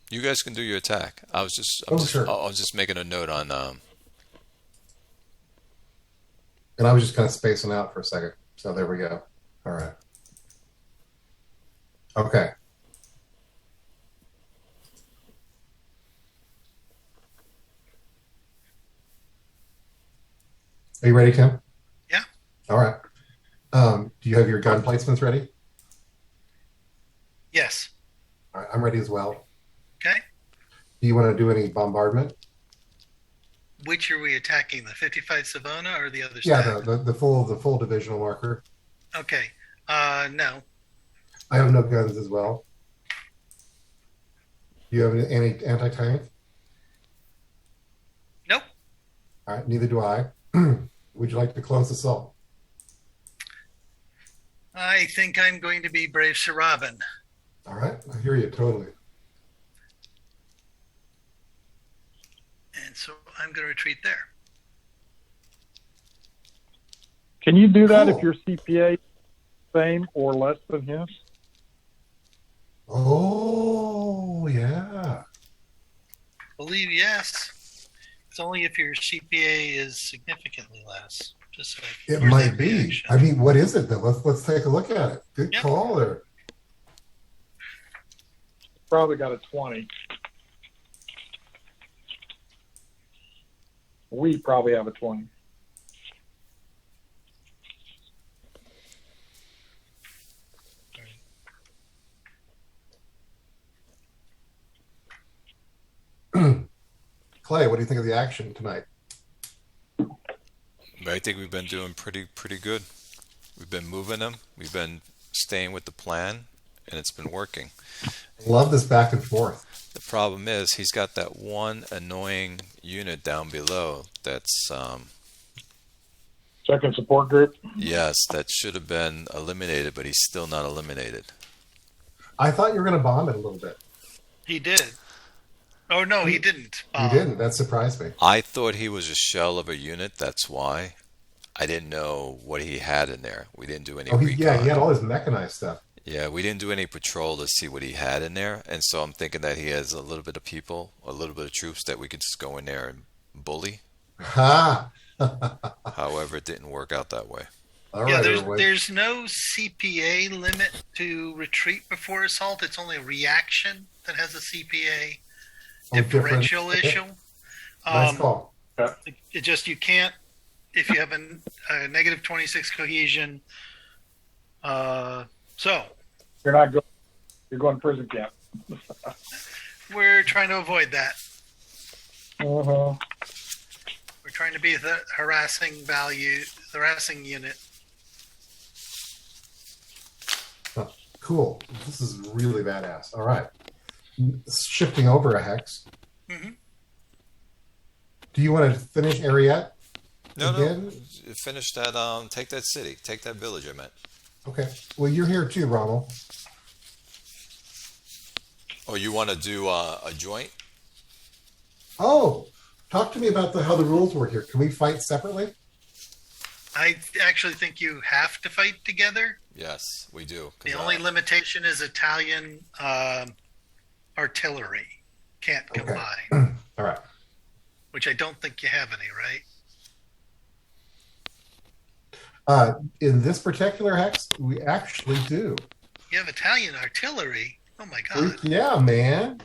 You guys can do your attack. I was just Sure. I was just making a note on. And I was just kind of spacing out for a second. So there we go. All right. Okay. Are you ready, Tim? Yeah. All right. Do you have your gun placements ready? Yes. All right, I'm ready as well. Okay. Do you want to do any bombardment? Which are we attacking? The 55 Savona or the other Yeah, stack? the full divisional marker. Okay. No. I have no guns as well. Do you have any anti-tank? Nope. All right, neither do I. Would you like to close assault? I think I'm going to be Brave Sir Robin. All right, I hear you totally. And so I'm going to retreat there. Can you do that Cool. if your CPA same or less than his? Oh, yeah. Believe yes. It's only if your CPA is significantly less. Just so It here's might that be. reaction. I mean, what is it though? Let's take a look at it. Good Yep. call there. Probably got a 20. We probably have a 20. Clay, what do you think of the action tonight? I think we've been doing pretty good. We've been moving them. We've been staying with the plan, and it's been working. Love this back and forth. The problem is he's got that one annoying unit down below that's Second support group. yes, that should have been eliminated, but he's still not eliminated. I thought you were going to bomb it a little bit. He did. Oh, no, he didn't. You didn't. That surprised me. I thought he was a shell of a unit. That's why. I didn't know what he had in there. We didn't do any Oh, recon. yeah, he had all his mechanized stuff. Yeah, we didn't do any patrol to see what he had in there, and so I'm thinking that he has a little bit of people, a little bit of troops that we could just go in there and bully. Ha! However, it didn't work out that way. All Yeah, right, there's everyone. there's no CPA limit to retreat before assault. It's only a reaction that has a CPA Oh, different. differential Okay. issue. Nice call. It just, you can't, if you have a negative 26 cohesion. So You're not going. You're going to prison camp. we're trying to avoid that. Uh-huh. We're trying to be the harassing unit. Oh, cool. This is really badass. All right. Shifting over a hex. Mhm. Do you want to finish Ariette? No, Again? no. Finish that. Take that city. Take that village. I meant. Okay. Well, you're here too, Rommel. Oh, you want to do a joint? Oh, talk to me about how the rules work here. Can we fight separately? I actually think you have to fight together. Yes, we do. 'Cause, The only limitation is Italian artillery can't Okay. combine, All right. which I don't think you have any, right? In this particular hex, we actually do. You have Italian artillery. Oh my God! Yeah, man.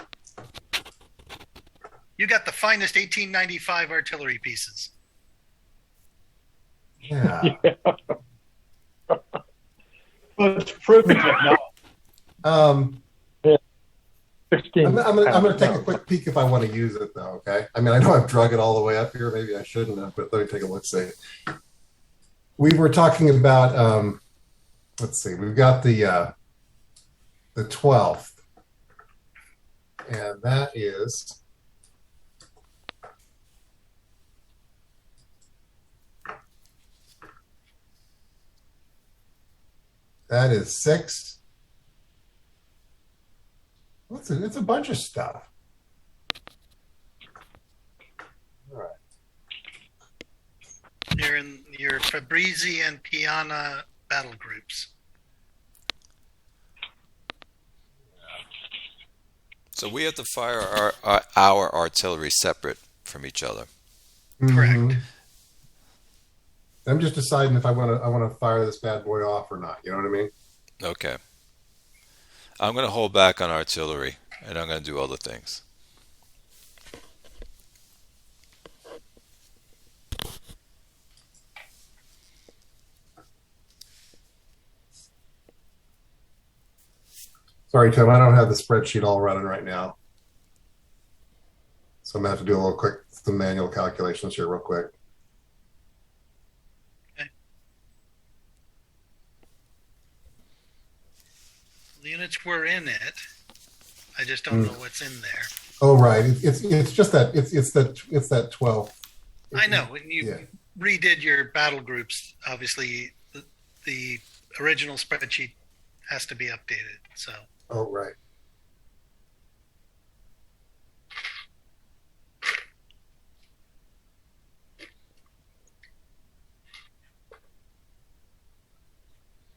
You got the finest 1895 artillery pieces. Yeah. Well, it's proven technology. I'm 16. gonna take a quick peek if I want to use it though. Okay. I mean, I know I've drug it all the way up here. Maybe I shouldn't have, but let me take a look. See. We were talking about. Let's see. We've got the 12th, and that is. That is 6. It's a bunch of stuff. All right. You're in your Fabrizi and Piana battle groups. So we have to fire our artillery separate from each other. Correct. Mhm. I'm just deciding if I want to fire this bad boy off or not. You know what I mean? Okay. I'm going to hold back on artillery, and I'm going to do other things. Sorry, Tim. I don't have the spreadsheet all running right now, so I'm gonna have to do some manual calculations here real quick. The units were in it. I just don't know what's in there. Oh, right. It's just that it's that 12. I know when you Yeah. redid your battle groups, obviously the original spreadsheet has to be updated. So Oh, right.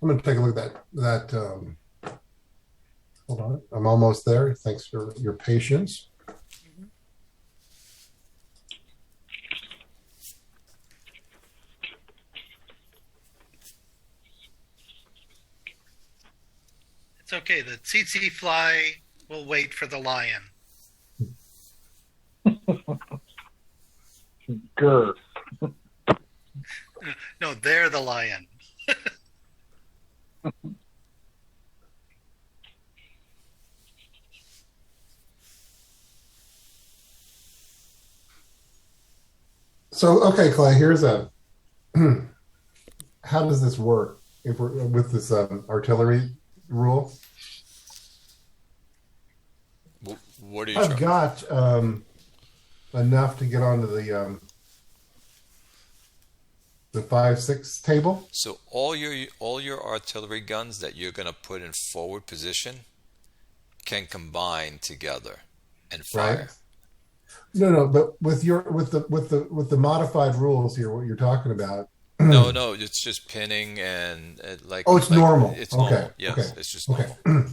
I'm going to take a look at that. Hold on. I'm almost there. Thanks for your patience. it's okay. The tsetse fly will wait for the lion. Grr. No, they're the lion. So, okay, Clay, here's a how does this work if we're with this artillery rule? What are you I've trying? got enough to get onto the 5-6 table. So all your artillery guns that you're going to put in forward position can combine together and fire. Right. No, but with the modified rules here, what you're talking about. No, it's just pinning and like. Oh, it's like, normal. It's Okay, normal. Yes, okay, it's just okay. normal.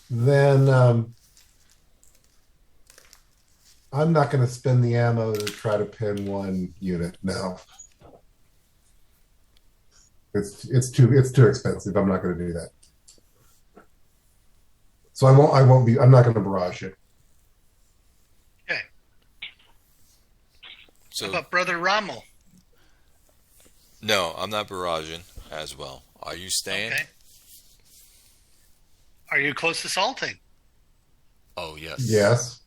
Then I'm not going to spend the ammo to try to pin one unit. No, it's too expensive. I'm not going to do that. So I'm not going to barrage it. Okay. So How about Brother Rommel? no, I'm not barraging as well. Are you staying? Okay. Are you close to salting? Oh yes. Yes.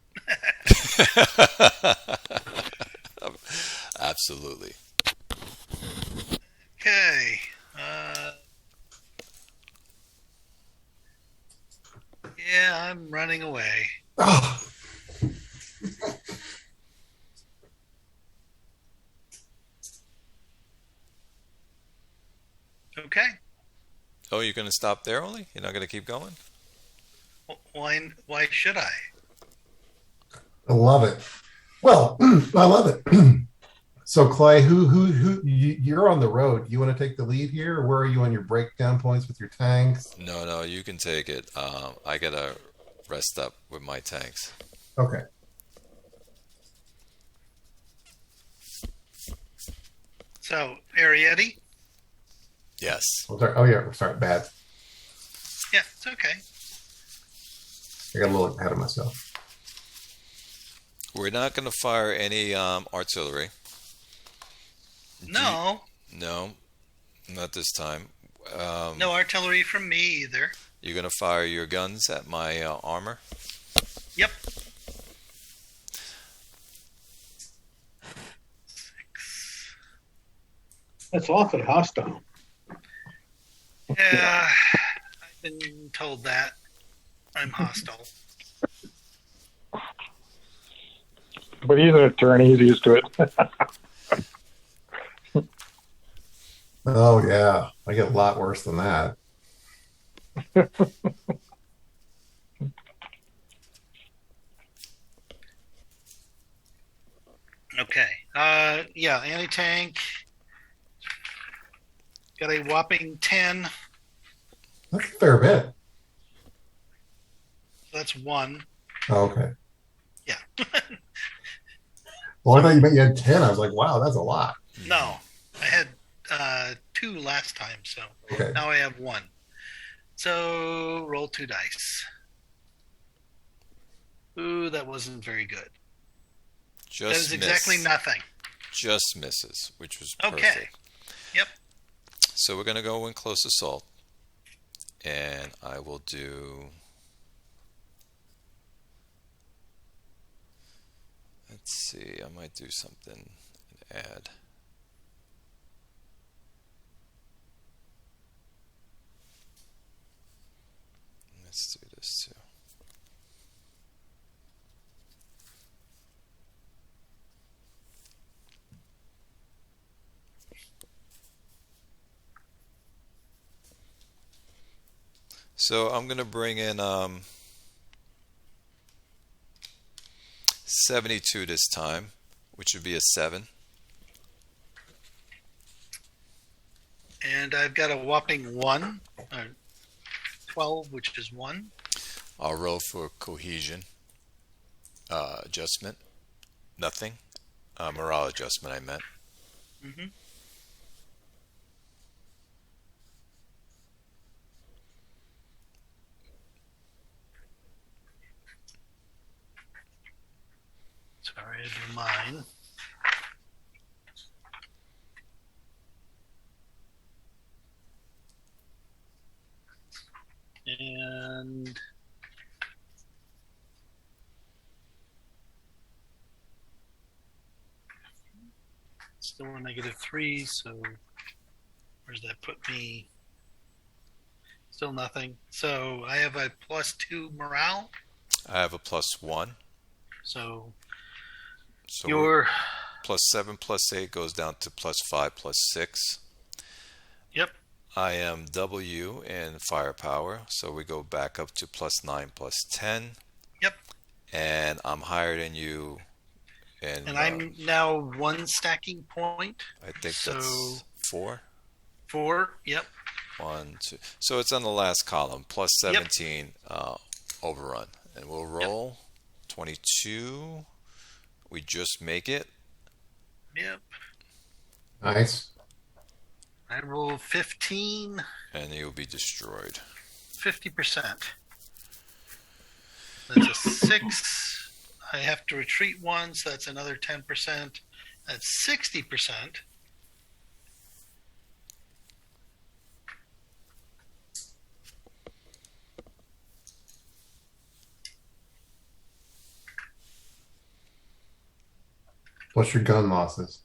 Absolutely. Okay. Yeah, I'm running away. Oh, Okay. Oh, you're going to stop there only? You're not going to keep going? Why should I? I love it. Well, I love it. So Clay, you're on the road. You want to take the lead here, or where are you on your breakdown points with your tanks? No, you can take it. I got to rest up with my tanks. Okay. So, Arietti? Yes. Oh yeah, sorry, bad. Yeah, it's okay. I got a little ahead of myself. We're not going to fire any artillery. No. No, not this time. No artillery from me either. You're going to fire your guns at my armor? Yep. 6. That's awfully hostile. Yeah, I've been told that. I'm hostile. But he's an attorney. He's used to it. Oh yeah, I get a lot worse than that. Okay. Yeah, anti-tank. Got a whopping 10. That's a fair bit. That's 1. Oh, okay. Yeah. Well, I thought you meant you had 10. I was like, wow, that's a lot. No, I had 2 last time, so Okay. now I have 1. So roll 2 dice. Ooh, that wasn't very good. That Just is exactly miss. nothing. Just misses, which was Okay. perfect. Yep. So we're going to go in close assault. And I will do... Let's see, I might do something and add. Let's do this too. So I'm going to bring in 72 this time, which would be a 7. And I've got a whopping 1. 12, which is 1. I'll roll for cohesion adjustment. Nothing. Morale adjustment, I meant. Mm-hmm. Sorry, I do mine. And still a -3, so where's that put me? Still nothing. So I have a +2 morale. I have a +1. So So your +7 +8 goes down to +5 +6. Yep. I am W in firepower, so we go back up to +9 +10. Yep. And I'm higher than you. And I'm now 1 stacking point. I think so that's 4. 4. Yep. 1, 2. So it's on the last column, +17 overrun. And we'll roll 22. We just make it. Yep. Nice. I roll 15. And you'll be destroyed. 50%. That's a 6. I have to retreat 1, so that's another 10%. That's 60%. Plus your gun losses.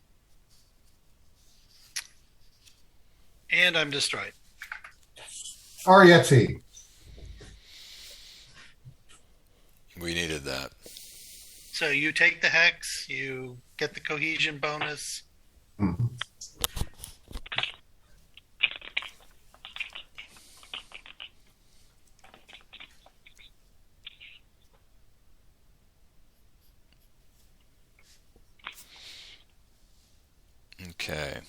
And I'm destroyed. Arietti. We needed that. So you take the hex, you get the cohesion bonus. Mhm. Okay.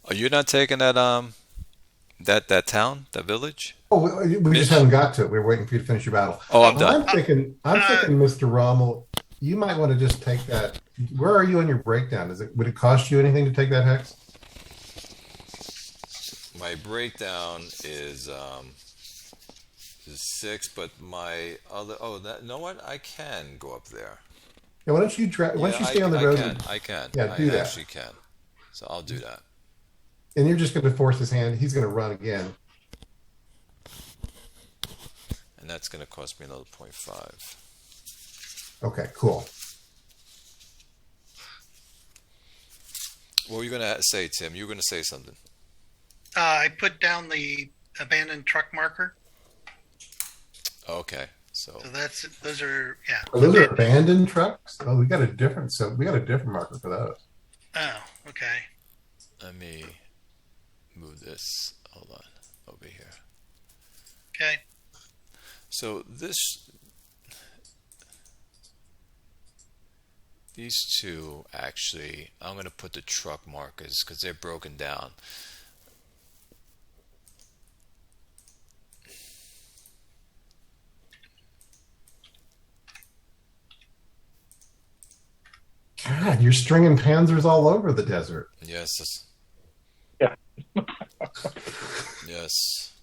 Are you not taking that town, that village? Oh, we just Mitch? haven't got to it. We were waiting for you to finish your battle. Oh, I'm Oh, done. I'm thinking, Mr. Rommel, you might want to just take that. Where are you in your breakdown? Would it cost you anything to take that hex? My breakdown is 6, but my other you know what? I can go up there. Yeah, why don't you why don't you Yeah, stay on the road? I can. Yeah, I do that. actually can. So I'll do that. And you're just going to force his hand. He's going to run again. And that's going to cost me another 0.5. Okay, cool. What were you going to say, Tim? You were going to say something. I put down the abandoned truck marker. Okay. So So those are, yeah. Oh, those are abandoned trucks. Oh, we got a different marker for those. Oh, okay. let me move this. Hold on. Over here. Okay. So these two, actually, I'm going to put the truck markers because they're broken down. God, you're stringing panzers all over the desert. Yes. Yeah. Yes.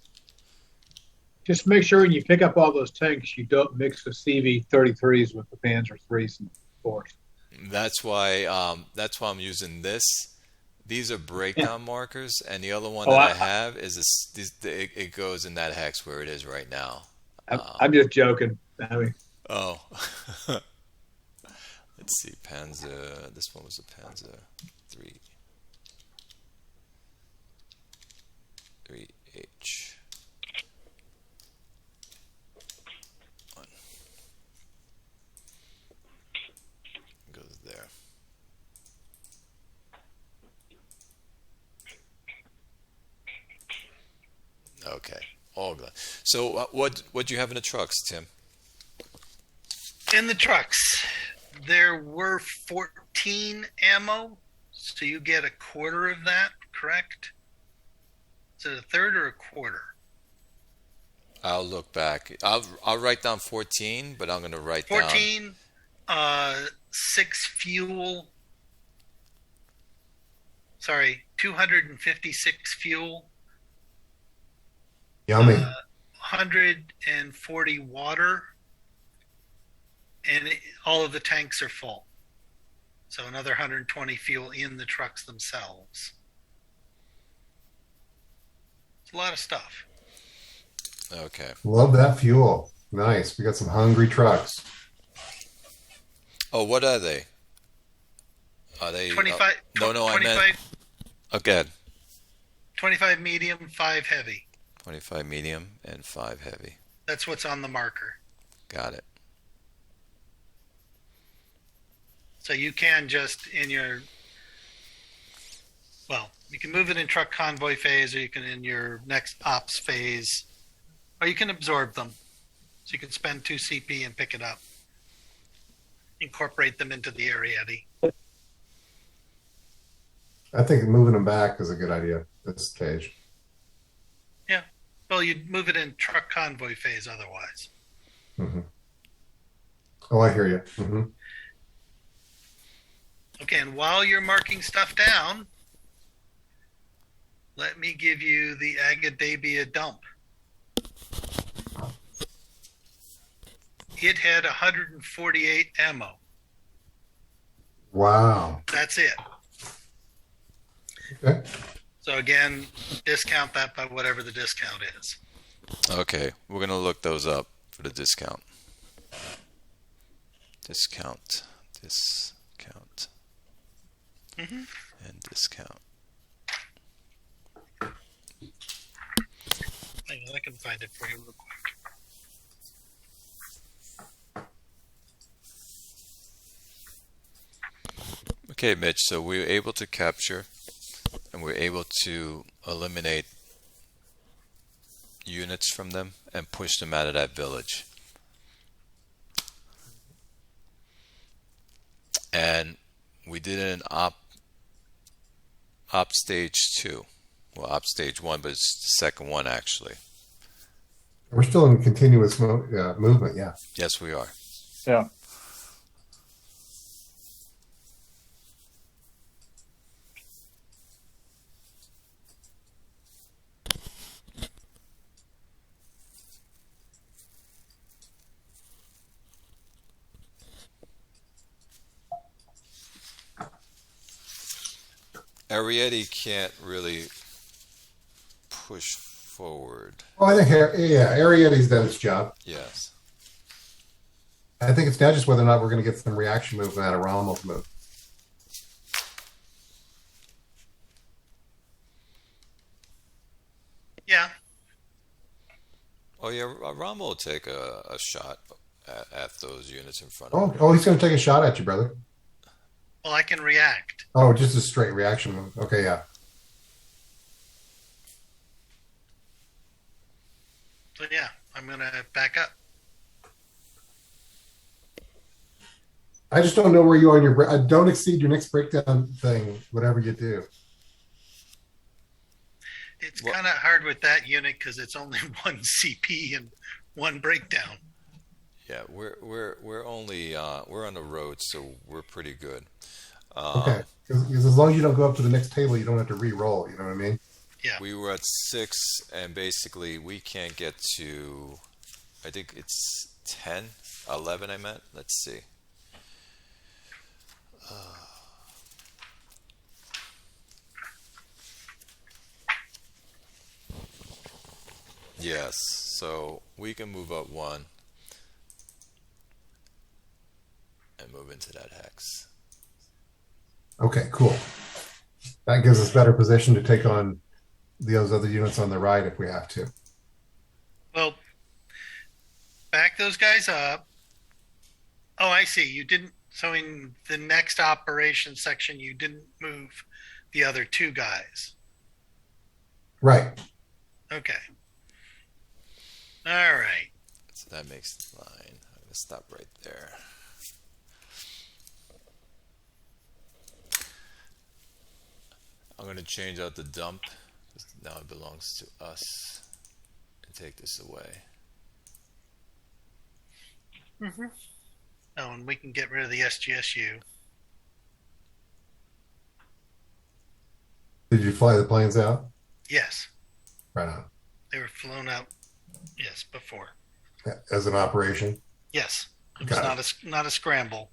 Just make sure when you pick up all those tanks, you don't mix the CV-33s with the Panzer threes and fours. That's why I'm using this. These are breakdown markers, and the other one Oh, that I- I have is it goes in that hex where it is right now. I'm just joking. I mean, Oh. Let's see, Panzer. This one was a Panzer 3H. One. Goes there. Okay, all good. So, what do you have in the trucks, Tim? In the trucks, there were 14 ammo, so you get a quarter of that, correct? Is it a third or a quarter? I'll look back. I'll write down 14, but I'm going to write down 14, 6 fuel. Sorry, 256 fuel, Yummy. 140 water, and all of the tanks are full. So another 120 fuel in the trucks themselves. It's a lot of stuff. Okay. Love that fuel. Nice. We got some hungry trucks. Oh, what are they? Are they 25. no, I 25, meant. Okay. 25 medium, 5 heavy. 25 medium and 5 heavy. That's what's on the marker. Got it. So you can just you can move it in truck convoy phase, or you can in your next ops phase, or you can absorb them. So you can spend 2 CP and pick it up. Incorporate them into the Ariete. I think moving them back is a good idea. This stage. Yeah. Well, you'd move it in truck convoy phase otherwise. Mm-hmm. Oh, I hear you. Mm-hmm. Okay, and while you're marking stuff down, let me give you the Agadabia dump. It had 148 ammo. Wow. That's it. Okay. So again, discount that by whatever the discount is. Okay, we're going to look those up for the discount. Discount. Mm-hmm. And discount. Hang on, I can find it for you real quick. Okay, Mitch, so we were able to capture and we're able to eliminate units from them and push them out of that village. And we did an Op stage 2. Well, op stage 1, but it's the second one actually. We're still in continuous movement, yeah. Yes, we are. Yeah. Arietti can't really push forward. Well, I think, Arietti's done its job. Yes. I think it's now just whether or not we're going to get some reaction movement out of Rommel's move. Yeah. Oh, yeah, Rommel will take a shot at those units in front of him. Oh, he's going to take a shot at you, brother. Well, I can react. Oh, just a straight reaction move. Okay, yeah. So yeah, I'm gonna back up. I just don't know where you are in your. Don't exceed your next breakdown thing, whatever you do. It's kind of hard with that unit because it's only one CP and one breakdown. Yeah, we're only we're on the road, so we're pretty good. Okay, because as long as you don't go up to the next table, you don't have to re-roll. You know what I mean? Yeah. We were at 6, and basically we can't get to. I think it's 10, 11. I meant. Let's see. Yes, so we can move up 1 and move into that hex. Okay, cool. That gives us better position to take on those other units on the right if we have to. Well, back those guys up. Oh, I see. You didn't. So in the next operation section, you didn't move the other 2 guys. Right. Okay. All right. So that makes the line. I'm going to stop right there. I'm going to change out the dump. Now it belongs to us. And take this away. Mm-hmm. Oh, and we can get rid of the SGSU. Did you fly the planes out? Yes. Right on. They were flown out. Yes, before. As an operation? Yes. It was not a scramble.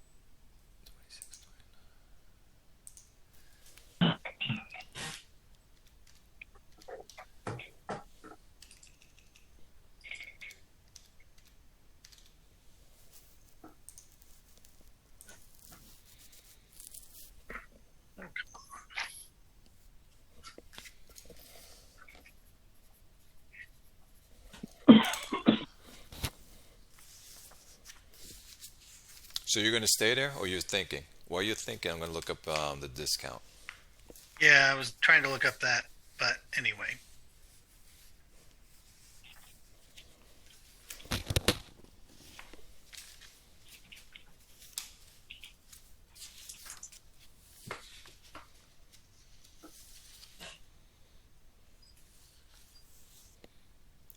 So you're going to stay there, or you're thinking? While you're thinking, I'm going to look up the discount. Yeah, I was trying to look up that, but anyway.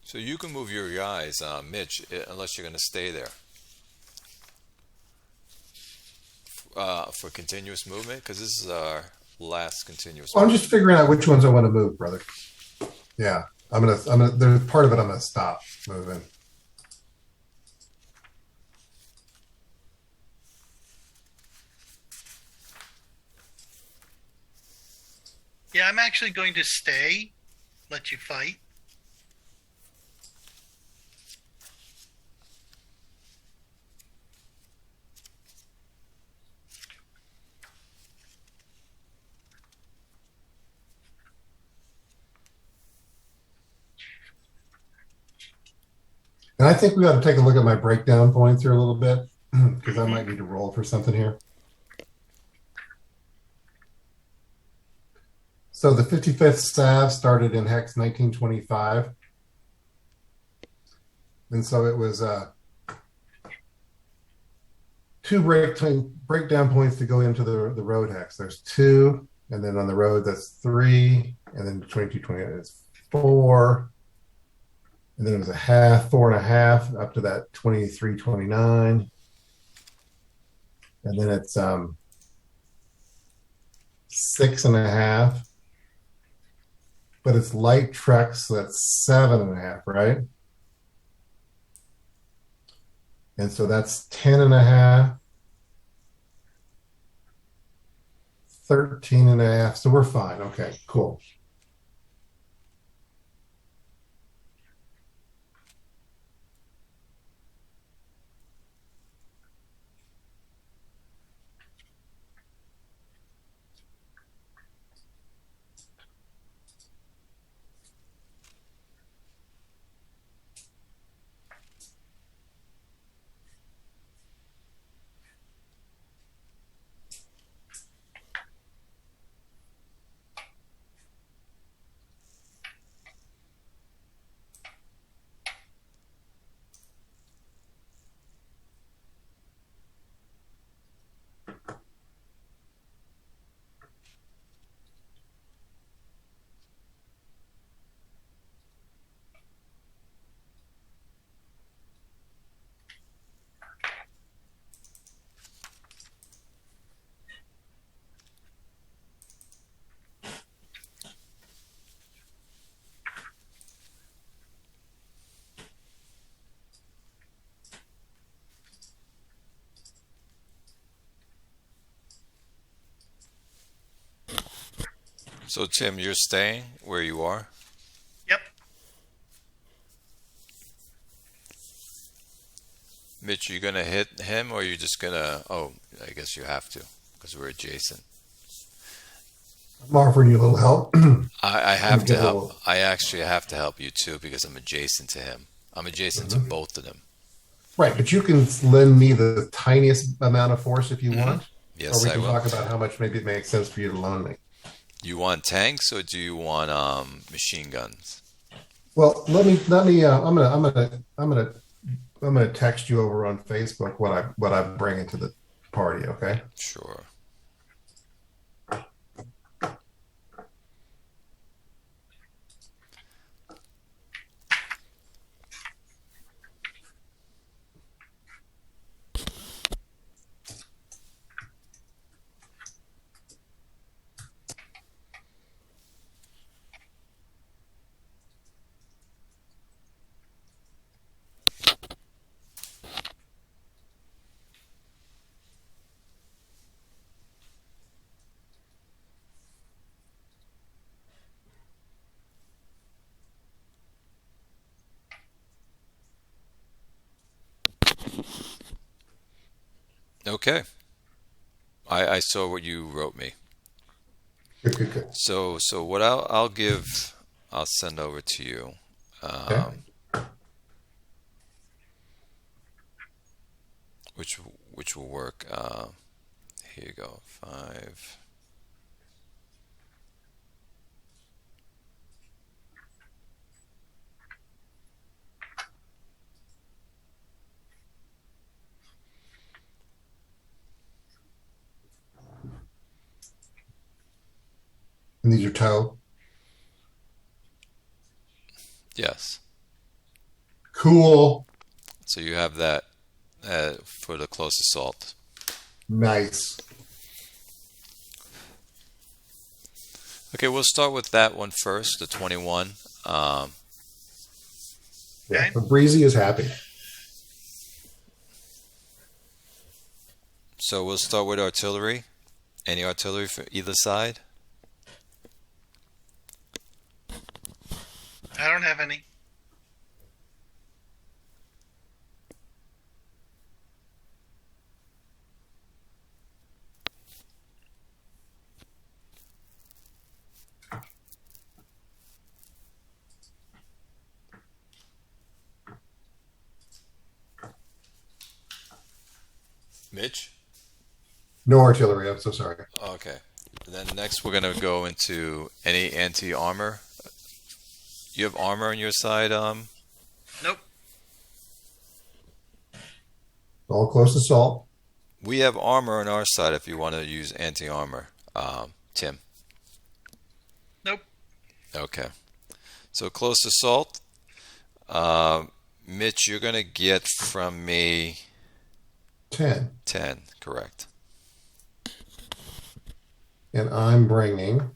So you can move your guys, Mitch, unless you're going to stay there. For continuous movement, because this is our last continuous. Well, I'm just figuring out which ones I want to move, brother. Yeah, I'm gonna. There's part of it I'm gonna stop moving. Yeah, I'm actually going to stay. Let you fight. And I think we ought to take a look at my breakdown points here a little bit, because I might need to roll for something here. So the 55th Sav started in Hex 1925. And so it was 2 breakdown points to go into the road hex. There's 2 And then on the road, that's 3. And then 22, 28 is 4. And then it was a half, 4.5, up to that 23, 29. And then it's 6.5. But it's light trek, so that's 7.5, right? And so that's 10.5, 13.5. So we're fine. Okay, cool. So Tim, you're staying where you are? Yep. Mitch, you gonna hit him or you just gonna? Oh, I guess you have to because we're adjacent. I'm offering you a little help. I have to Give a help. little- I actually have to help you too because I'm adjacent to him. I'm adjacent to both of them. Right, but you can lend me the tiniest amount of force if you want. Yes, Or we I can will. talk about how much maybe it makes sense for you to loan me. You want tanks or do you want machine guns? Well, I'm gonna text you over on Facebook what I'm bringing to the party. Okay. Sure. Okay. I saw what you wrote me. Good. So what I'll send over to you. Okay. Which will work. Here you go. 5. And these are tow. Yes. Cool. So you have that for the close assault. Nice. Okay, we'll start with that one first, the 21. Yeah. Okay. But Breezy is happy. So we'll start with artillery. Any artillery for either side? I don't have any. Mitch? No artillery. I'm so sorry. Okay. Then next we're going to go into any anti-armor. You have armor on your side, Nope. All close assault. We have armor on our side if you want to use anti-armor, Tim. Okay. So close assault. Mitch, you're going to get from me 10. 10, correct. And I'm bringing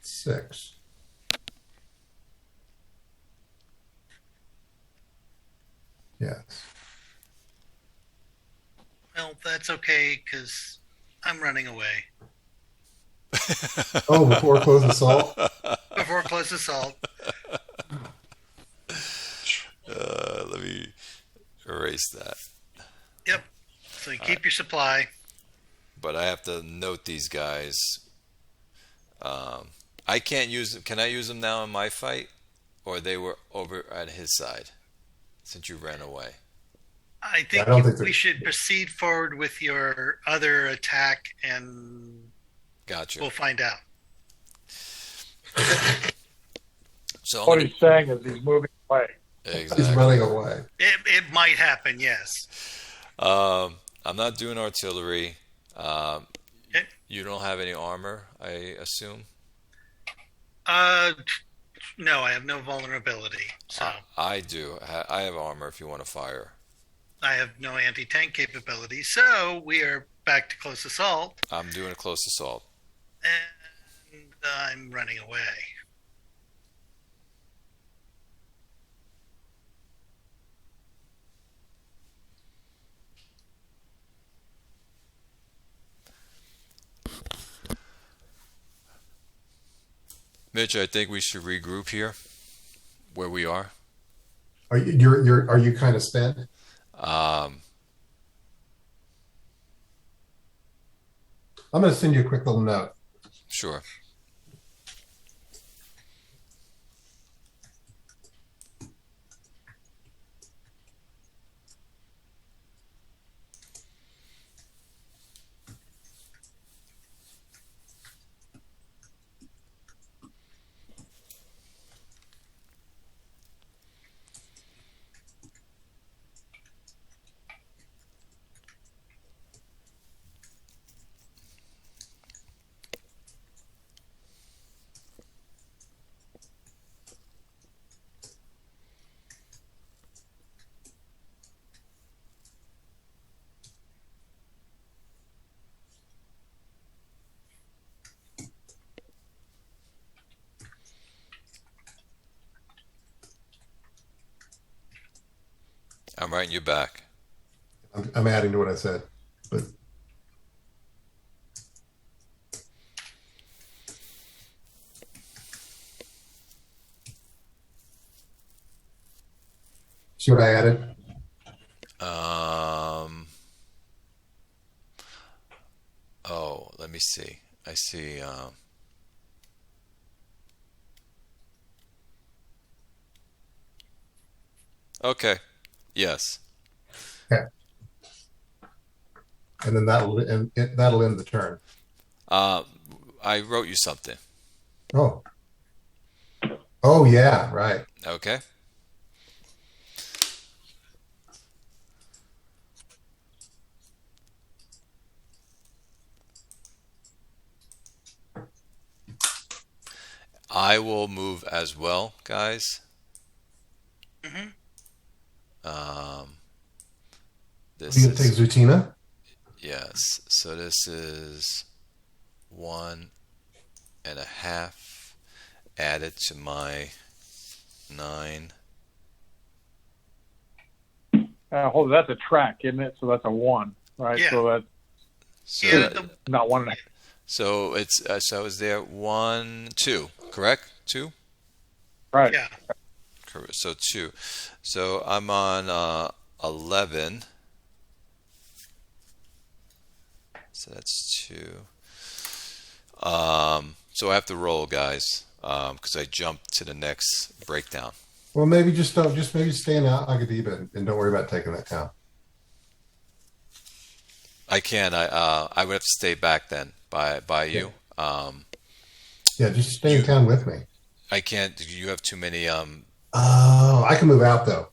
6. Yes. Well, that's okay because I'm running away. Oh, before close assault? Before close assault. Let me erase that. Yep. So you keep your supply. But I have to note these guys. I can't use them. Can I use them now in my fight? Or they were over at his side since you ran away? I think, we should proceed forward with your other attack and Gotcha. we'll find out. So What he's saying is he's moving away. Exactly. He's running away. It might happen, yes. I'm not doing artillery. Okay. You don't have any armor, I assume? No, I have no vulnerability. So I do. I have armor if you want to fire. I have no anti-tank capability. So we are back to close assault. I'm doing a close assault. And I'm running away. Mitch, I think we should regroup here where we are. Are you kind of spent? Um, I'm going to send you a quick little note. Sure. I'm writing you back. I'm adding to what I said, but see what I added? Oh, let me see. I see. Okay. Yes. Okay. And then that'll end the turn. I wrote you something. Oh. Oh yeah, right. Okay. I will move as well, guys. Mm-hmm. This You gonna take Zutina? Yes. So this is 1.5 added to my 9. Hold on, that's a track, isn't it? So that's a 1, right? Yeah. So that's Yeah, not 1.5. So it's is there 1, 2, correct? 2. Right. yeah. So 2. So I'm on 11. So that's 2. So I have to roll, guys, because I jumped to the next breakdown. Well, maybe maybe stay in Agadiba and don't worry about taking that town. I can. I would have to stay back then by you. Yeah, just stay in town with me. I can't. You have too many. Oh, I can move out though.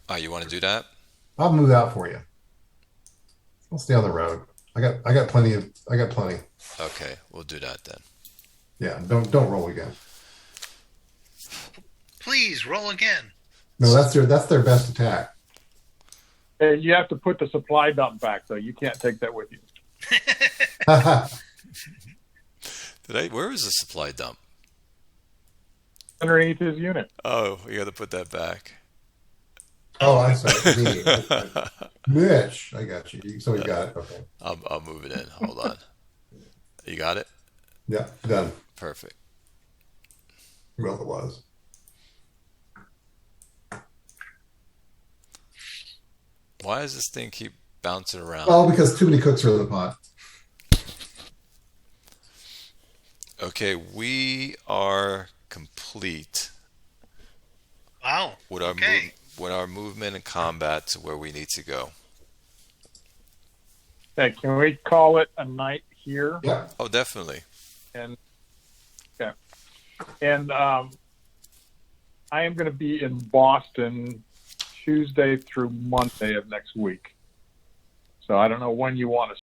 Oh, you want to do that? I'll move out for you. I'll stay on the road. I got plenty. Okay, we'll do that then. Yeah, don't roll again. Please roll again. No, that's their best attack. Hey, you have to put the supply dump back, though. You can't take that with you. Where is the supply dump? Underneath his unit. Oh, you got to put that back. Oh, I see. Mitch, I got you. So you got it. Okay. I'll move it in. Hold on. You got it? Yeah, done. Perfect. Well, it was. Why does this thing keep bouncing around? Oh, because too many cooks are in the pot. Okay, we are complete. Wow. With our movement and combat to where we need to go. Hey, can we call it a night here? Yeah. Oh, definitely. And I am going to be in Boston Tuesday through Monday of next week. So I don't know when you want to